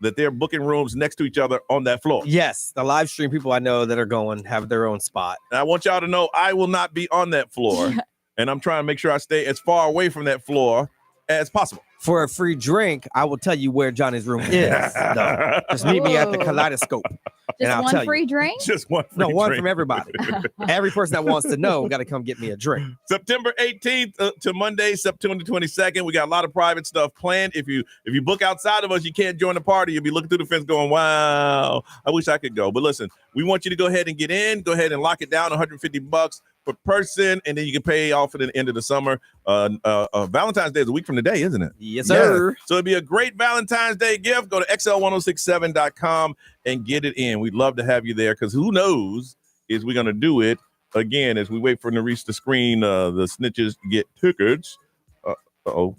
that they're booking rooms next to each other on that floor. Yes, the live stream people I know that are going have their own spot. And I want y'all to know I will not be on that floor, and I'm trying to make sure I stay as far away from that floor as possible. For a free drink, I will tell you where Johnny's room is. No, just meet me at the Kaleidoscope. Just I'll one tell free you. drink? Just one free No, one drink. from everybody. Every person that wants to know got to come get me a drink. September 18th to Monday, September 22nd. We got a lot of private stuff planned. If you book outside of us, you can't join the party. You'll be looking through the fence going, wow, I wish I could go. But listen, we want you to go ahead and get in. Go ahead and lock it down, $150 per person, and then you can pay off at the end of the summer. Valentine's Day is a week from today, isn't it? Yes, sir. So it'd be a great Valentine's Day gift. Go to xl1067.com and get it in. We'd love to have you there, because who knows is we're going to do it again as we wait for them to reach the screen. The Snitches Get Tickets. Uh-oh.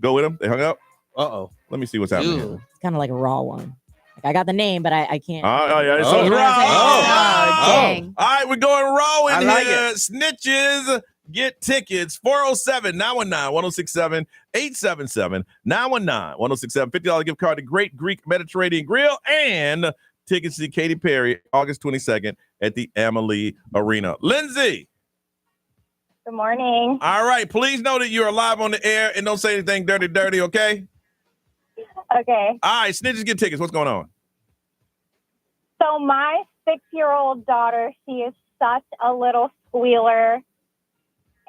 Go with them. They hung up. Uh-oh. Let me see what's happening here. It's kind of like a raw one. Like, I got the name, but I can't. Oh, yeah. It's You know raw. what I'm saying? Oh. All right, we're going raw in I like here. it. Snitches Get Tickets. 407-919-1067, 877-919-1067. $50 gift card to Great Greek Mediterranean Grill, and tickets to Katy Perry August 22nd at the Amalie Arena. Lindsay. Good morning. All right, please know that you're live on the air and don't say anything dirty, okay? Okay. All right, Snitches Get Tickets. What's going on? So my 6-year-old daughter, she is such a little squealer,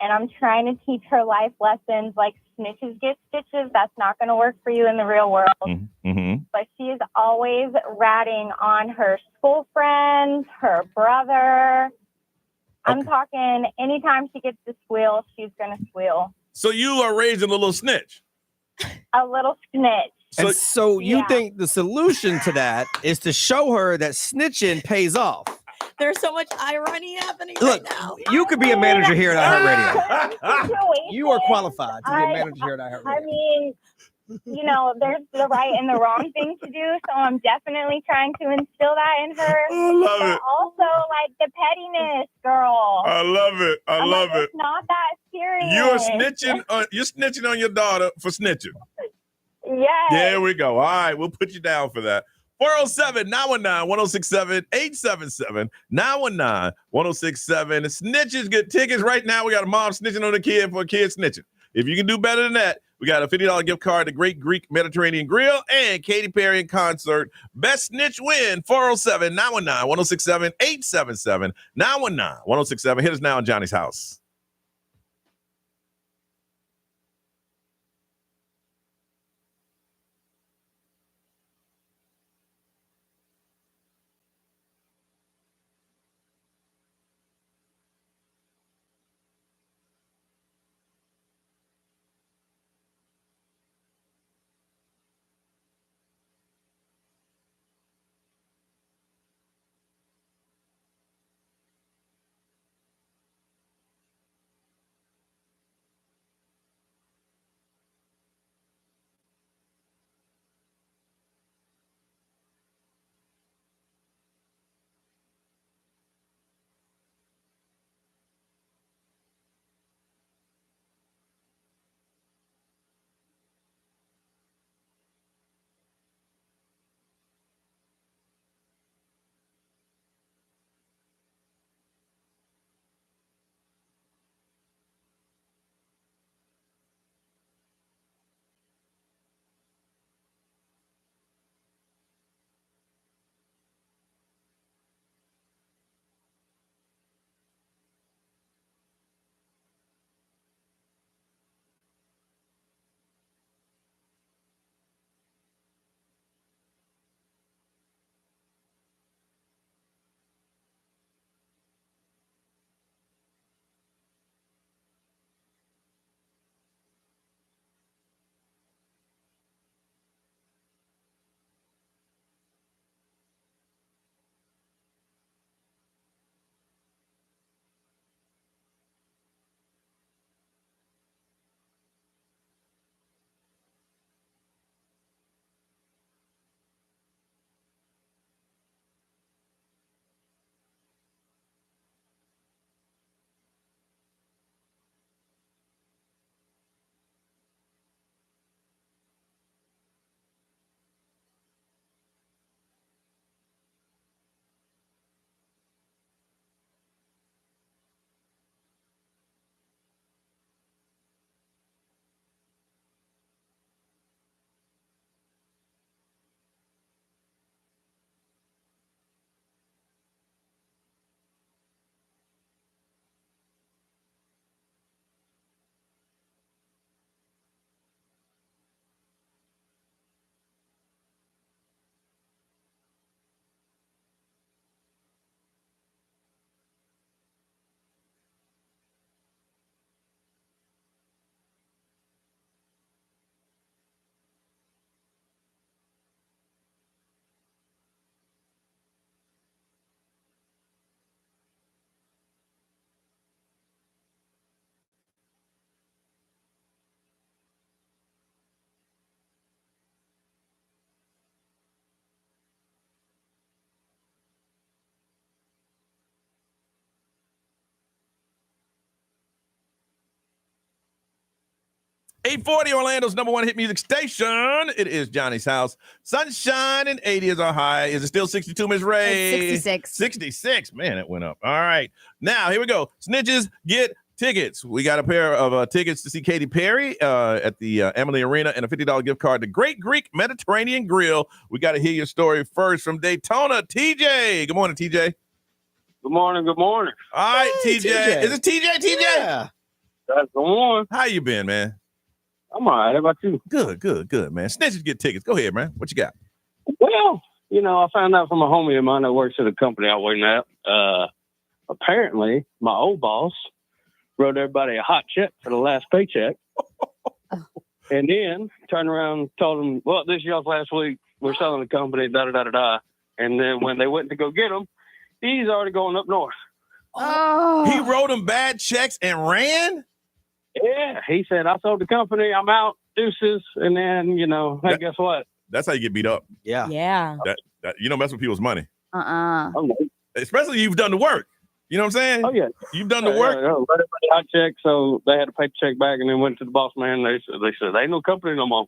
and I'm trying to teach her life lessons like snitches get stitches. That's not going to work for you in the real world. Mm-hmm. But she is always ratting on her school friends, her brother. I'm talking anytime she gets to squeal, she's going to squeal. So you are raising a little snitch. A little snitch. So you think the solution to that is to show her that snitching pays off? There's so much irony happening Look, right now. you could be a manager here at iHeartRadio. You are qualified to be a manager here at iHeartRadio. I mean, you know, there's the right and the wrong thing to do, so I'm definitely trying to instill that in her. I love but it. Also, like, the pettiness, girl. I love it. I love it. It's not that serious. You're snitching on your daughter for snitching. Yes. There we go. All right, we'll put you down for that. 407-919-1067, 877-919-1067. Snitches get tickets right now. We got a mom snitching on a kid for a kid snitching. If you can do better than that, we got a $50 gift card to Great Greek Mediterranean Grill and Katy Perry in concert. Best snitch win, 407-919-1067, 877-919-1067. Hit us now in Johnny's house. 840 Orlando's number one hit music station. It is Johnny's House. Sunshine and 80 is our high. Is it still 62, Miss Ray? It's 66. 66. Man, it went up. All right. Now, here we go. Snitches get tickets. We got a pair of tickets to see Katy Perry at the Emily Arena and a $50 gift card to Great Greek Mediterranean Grill. We got to hear your story first from Daytona. TJ. Good morning, TJ. Good morning. Good morning. All right, hey, TJ. Is it TJ? TJ? Yeah. That's the one. How you been, man? I'm all right. How about you? Good, man. Snitches get tickets. Go ahead, man. What you got? Well, I found out from a homie of mine that works at a company I work at. Apparently, my old boss wrote everybody a hot check for the last paycheck. And then turned around and told them, well, this is y'all's last week. We're selling the company, da-da-da-da-da. And then when they went to go get him, he's already going up north. Oh. He wrote them bad checks and ran? Yeah, he said, I sold the company, I'm out, deuces, and then, hey, guess what? That's how you get beat up. Yeah. Yeah. That you don't mess with people's money. Oh, especially you've done the work. You know what I'm saying? Oh, yeah. You've done the work. Yeah. Let everybody hot check, so they had to pay the check back, and then went to the boss man, they said, there ain't no company no more.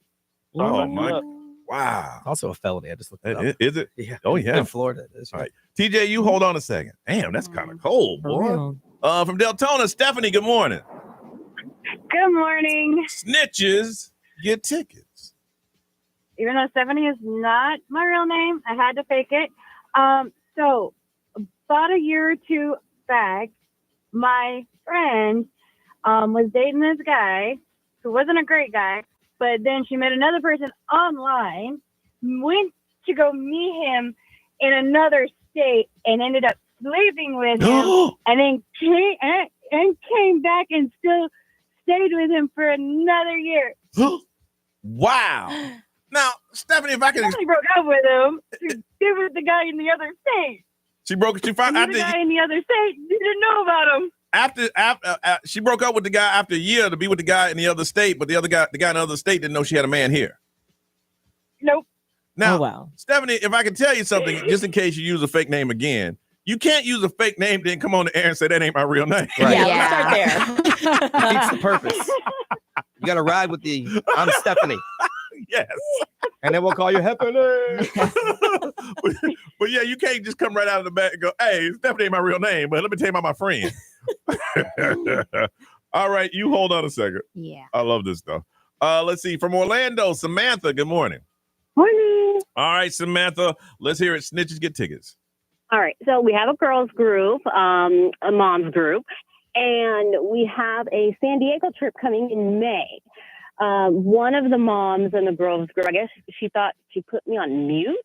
So oh, my. Wow. Also a felony. I just looked it up. Is it? Yeah. Oh, yeah. In Florida. All right. TJ, you hold on a second. Damn, that's kind of cold, boy. From Deltona, Stephanie, good morning. Good morning. Snitches get tickets. Even though Stephanie is not my real name, I had to fake it. So about a year or two back, my friend was dating this guy who wasn't a great guy, but then she met another person online, went to go meet him in another state, and ended up sleeping with him, and then came back and still stayed with him for another year. Wow. Now, Stephanie, if I can... She broke up with him to be with the guy in the other state. She found out the guy in the other state didn't know about him. After she broke up with the guy after a year to be with the guy in the other state, but the guy in the other state didn't know she had a man here. Nope. Now, Stephanie, if I can tell you something, just in case you use a fake name again, you can't use a fake name, then come on the air and say that ain't my real name. Right. Yeah, start there. Defeats the purpose. You got to ride with I'm Stephanie. Yes. And then we'll call you Stephanie. But yeah, you can't just come right out of the back and go, hey, Stephanie ain't my real name, but let me tell you about my friend. All right, you hold on a second. Yeah. I love this stuff. Let's see. From Orlando, Samantha, good morning. Morning. All right, Samantha, let's hear it. Snitches get tickets. All right, so we have a girls group, a mom's group, and we have a San Diego trip coming in May. One of the moms in the girls group, I guess she thought she put me on mute,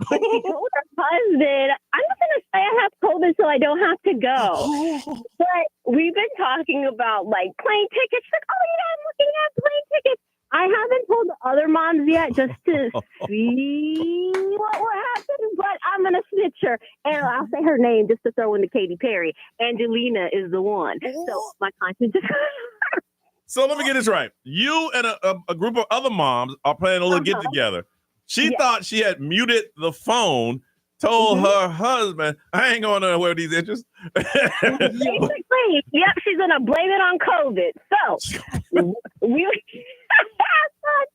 but she told her husband, I'm not going to say I have COVID so I don't have to go. But we've been talking about like plane tickets. She's like, oh yeah, I'm looking at plane tickets. I haven't told the other moms yet just to see what will happen, but I'm going to snitch her. And I'll say her name just to throw into Katy Perry. Angelina is the one. So my conscience is... So let me get this right. You and a group of other moms are planning a little get-together. She thought she had muted the phone, told her husband, I ain't going nowhere with these interests. Basically, yep, she's going to blame it on COVID. So we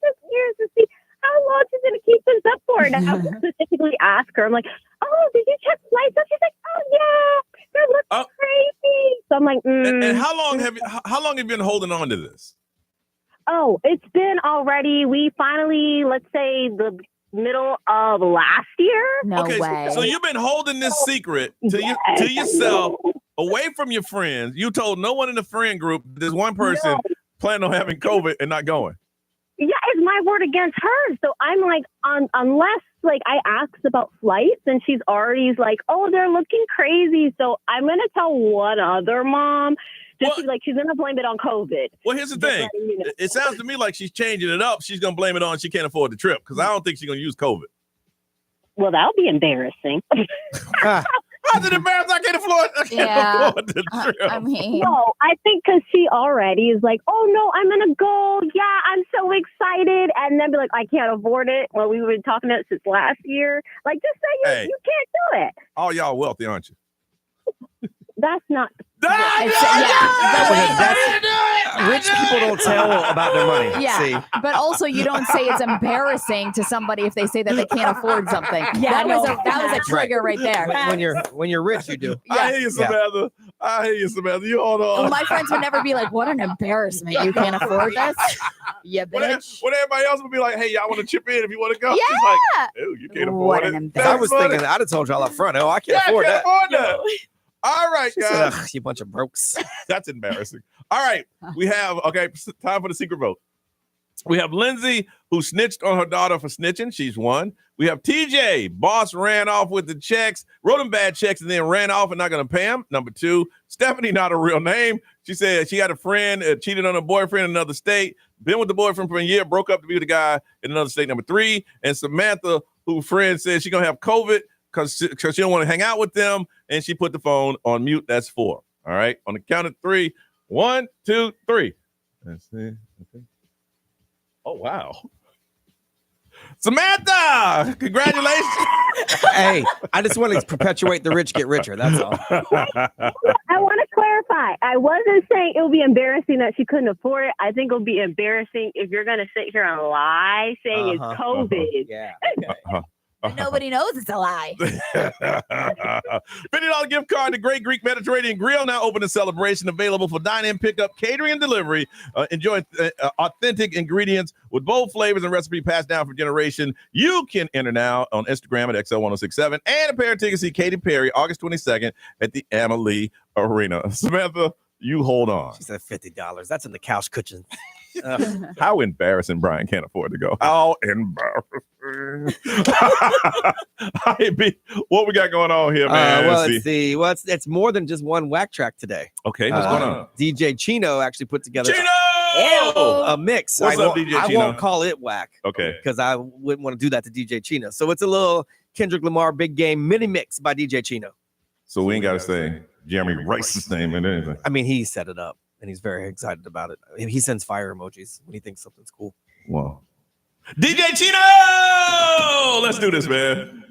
just curious to see how long she's going to keep this up for. And I specifically ask her, I'm like, oh, did you check flights? And she's like, oh, yeah, they're looking crazy. So I'm like, And how long have you been holding on to this? Oh, it's been already, we finally, let's say the middle of last year. No way. So you've been holding this secret to yourself, away from your friends. You told no one in the friend group there's one person planning on having COVID and not going. Yeah, it's my word against hers. So I'm like, unless like I asked about flights and she's already like, oh, they're looking crazy. So I'm going to tell one other mom. She's going to blame it on COVID. Well, here's the thing. It sounds to me like she's changing it up. She's going to blame it on she can't afford the trip because I don't think she's going to use COVID. Well, that'll be embarrassing. How's it embarrassing? I can't afford the trip. I mean, no, I think because she already is like, oh, no, I'm going to go. Yeah, I'm so excited. And then be like, I can't afford it. Well, we've been talking about it since last year. Like, just say you can't do it. All y'all wealthy, aren't you? That's not Rich people don't tell about their money. Yeah, See? but also you don't say it's embarrassing to somebody if they say that they can't afford something. Yeah, that was a trigger right there. When you're rich, you do. I hear you, Samantha. I hear you, Samantha. You hold on. Well, my friends would never be like, "What an embarrassment! You can't afford this." Yeah, bitch. When everybody else would be like, "Hey, y'all want to chip in if you want to go?" Yeah. She's like, "Ew, you can't afford it." I was thinking, I'd have told y'all up front. Oh, I can't afford that. All right, She said, guys. "Ugh, you bunch of brokes." That's embarrassing. All right, we have time for the secret vote. We have Lindsay, who snitched on her daughter for snitching. She's one. We have TJ, boss ran off with the checks, wrote him bad checks, and then ran off and not going to pay him. Number two, Stephanie, not a real name. She said she had a friend, cheated on her boyfriend in another state, been with the boyfriend for a year, broke up to be with the guy in another state. Number three, and Samantha, who friend said she's going to have COVID because she don't want to hang out with them, and she put the phone on mute. That's four. All right, on the count of three. 1, 2, 3. Let's see. Okay. Oh, wow. Samantha, congratulations. Hey, I just want to perpetuate the rich get richer. That's all. I want to clarify. I wasn't saying it would be embarrassing that she couldn't afford it. I think it would be embarrassing if you're going to sit here and lie saying it's COVID. Yeah. But nobody knows it's a lie. $50 gift card to Great Greek Mediterranean Grill, now open in celebration, available for dine-in, pickup, catering, and delivery. Enjoy authentic ingredients with bold flavors and recipe passed down for generation. You can enter now on Instagram at XL1067 and a pair of tickets to see Katy Perry August 22nd at the Amalie Arena. Samantha, you hold on. She said $50. That's in the couch cushion. How embarrassing Brian can't afford to go. How embarrassing. What we got going on here, man? It's more than just one whack track today. Okay, what's going on? DJ Chino actually put together a mix. What's up, DJ I Chino? won't call it whack. Okay. Because I wouldn't want to do that to DJ Chino. So it's a little Kendrick Lamar Big Game mini mix by DJ Chino. So we ain't got to say Jeremy Rice's name and anything. I mean, he set it up and he's very excited about it. He sends fire emojis when he thinks something's cool. Wow. DJ Chino! Let's do this, man.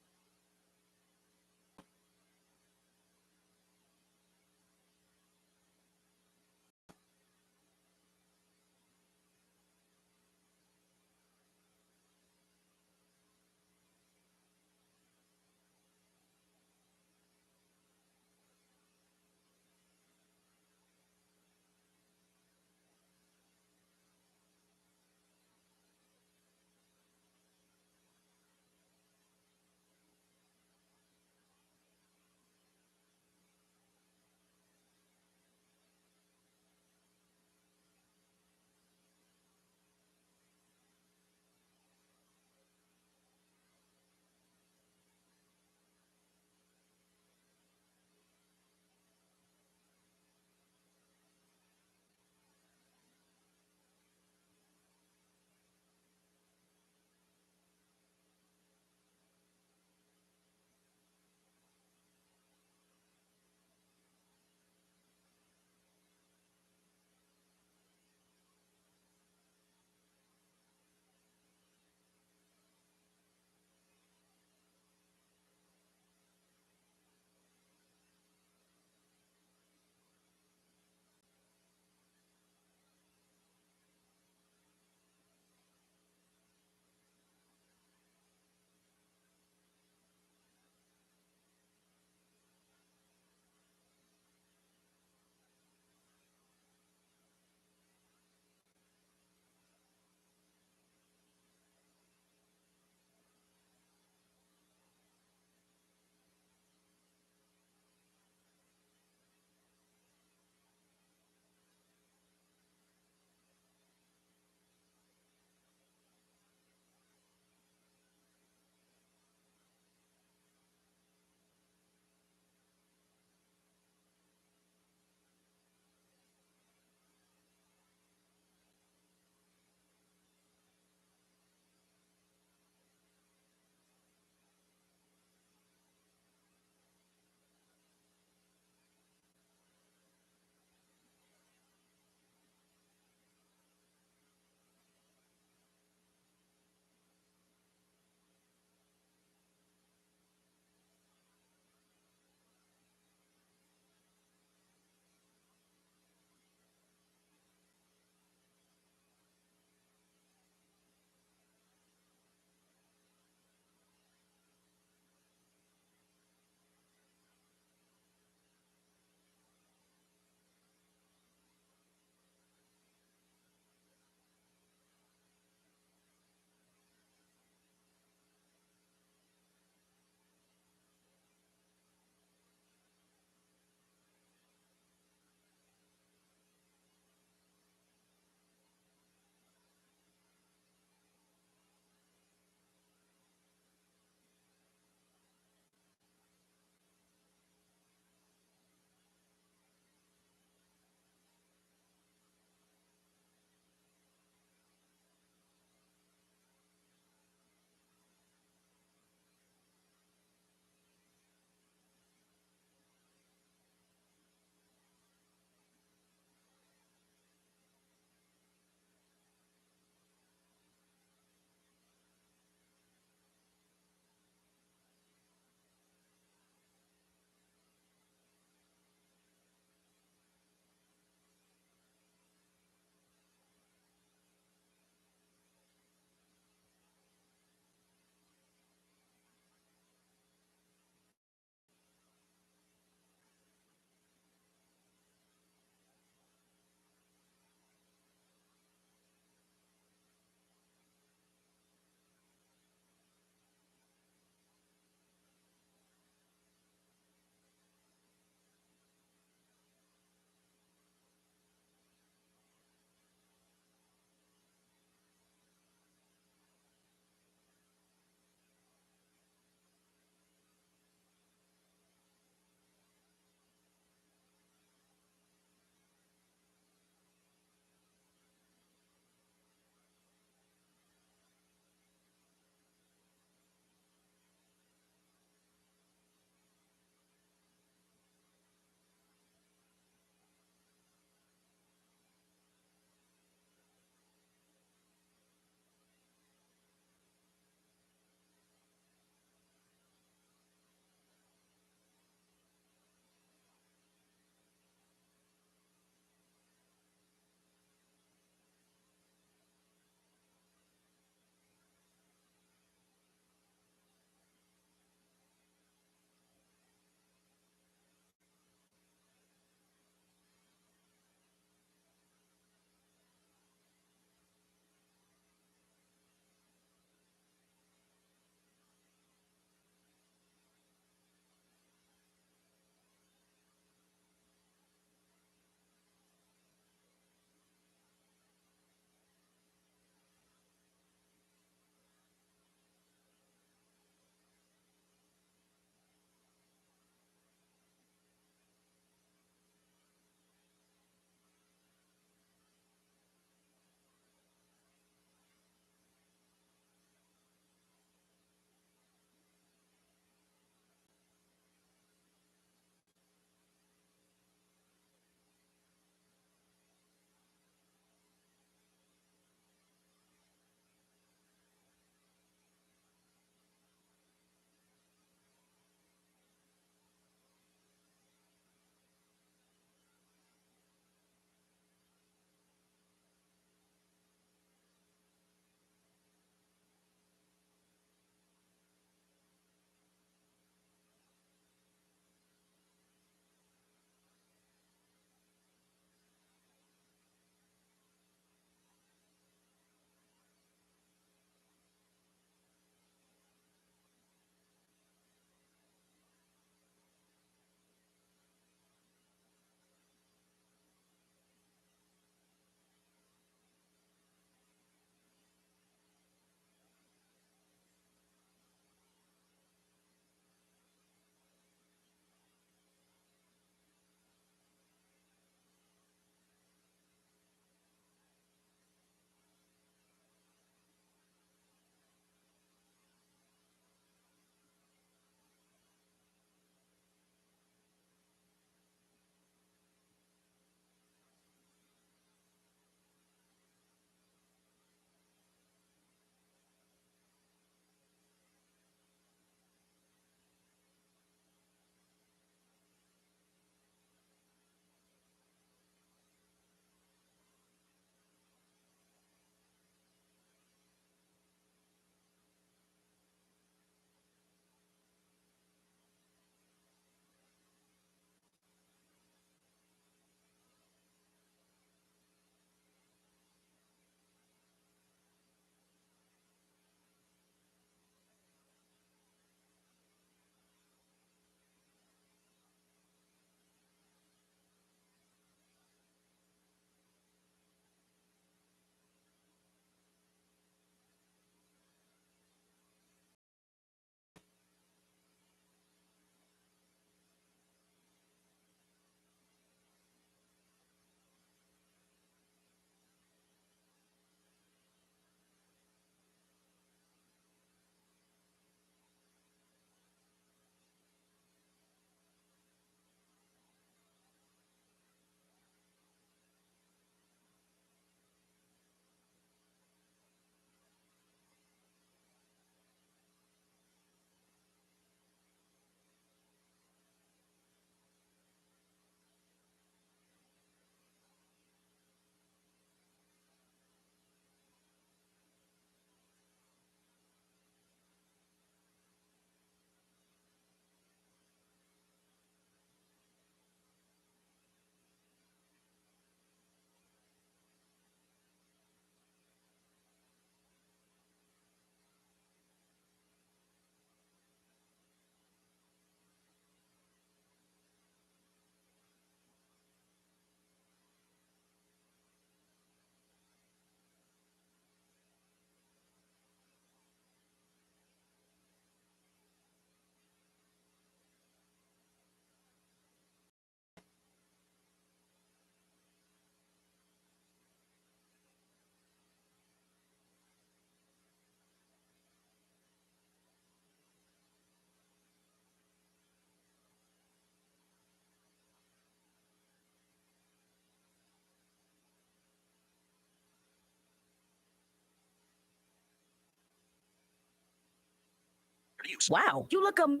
use. Wow. You look amazing.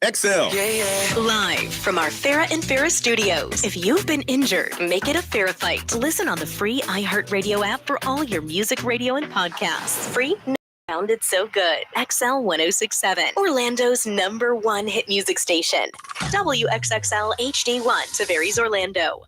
XL. Live from our Farrah and Farrah studios. If you've been injured, make it a Farrah fight. Listen on the free iHeartRadio app for all your music, radio, and podcasts. Free. Sounded so good. XL 1067. Orlando's #1 hit music station. WXXL HD1 Tavares, Orlando.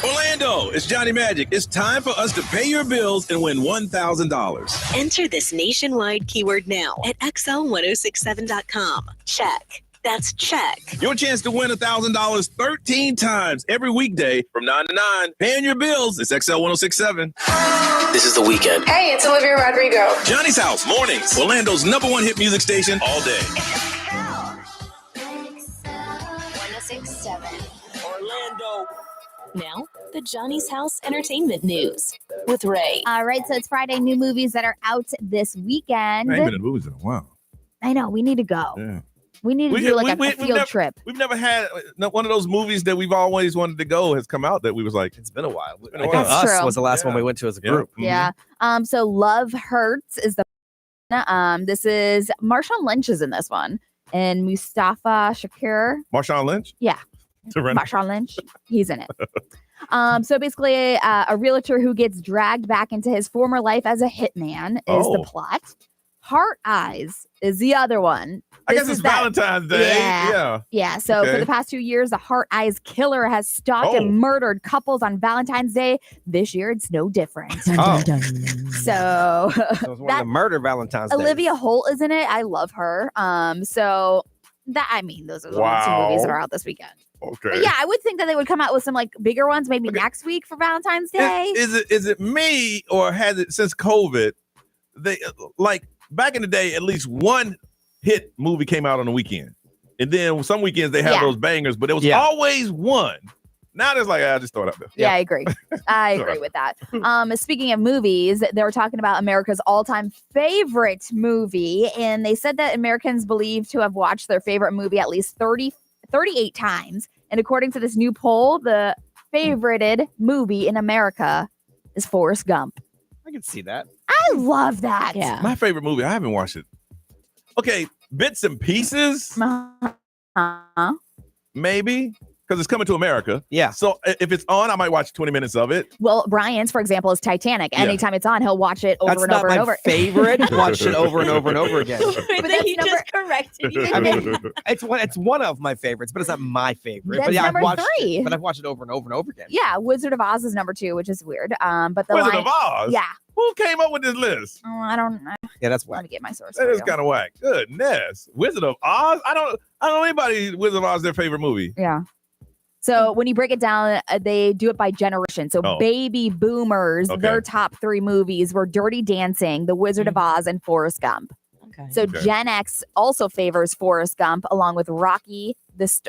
Orlando, it's Johnny Magic. It's time for us to pay your bills and win $1,000. Enter this nationwide keyword now at XL1067.com. Check. That's check. Your chance to win $1,000 13 times every weekday from 9 to 9. Paying your bills. It's XL 1067. This is The Weekend. Hey, it's Olivia Rodrigo. Johnny's House, mornings. Orlando's #1 hit music station all day. 1067. Orlando. Now, the Johnny's House Entertainment News with Ray. All right, so it's Friday. New movies that are out this weekend. I ain't been in movies in a while. I know. We need to go. Yeah. We need to do like a field trip. We've never had one of those movies that we've always wanted to go has come out that we was like, it's been a while. That's Us true. was the last one we went to as a group. Yeah. So Love Hurts is the this is Marshawn Lynch is in this one. And Mustafa Shakir. Marshawn Lynch? Yeah. Marshawn Lynch. He's in it. So basically, a realtor who gets dragged back into his former life as a hitman is the plot. Heart Eyes is the other one. I guess it's Valentine's Day. Yeah. So for the past 2 years, the Heart Eyes killer has stalked and murdered couples on Valentine's Day. This year, it's no different. So it was one of the murder Valentine's Day. Olivia Holt is in it. I love her. So that those are the only two movies that are out this weekend. Okay. But yeah, I would think that they would come out with some like bigger ones, maybe next week for Valentine's Day. Is it me or has it since COVID? They like back in the day, at least one hit movie came out on the weekend, and then some weekends they have those bangers, but it was always one. Now there's like I just throw it out there. Yeah, I agree. I agree with that. Speaking of movies, they were talking about America's all-time favorite movie, and they said that Americans believe to have watched their favorite movie at least 38 times. And according to this new poll, the favorited movie in America is Forrest Gump. I can see that. I love that. Yeah. My favorite movie. I haven't watched it. Okay, bits and pieces. Maybe. Because it's coming to America. Yeah. So if it's on, I might watch 20 minutes of it. Well, Brian's, for example, is Titanic. Anytime it's on, he'll watch it over and over and over. That's not my favorite. Watch it over and over and over again. But then he just corrected you. I mean, it's one of my favorites, but it's not my favorite. That's but yeah, number 3. I've watched it over and over and over again. Yeah, Wizard of Oz is number 2, which is weird. But the Wizard of Oz? Yeah. Who came up with this list? I don't know. Yeah, that's whack. Let me get my source. That is kind of whack. Goodness. Wizard of Oz? I don't know anybody Wizard of Oz their favorite movie. Yeah. So when you break it down, they do it by generation. So baby boomers, their top 3 movies were Dirty Dancing, The Wizard of Oz, and Forrest Gump. So Gen X also favors Forrest Gump along with Rocky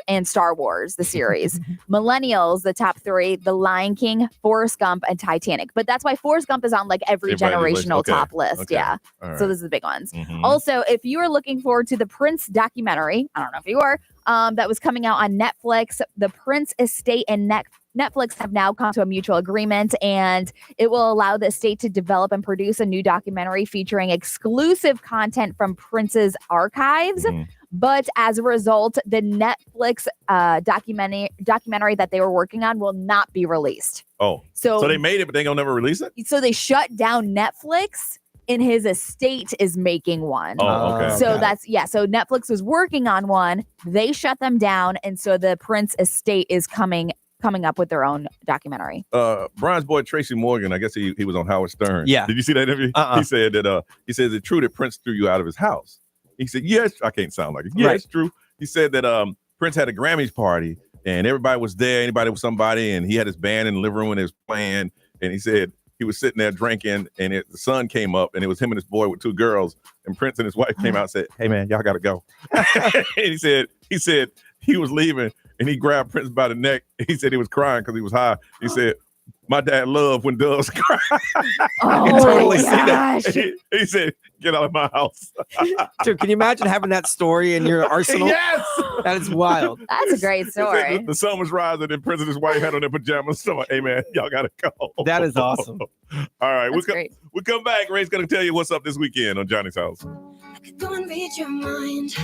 and Star Wars, the series. Millennials, the top 3, The Lion King, Forrest Gump, and Titanic. But that's why Forrest Gump is on like every generational top list. Yeah. All right. So this is the big ones. Also, if you are looking forward to the Prince documentary, I don't know if you were, that was coming out on Netflix, the Prince estate and Netflix have now come to a mutual agreement, and it will allow the estate to develop and produce a new documentary featuring exclusive content from Prince's archives. But as a result, the Netflix documentary that they were working on will not be released. Oh, so they made it, but they gonna never release it? So they shut down Netflix, and his estate is making one. Oh, okay. So so Netflix was working on one. They shut them down, and so the Prince estate is coming coming up with their own documentary. Brian's boy Tracy Morgan, I guess he was on Howard Stern. Yeah. Did you see that interview? He said that is it true that Prince threw you out of his house? He said, yes. I can't sound like it. Yeah, it's true. He said that Prince had a Grammys party and everybody was there, anybody was somebody, and he had his band in the living room and he was playing, and he said he was sitting there drinking, and the sun came up, and it was him and his boy with two girls, and Prince and his wife came out and said, hey man, y'all gotta go. And he said he was leaving, and he grabbed Prince by the neck. He said he was crying because he was high. He said, my dad loved when doves cry. Oh, I can totally see gosh. that. He said, get out of my house. Dude, can you imagine having that story in your arsenal? Yes. That is wild. That's a great He said story. the sun was rising, and Prince and his wife had on their pajamas. So, hey man, y'all gotta go. That is awesome. All right, That's great. we come back. Ray's gonna tell you what's up this weekend on Johnny's House. Go and read your mind.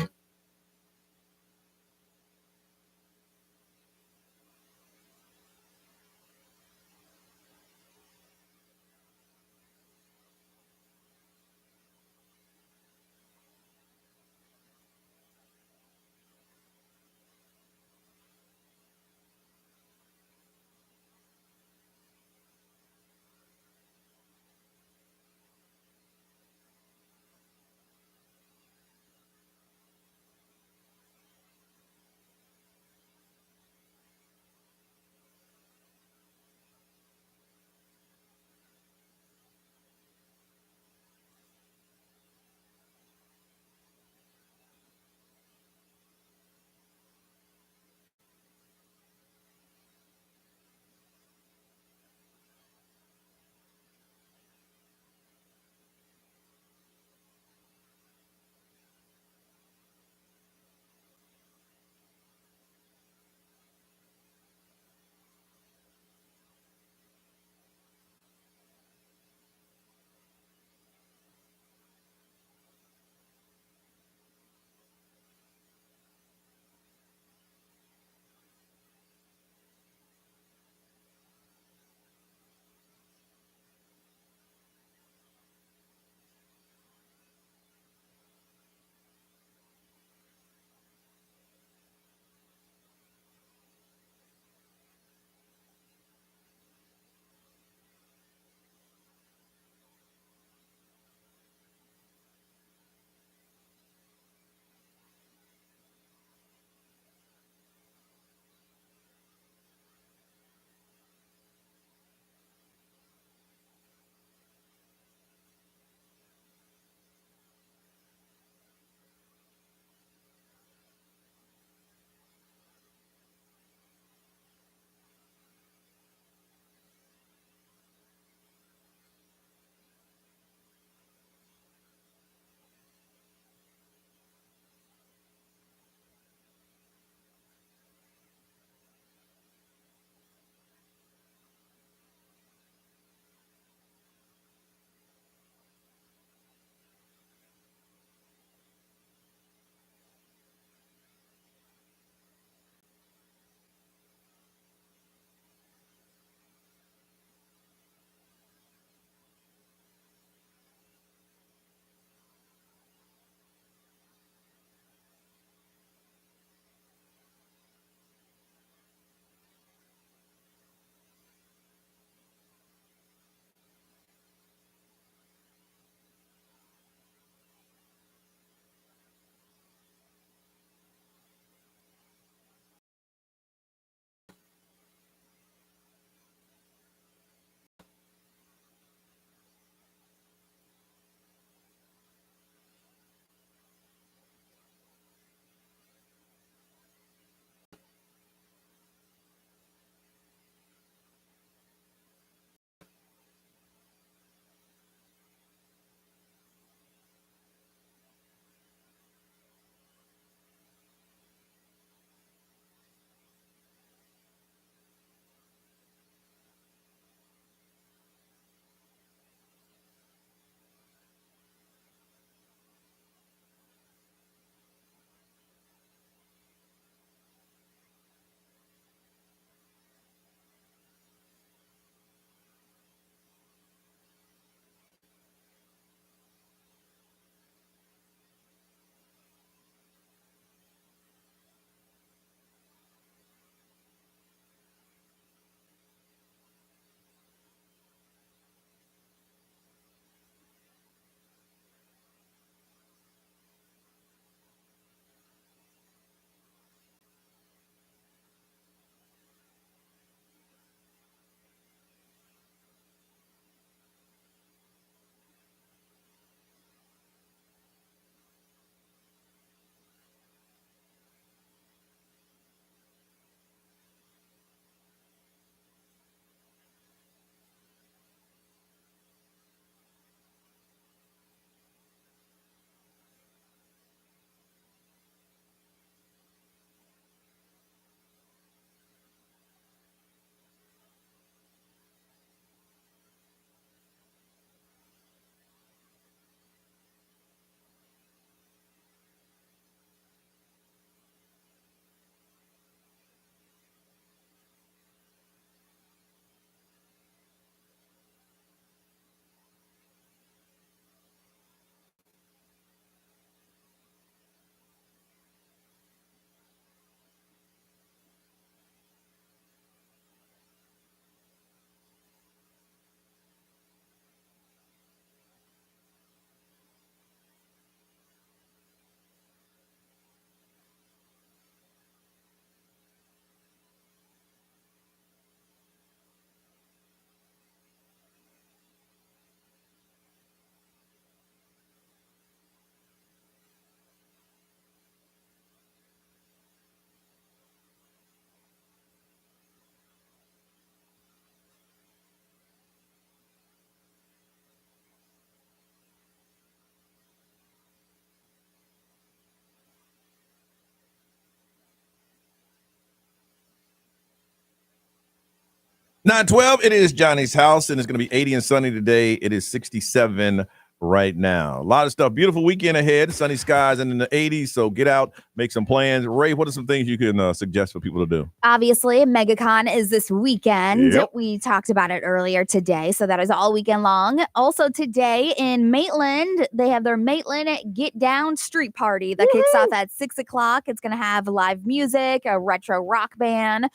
9:12, it is Johnny's house, and it's going to be 80 and sunny today. It is 67 right now. A lot of stuff. Beautiful weekend ahead. Sunny skies and in the 80s, so get out, make some plans. Ray, what are some things you can suggest for people to do? Obviously, Megacon is this weekend. Yep. We talked about it earlier today, so that is all weekend long. Also today in Maitland, they have their Maitland Get Down Street Party that kicks off at 6 o'clock. It's going to have live music, a retro rock band,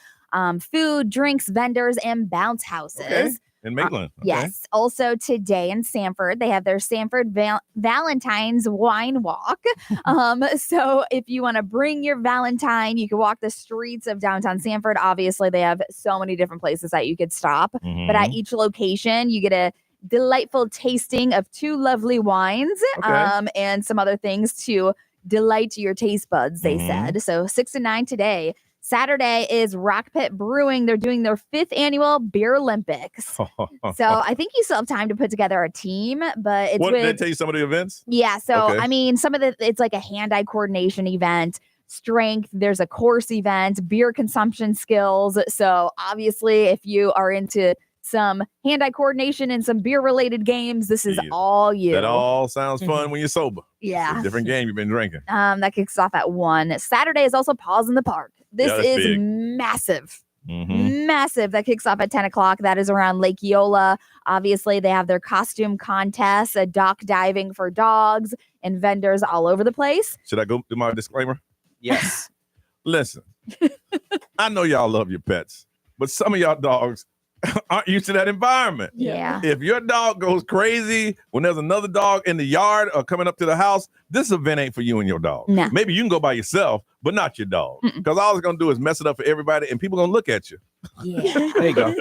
food, drinks, vendors, and bounce houses. Okay. In Maitland. Okay. Yes. Also today in Sanford, they have their Sanford Valentine's Wine Walk. So if you want to bring your Valentine, you can walk the streets of downtown Sanford. Obviously, they have so many different places that you could stop. Mm-hmm. But at each location, you get a delightful tasting of 2 lovely wines and some other things to delight your taste buds, they said. So 6 to 9 today. Saturday is Rock Pit Brewing. They're doing their 5th annual Beer Olympics. So I think you still have time to put together a team, but it's Did they tell you some of the events? Yeah. So, Okay. I mean, it's like a hand-eye coordination event, strength. There's a course event, beer consumption skills. So obviously, if you are into some hand-eye coordination and some beer-related games, this is all you. That all sounds fun when you're sober. Yeah. It's a different game you've been drinking. That kicks off at 1. Saturday is also Paws in the Park. This that's is big. massive. Mm-hmm. Massive. That kicks off at 10 o'clock. That is around Lake Eola. Obviously, they have their costume contests, a dock diving for dogs, and vendors all over the place. Should I go do my disclaimer? Yes. Listen, I know y'all love your pets, but some of y'all dogs aren't used to that environment. Yeah. If your dog goes crazy when there's another dog in the yard or coming up to the house, this event ain't for you and your dog. No. Maybe you can go by yourself, but not your dog. Because all it's going to do is mess it up for everybody, and people going to look at you. Yeah. There you go.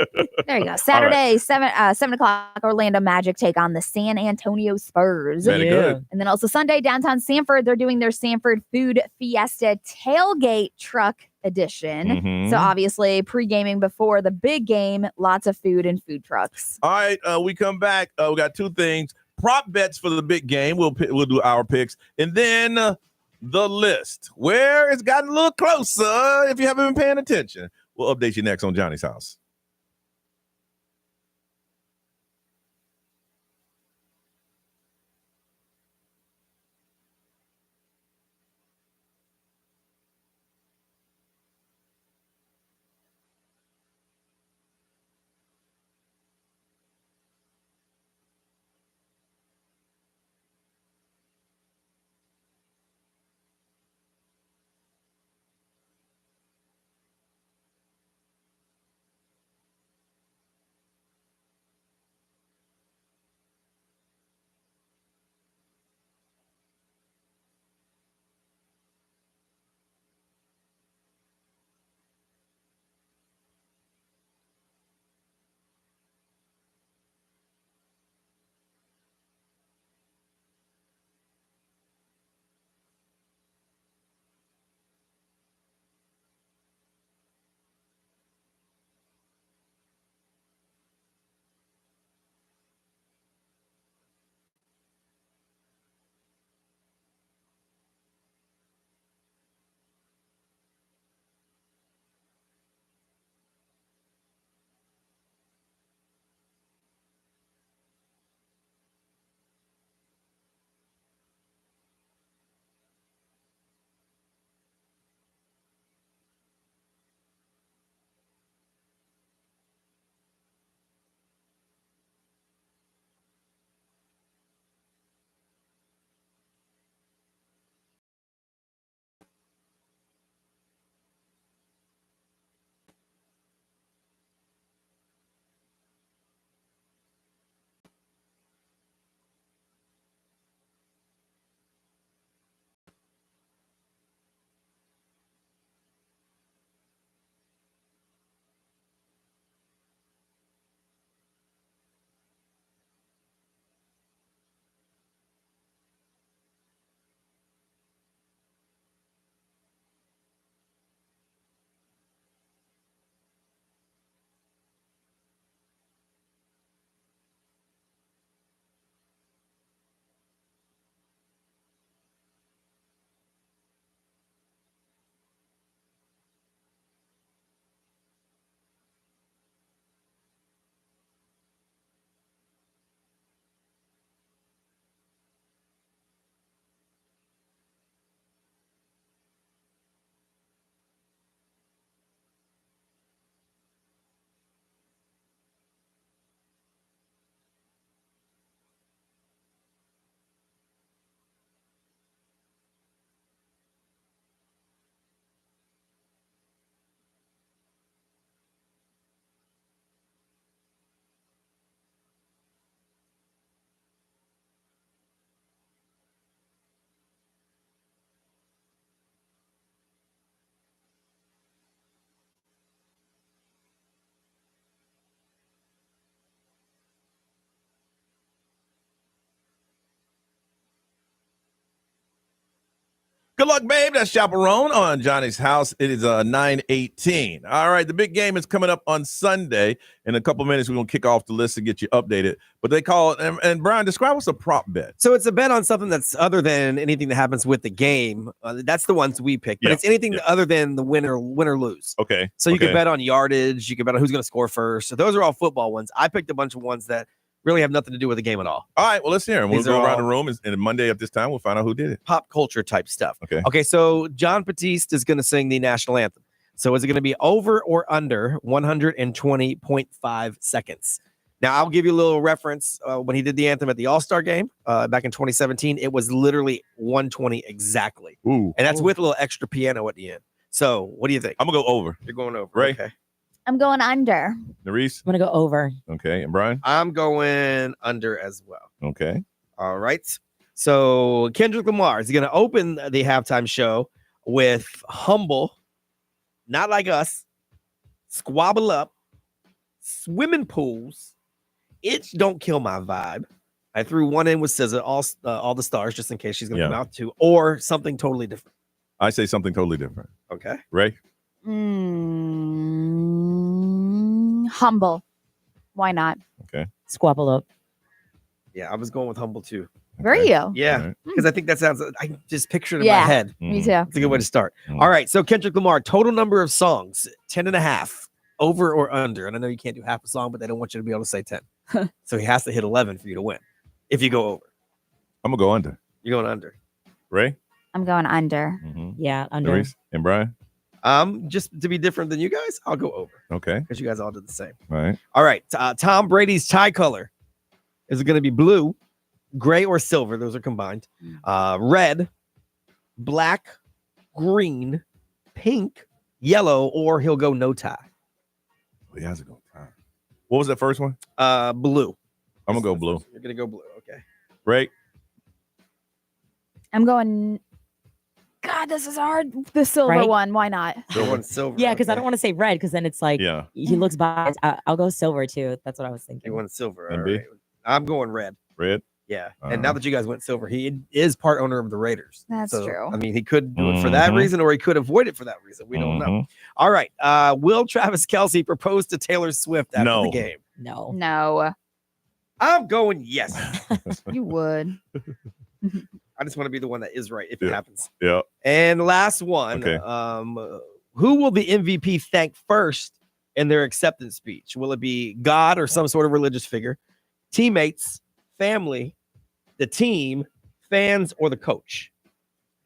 There you go. Saturday, 7 o'clock, Orlando Magic take on the San Antonio Spurs. Very good. And then also Sunday, downtown Sanford, they're doing their Sanford Food Fiesta Tailgate Truck Edition. Mhm. So obviously, pre-gaming before the big game, lots of food and food trucks. All right, we come back. We got 2 things. Prop bets for the big game. We'll do our picks. And then the list, where it's gotten a little closer if you haven't been paying attention. We'll update you next on Johnny's House. Good luck, babe. That's Chaperone on Johnny's House. It is 9:18. All right, the big game is coming up on Sunday. In a couple minutes, we're going to kick off the list and get you updated. But they call it, and Brian, describe what's a prop bet. So it's a bet on something that's other than anything that happens with the game. That's the ones we pick. But it's anything other than the win or lose. Okay. So you can bet on yardage. You can bet on who's going to score first. So those are all football ones. I picked a bunch of ones that really have nothing to do with the game at all. All right, well, let's hear them. We'll These go are around all- the room, and Monday at this time, we'll find out who did it. Pop culture type stuff. Okay. Okay, so John Batiste is going to sing the national anthem. So is it going to be over or under 120.5 seconds? Now, I'll give you a little reference. When he did the anthem at the All-Star game back in 2017, it was literally 120 exactly. Ooh. And that's with a little extra piano at the end. So what do you think? I'm going to go over. You're going over. Ray? Okay. I'm going under. Nerese? I'm going to go over. Okay, and Brian? I'm going under as well. Okay. All right. So Kendrick Lamar is going to open the halftime show with Humble, Not Like Us, Squabble Up, Swimming Pools, Itch Don't Kill My Vibe. I threw one in with SZA, all the stars, just in case she's going to come out too, or something totally different. I say something totally different. Okay. Ray? Humble. Why not? Okay. Squabble Up. Yeah, I was going with Humble too. Were you? Yeah, because I think that sounds, I just picture it in Yeah, my head. me too. It's a good way to start. All right, so Kendrick Lamar, total number of songs, 10 and a half, over or under. And I know you can't do half a song, but they don't want you to be able to say 10. So he has to hit 11 for you to win. If you go over. I'm going to go under. You're going under. Ray? I'm going under. Yeah, under. Nerese? And Brian? Just to be different than you guys, I'll go over. Okay. Because you guys all did the same. All right. All right, Tom Brady's tie color. Is it going to be blue, gray, or silver? Those are combined. Red, black, green, pink, yellow, or he'll go no tie. He has to go tie. What was that first one? Blue. I'm going to go blue. You're going to go blue. Okay. Ray? I'm going. God, this is hard. The silver Right? one. Why not? Silver. Yeah, because I don't want to say red because then it's like Yeah. he looks biased. I'll go silver too. That's what I was thinking. You went silver. And All B? right. I'm going red. Red? Yeah. And now that you guys went silver, he is part owner of the Raiders. That's true. I mean, he could do it for that reason, or he could avoid it for that reason. We don't know. All right. Will Travis Kelce propose to Taylor Swift after No. the game? No. No. I'm going yes. You would. I just want to be the one that is right if it happens. Yeah. And last one. Okay. Who will the MVP thank first in their acceptance speech? Will it be God or some sort of religious figure, teammates, family, the team, fans, or the coach?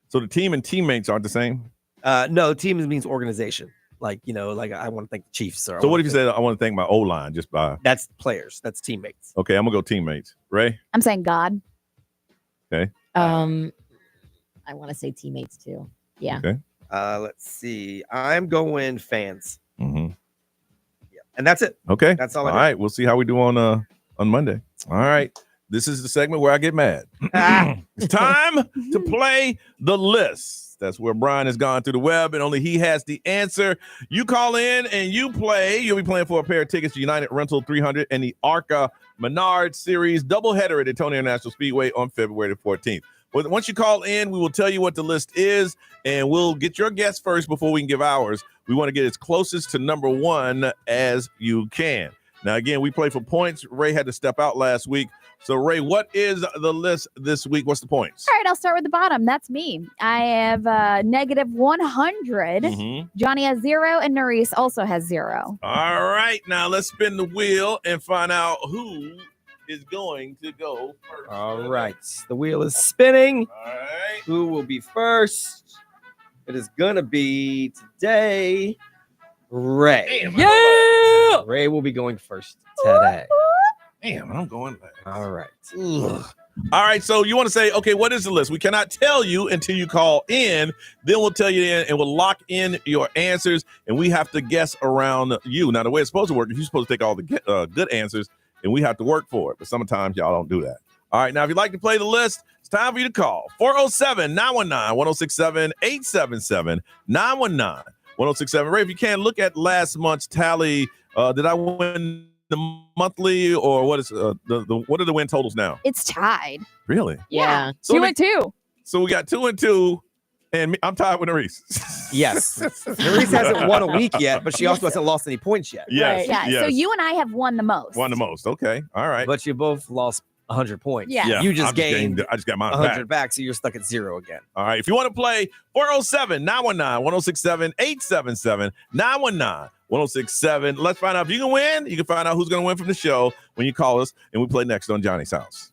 So the team and teammates aren't the same? No, team means organization. Like, like I want to thank the Chiefs. Or So what if you said, I want to thank my O-line just by... That's players. That's teammates. Okay, I'm going to go teammates. Ray? I'm saying God. Okay. I want to say teammates too. Yeah. Okay. Let's see. I'm going fans. Mm-hmm. Yeah. And that's it. Okay. That's all All I got. right. We'll see how we do on Monday. All right. This is the segment where I get mad. It's time to play the list. That's where Brian has gone through the web and only he has the answer. You call in and you play. You'll be playing for a pair of tickets to United Rental 300 and the ARCA Menard Series doubleheader at Daytona International Speedway on February the 14th. But once you call in, we will tell you what the list is, and we'll get your guess first before we can give ours. We want to get as closest to number one as you can. Now, again, we play for points. Ray had to step out last week. So, Ray, what is the list this week? What's the points? All right, I'll start with the bottom. That's me. I have negative 100. Johnny has 0, and Nerese also has 0. All right. Now, let's spin the wheel and find out who is going to go first. All right. The wheel is spinning. All right. Who will be first? It is going to be today Ray. Damn, Ray will be going first today. Damn, I'm going back. All right. Ugh. All right, so you want to say, okay, what is the list? We cannot tell you until you call in. Then we'll tell you in, and we'll lock in your answers, and we have to guess around you. Now, the way it's supposed to work is you're supposed to take all the good answers, and we have to work for it. But sometimes y'all don't do that. All right, now, if you'd like to play the list, it's time for you to call. 407-919-1067, 877-919-1067. Ray, if you can, look at last month's tally. Did I win the monthly, or what is what are the win totals now? It's tied. Really? Yeah. So 2 and 2. So we got 2 and 2, And I'm tied with Nerese. Yes. Nerese hasn't won a week yet, but she also hasn't lost any points yet. Yes. Yeah. Yes. So you and I have won the most. Won the most. Okay. All right. But you both lost 100 points. Yeah. You just gained I just got mine 100 back, so you're stuck at 0 again. All right. If you want to play 407-919-1067-877-919-1067. Let's find out if you can win. You can find out who's going to win from the show when you call us, and we play next on Johnny's House.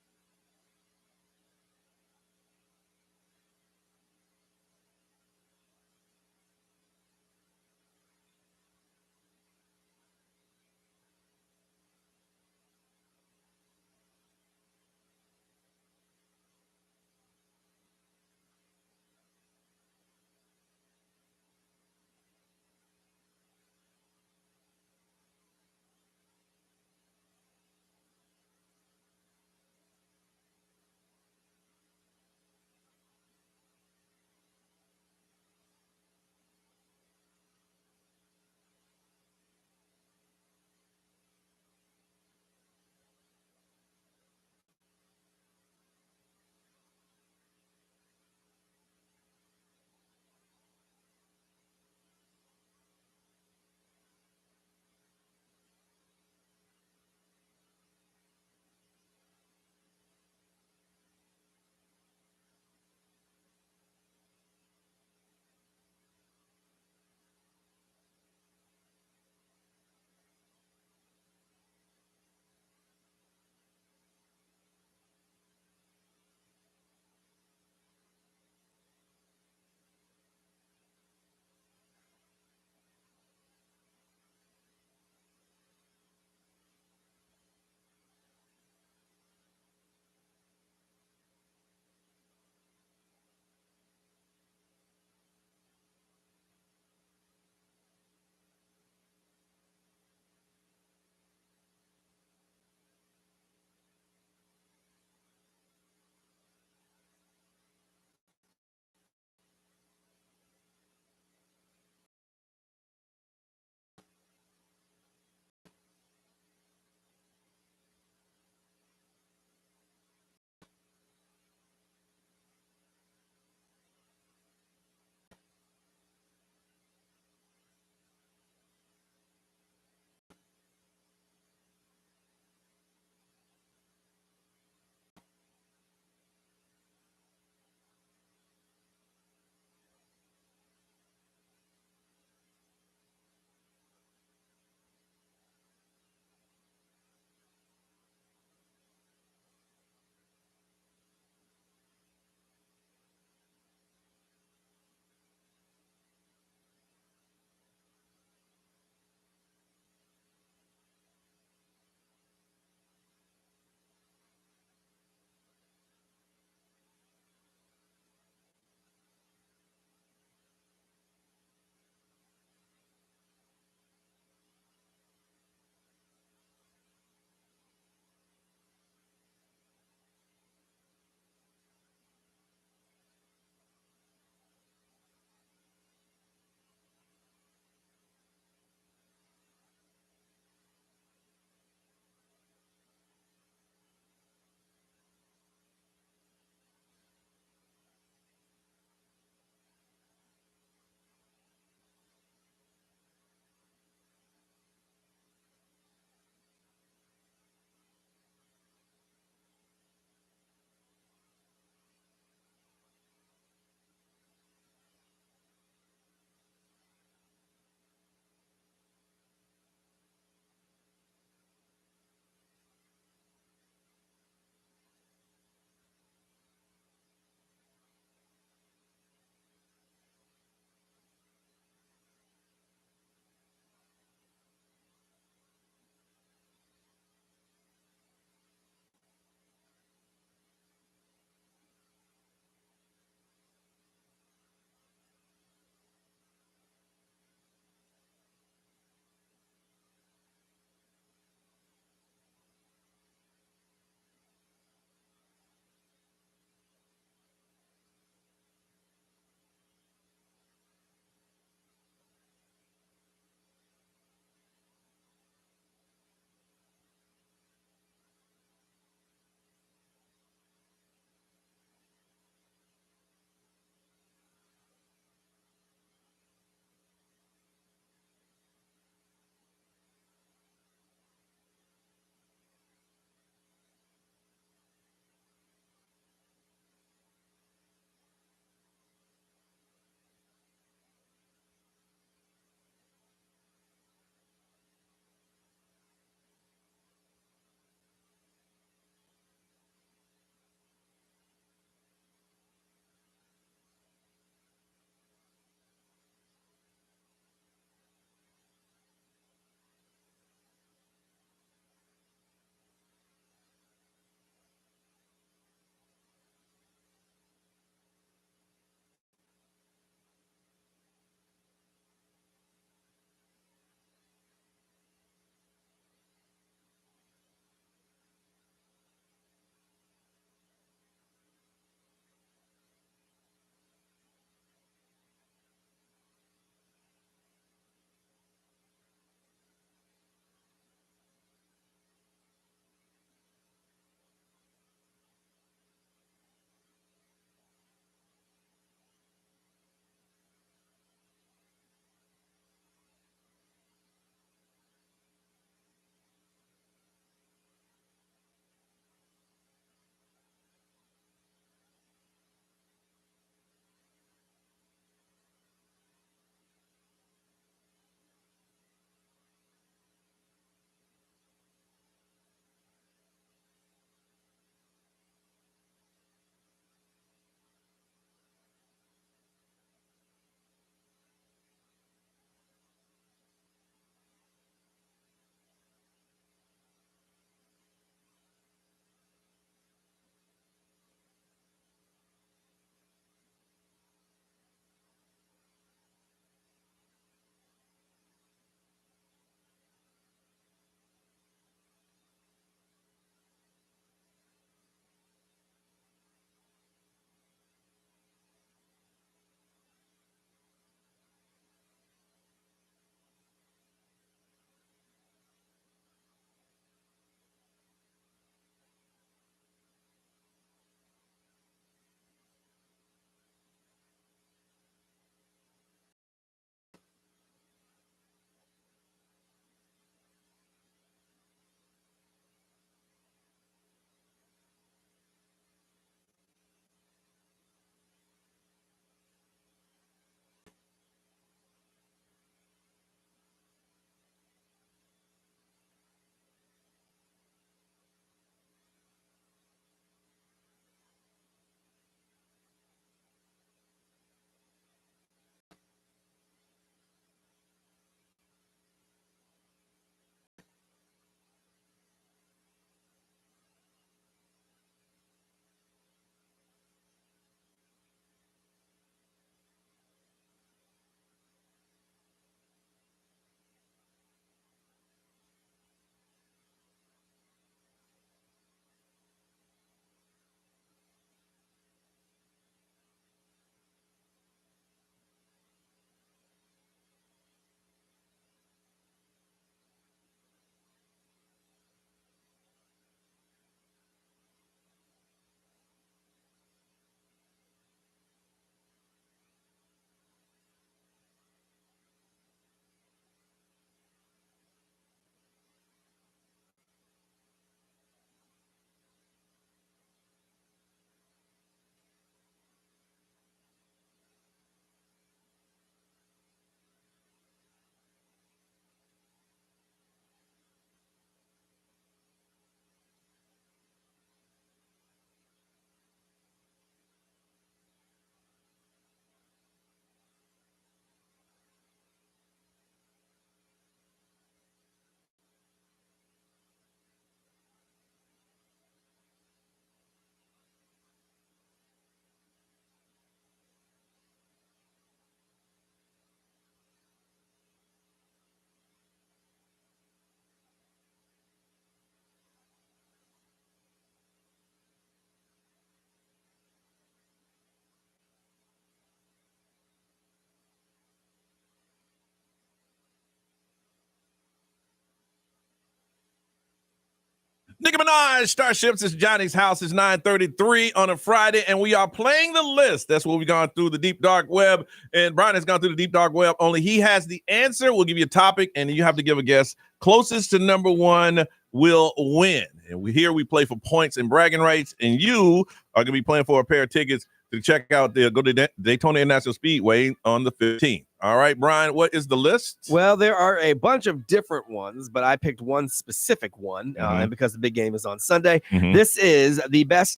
Nicki Minaj, Starships. It's Johnny's house. It's 9:33 on a Friday, and we are playing the list. That's what we've gone through the deep dark web, and Brian has gone through the deep dark web. Only he has the answer. We'll give you a topic, and you have to give a guess. Closest to number one will win. And we play for points and bragging rights, and you are going to be playing for a pair of tickets to check out go to Daytona International Speedway on the 15th. All right, Brian, what is the list? Well, there are a bunch of different ones, but I picked one specific one, and because the big game is on Sunday, this is the best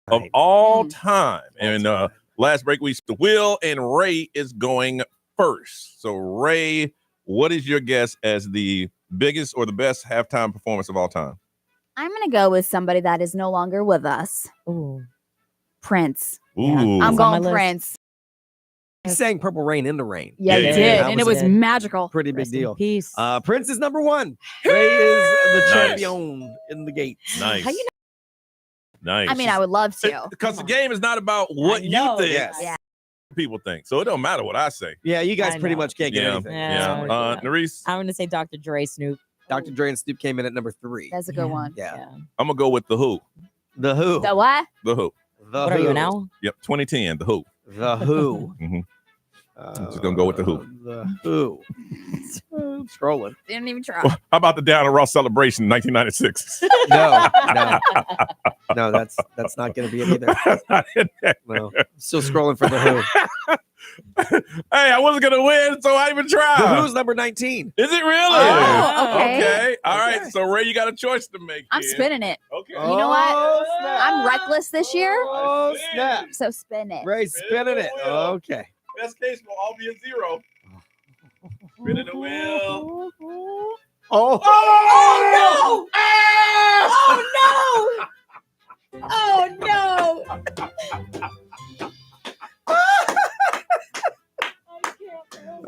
of all time. And last break, Will and Ray is going first. So, Ray, what is your guess as the biggest or the best halftime performance of all time? I'm going to go with somebody that is no longer with us. Ooh. Prince. Ooh. I'm going Prince. He sang Purple Rain in the Rain. Yeah, he did. And it was magical. Pretty big Rest in deal. peace. Prince is number one. Ray is the champion in the gates. Nice. How you Nice. I mean, I would love to. Because the game is not about what you think. Yes. Yeah. People think. So it don't matter what I say. Yeah, you guys I pretty know. much can't get anything. Yeah. Nerese? I'm going to say Dr. Dre, Snoop. Dr. Dre and Snoop came in at number 3. That's a good one. Yeah. I'm going to go with The Who. The Who. The what? The Who. The What Who. are you now? Yep, 2010, The Who. The Who. I'm just going to go with The Who. The Who. I'm scrolling. Didn't even try. How about the Down and Raw celebration in 1996? No, that's not going to be it either. No, still scrolling for The Who. Hey, I wasn't gonna win, so I even tried. The Who's number 19. Is it really? Oh, okay. All right. So Ray, you got a choice to make. I'm here. spinning it. Okay. You know what? I'm reckless this year. Oh, snap. So spin it. Ray spinning it. Okay. Best case will all be a 0. Spinning the wheel. Oh. Oh, no! Oh, no!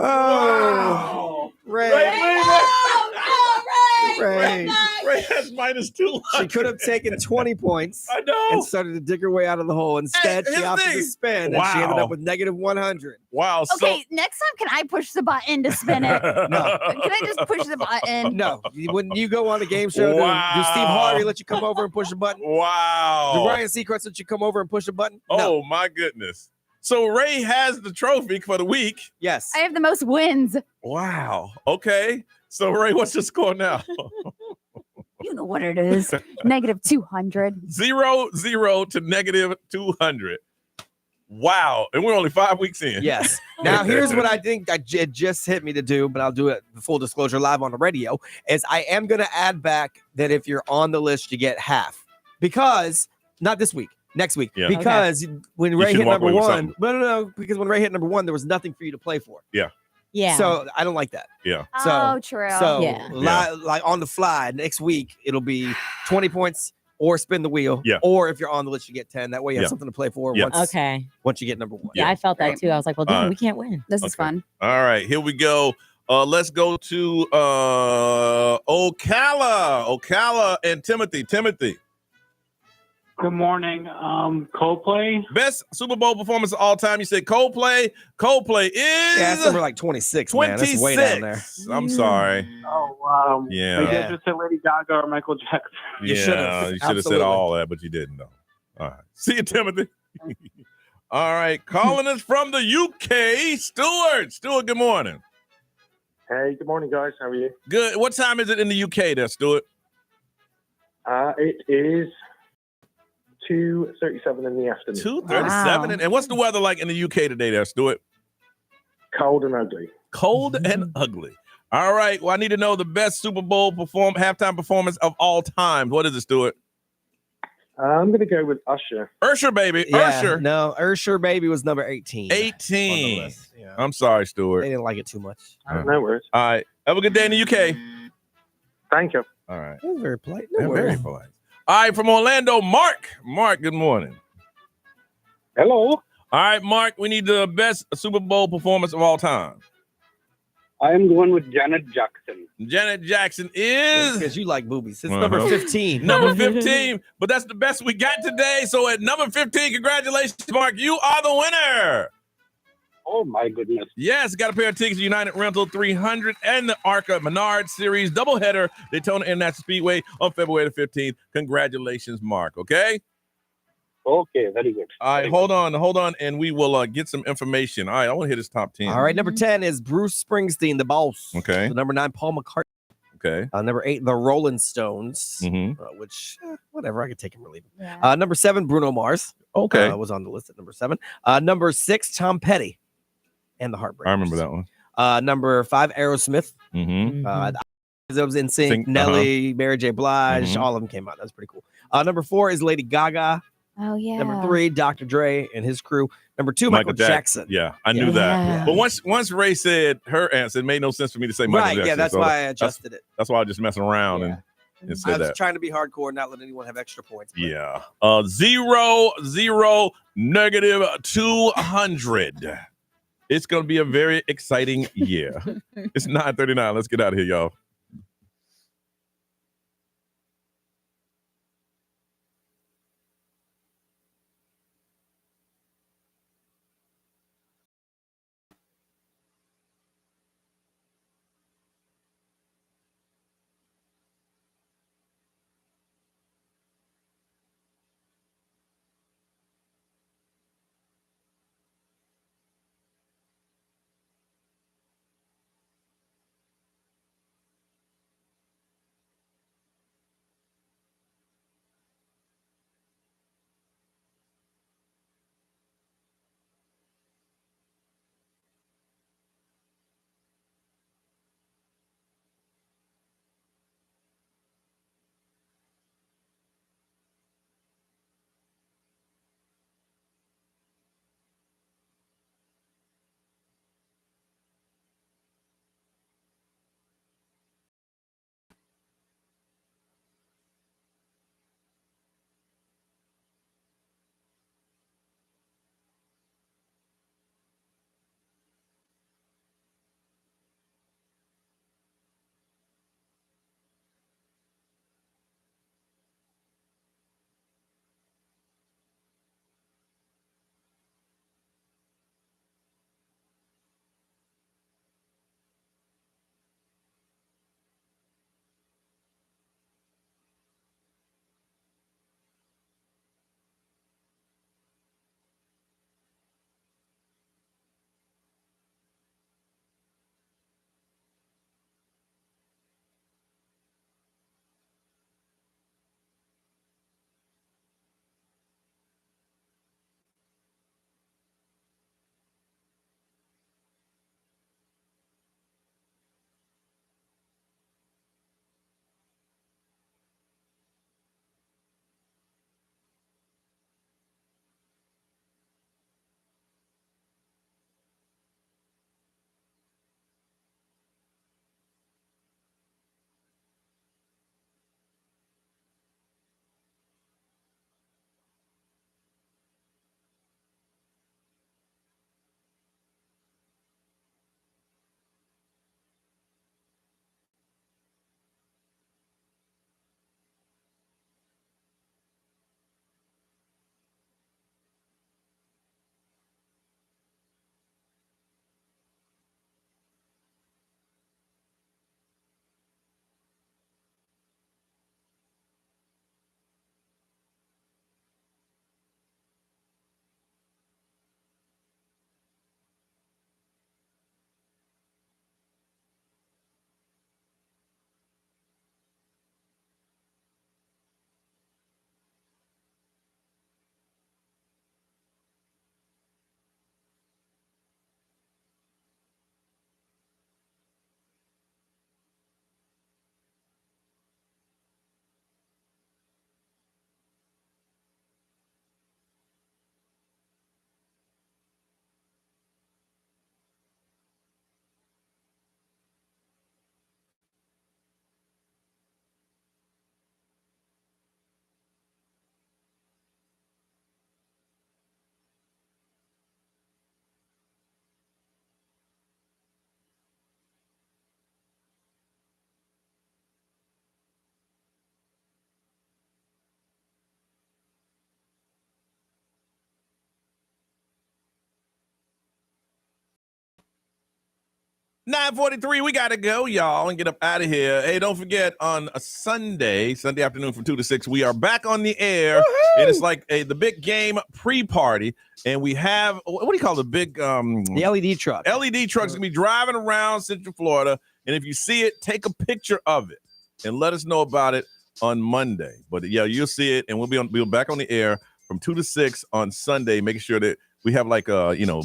Oh, Ray. Ray. Ray has -2. She could have taken 20 points. I know. And started to dig her way out of the hole. Instead, Hey, she here's the opted to thing. spin, and she ended up with -100. Wow. Okay, next time, can I push the button to spin it? No. Can I just push the button? No. When you go on a game show, do Steve Harvey let you come over and push a button? Wow. Do Ryan Seacrest let you come over and push a button? Oh, No. my goodness. So Ray has the trophy for the week. Yes. I have the most wins. Wow. Okay. So Ray, what's your score now? You know what it is. -200. 0-0 to -200. Wow. And we're only 5 weeks in. Yes. Now, here's what I think it just hit me to do, but I'll do it, full disclosure, live on the radio, is I am going to add back that if you're on the list, you get half. Because, not this week, next week. Yeah. Because when Ray should hit walk number away with one, no, because when Ray hit number one, there was nothing for you to play for. Yeah. Yeah. So I don't like that. Yeah. Oh, true. So Yeah. like on the fly, next week, it'll be 20 points or spin the wheel. Yeah. Or if you're on the list, you get 10. That way you have something to play for Yeah. Okay. once you get number one. Yeah, I felt that too. I was like, well, damn, right. we can't win. This is fun. All right. Here we go. Let's go to Ocala and Timothy. Timothy. Good morning. Coldplay. Best Super Bowl performance of all time. You said Coldplay. Coldplay is Yeah, that's number like 26, man. That's way down there. 26. I'm sorry. Oh, Yeah. Maybe I just said Lady Gaga or Michael Jackson. You Yeah, should've. you should have said Absolutely. all that, but you didn't though. All right. See you, Timothy. All right. Calling us from the UK, Stuart. Stuart, good morning. Hey, good morning, guys. How are you? Good. What time is it in the UK there, Stuart? It is 2:37 in the afternoon. 2:37. And what's the weather like in the UK today there, Stuart? Cold and ugly. Cold and ugly. All right. Well, I need to know the best Super Bowl halftime performance of all time. What is it, Stuart? I'm going to go with Usher. Usher, baby. Yeah, Usher. No, Usher Baby was number 18. 18. Yeah. I'm sorry, Stuart. They didn't like it too much. No worries. All right. Have a good day in the UK. Thank you. All right. That was very polite. They're No very worries. polite. All right, from Orlando, Mark. Mark, good morning. Hello. All right, Mark, we need the best Super Bowl performance of all time. I am going with Janet Jackson. Janet Jackson is Because you like boobies. It's number 15. number 15, but that's the best we got today. So at number 15, congratulations, Mark. You are the winner. Oh, my goodness. Yes, got a pair of tickets to United Rental 300 and the ARCA Menard Series doubleheader, Daytona International Speedway on February the 15th. Congratulations, Mark, okay? Okay, very good. All right, hold on, and we will get some information. All right, I want to hit his top 10. All right, number 10 is Bruce Springsteen, the boss. Okay. So number 9, Paul McCartney. Okay. Number 8, the Rolling Stones, which, whatever, I could take him or leave him. Yeah. Number 7, Bruno Mars. Okay. Was on the list at number 7. Number 6, Tom Petty and the Heartbreakers. I remember that one. Number 5, Aerosmith. It was NSYNC, Nelly, Mary J. Blige, all of them came out. That was pretty cool. Number 4 is Lady Gaga. Oh, yeah. Number 3, Dr. Dre and his crew. Number 2, Michael Jackson. Yeah, I knew that. But once Ray said her answer, it made no sense for me to say Michael Jackson. Yeah, that's why I adjusted it. That's why I was just messing around and said I was that. trying to be hardcore, not let anyone have extra points. Yeah. 0, 0, negative 200. It's going to be a very exciting year. It's 9:39. Let's get out of here, y'all. 9:43, we got to go, y'all, and get up out of here. Hey, don't forget, on a Sunday afternoon from 2 to 6, we are back on the air. And it's like the big game pre-party. And we have, what do you call the big? The LED truck. LED truck's going to be driving around Central Florida. And if you see it, take a picture of it and let us know about it on Monday. But yeah, you'll see it, and we'll back on the air from 2 to 6 on Sunday, making sure that we have like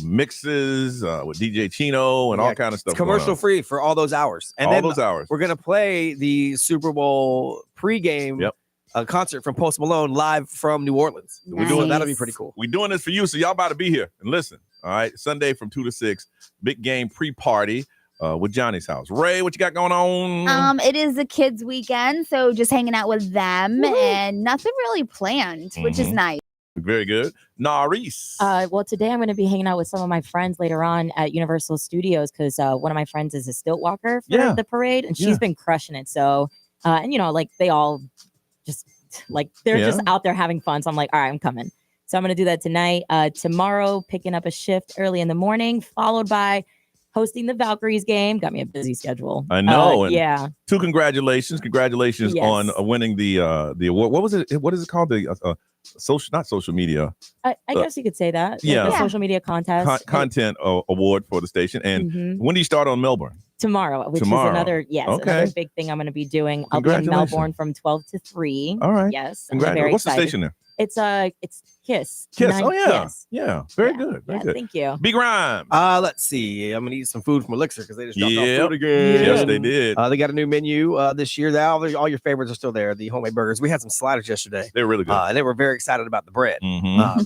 mixes with DJ Chino and all kind of stuff. It's commercial free for all those hours. And all those hours. We're gonna play the Super Bowl pregame concert from Post Malone live from New Orleans. We're doing that'll be pretty cool. We're doing this for you, so y'all about to be here and listen. All right, Sunday from 2 to 6, big game pre-party with Johnny's house. Ray, what you got going on? It is the kids' weekend, so just hanging out with them and nothing really planned, which is nice. Very good. Naris. Well, today I'm going to be hanging out with some of my friends later on at Universal Studios because one of my friends is a stilt walker for the parade, and she's been crushing it. So, and like they all just like they're just out there having fun. So I'm like, all right, I'm coming. So I'm going to do that tonight. Tomorrow, picking up a shift early in the morning, followed by hosting the Valkyries game. Got me a busy schedule. I know. Yeah. Two congratulations on winning the award. What was it? What is it called? The not social media. I guess you could say that. Yeah. The social media contest. Content award for the station. And when do you start on Melbourne? Tomorrow, which is another big thing I'm going to be doing. I'll be in Melbourne from 12 to 3. All right. Yes. Congratulations. What's the station there? It's Kiss. Kiss. Yeah. Very good. Very good. Thank you. Big Rhyme. Let's see. I'm gonna eat some food from Elixir because they just dropped off food again. Yes, they did. They got a new menu this year. All your favorites are still there. The homemade burgers. We had some sliders yesterday. They're really good. And they were very excited about the bread.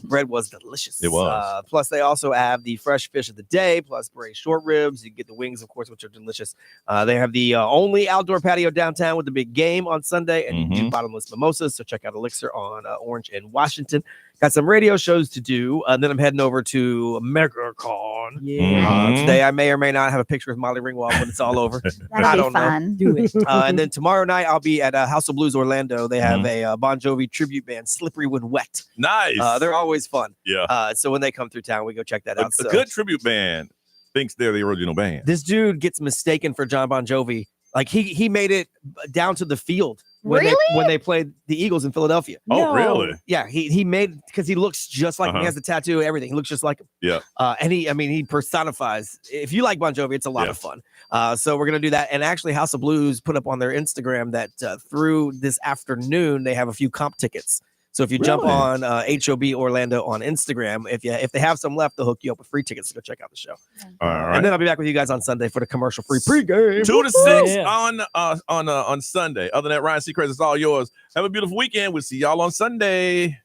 Bread was delicious. It was. Plus, they also have the fresh fish of the day, plus braised short ribs. You get the wings, of course, which are delicious. They have the only outdoor patio downtown with the big game on Sunday, and you do bottomless mimosas. So check out Elixir on Orange and Washington. Got some radio shows to do. Then I'm heading over to Megacon. Today, I may or may not have a picture with Molly Ringwald when it's all over. I don't know. Do it. And then tomorrow night, I'll be at House of Blues Orlando. They have a Bon Jovi tribute band, Slippery When Wet. Nice. They're always fun. Yeah. So when they come through town, we go check that out. A good tribute band thinks they're the original band. This dude gets mistaken for John Bon Jovi. Like he made it down to the field when they played the Eagles in Philadelphia. Oh, really? Yeah, he made because he looks just like him. He has the tattoo, everything. He looks just like him. Yeah. And he personifies. If you like Bon Jovi, it's a lot of fun. So we're gonna do that. And actually, House of Blues put up on their Instagram that through this afternoon they have a few comp tickets. So if you jump on HOB Orlando on Instagram, if they have some left, they'll hook you up with free tickets to go check out the show. All right. And then I'll be back with you guys on Sunday for the commercial-free pregame. 2 to 6 on Sunday. Other than that, Ryan Seacrest, it's all yours. Have a beautiful weekend. We'll see y'all on Sunday.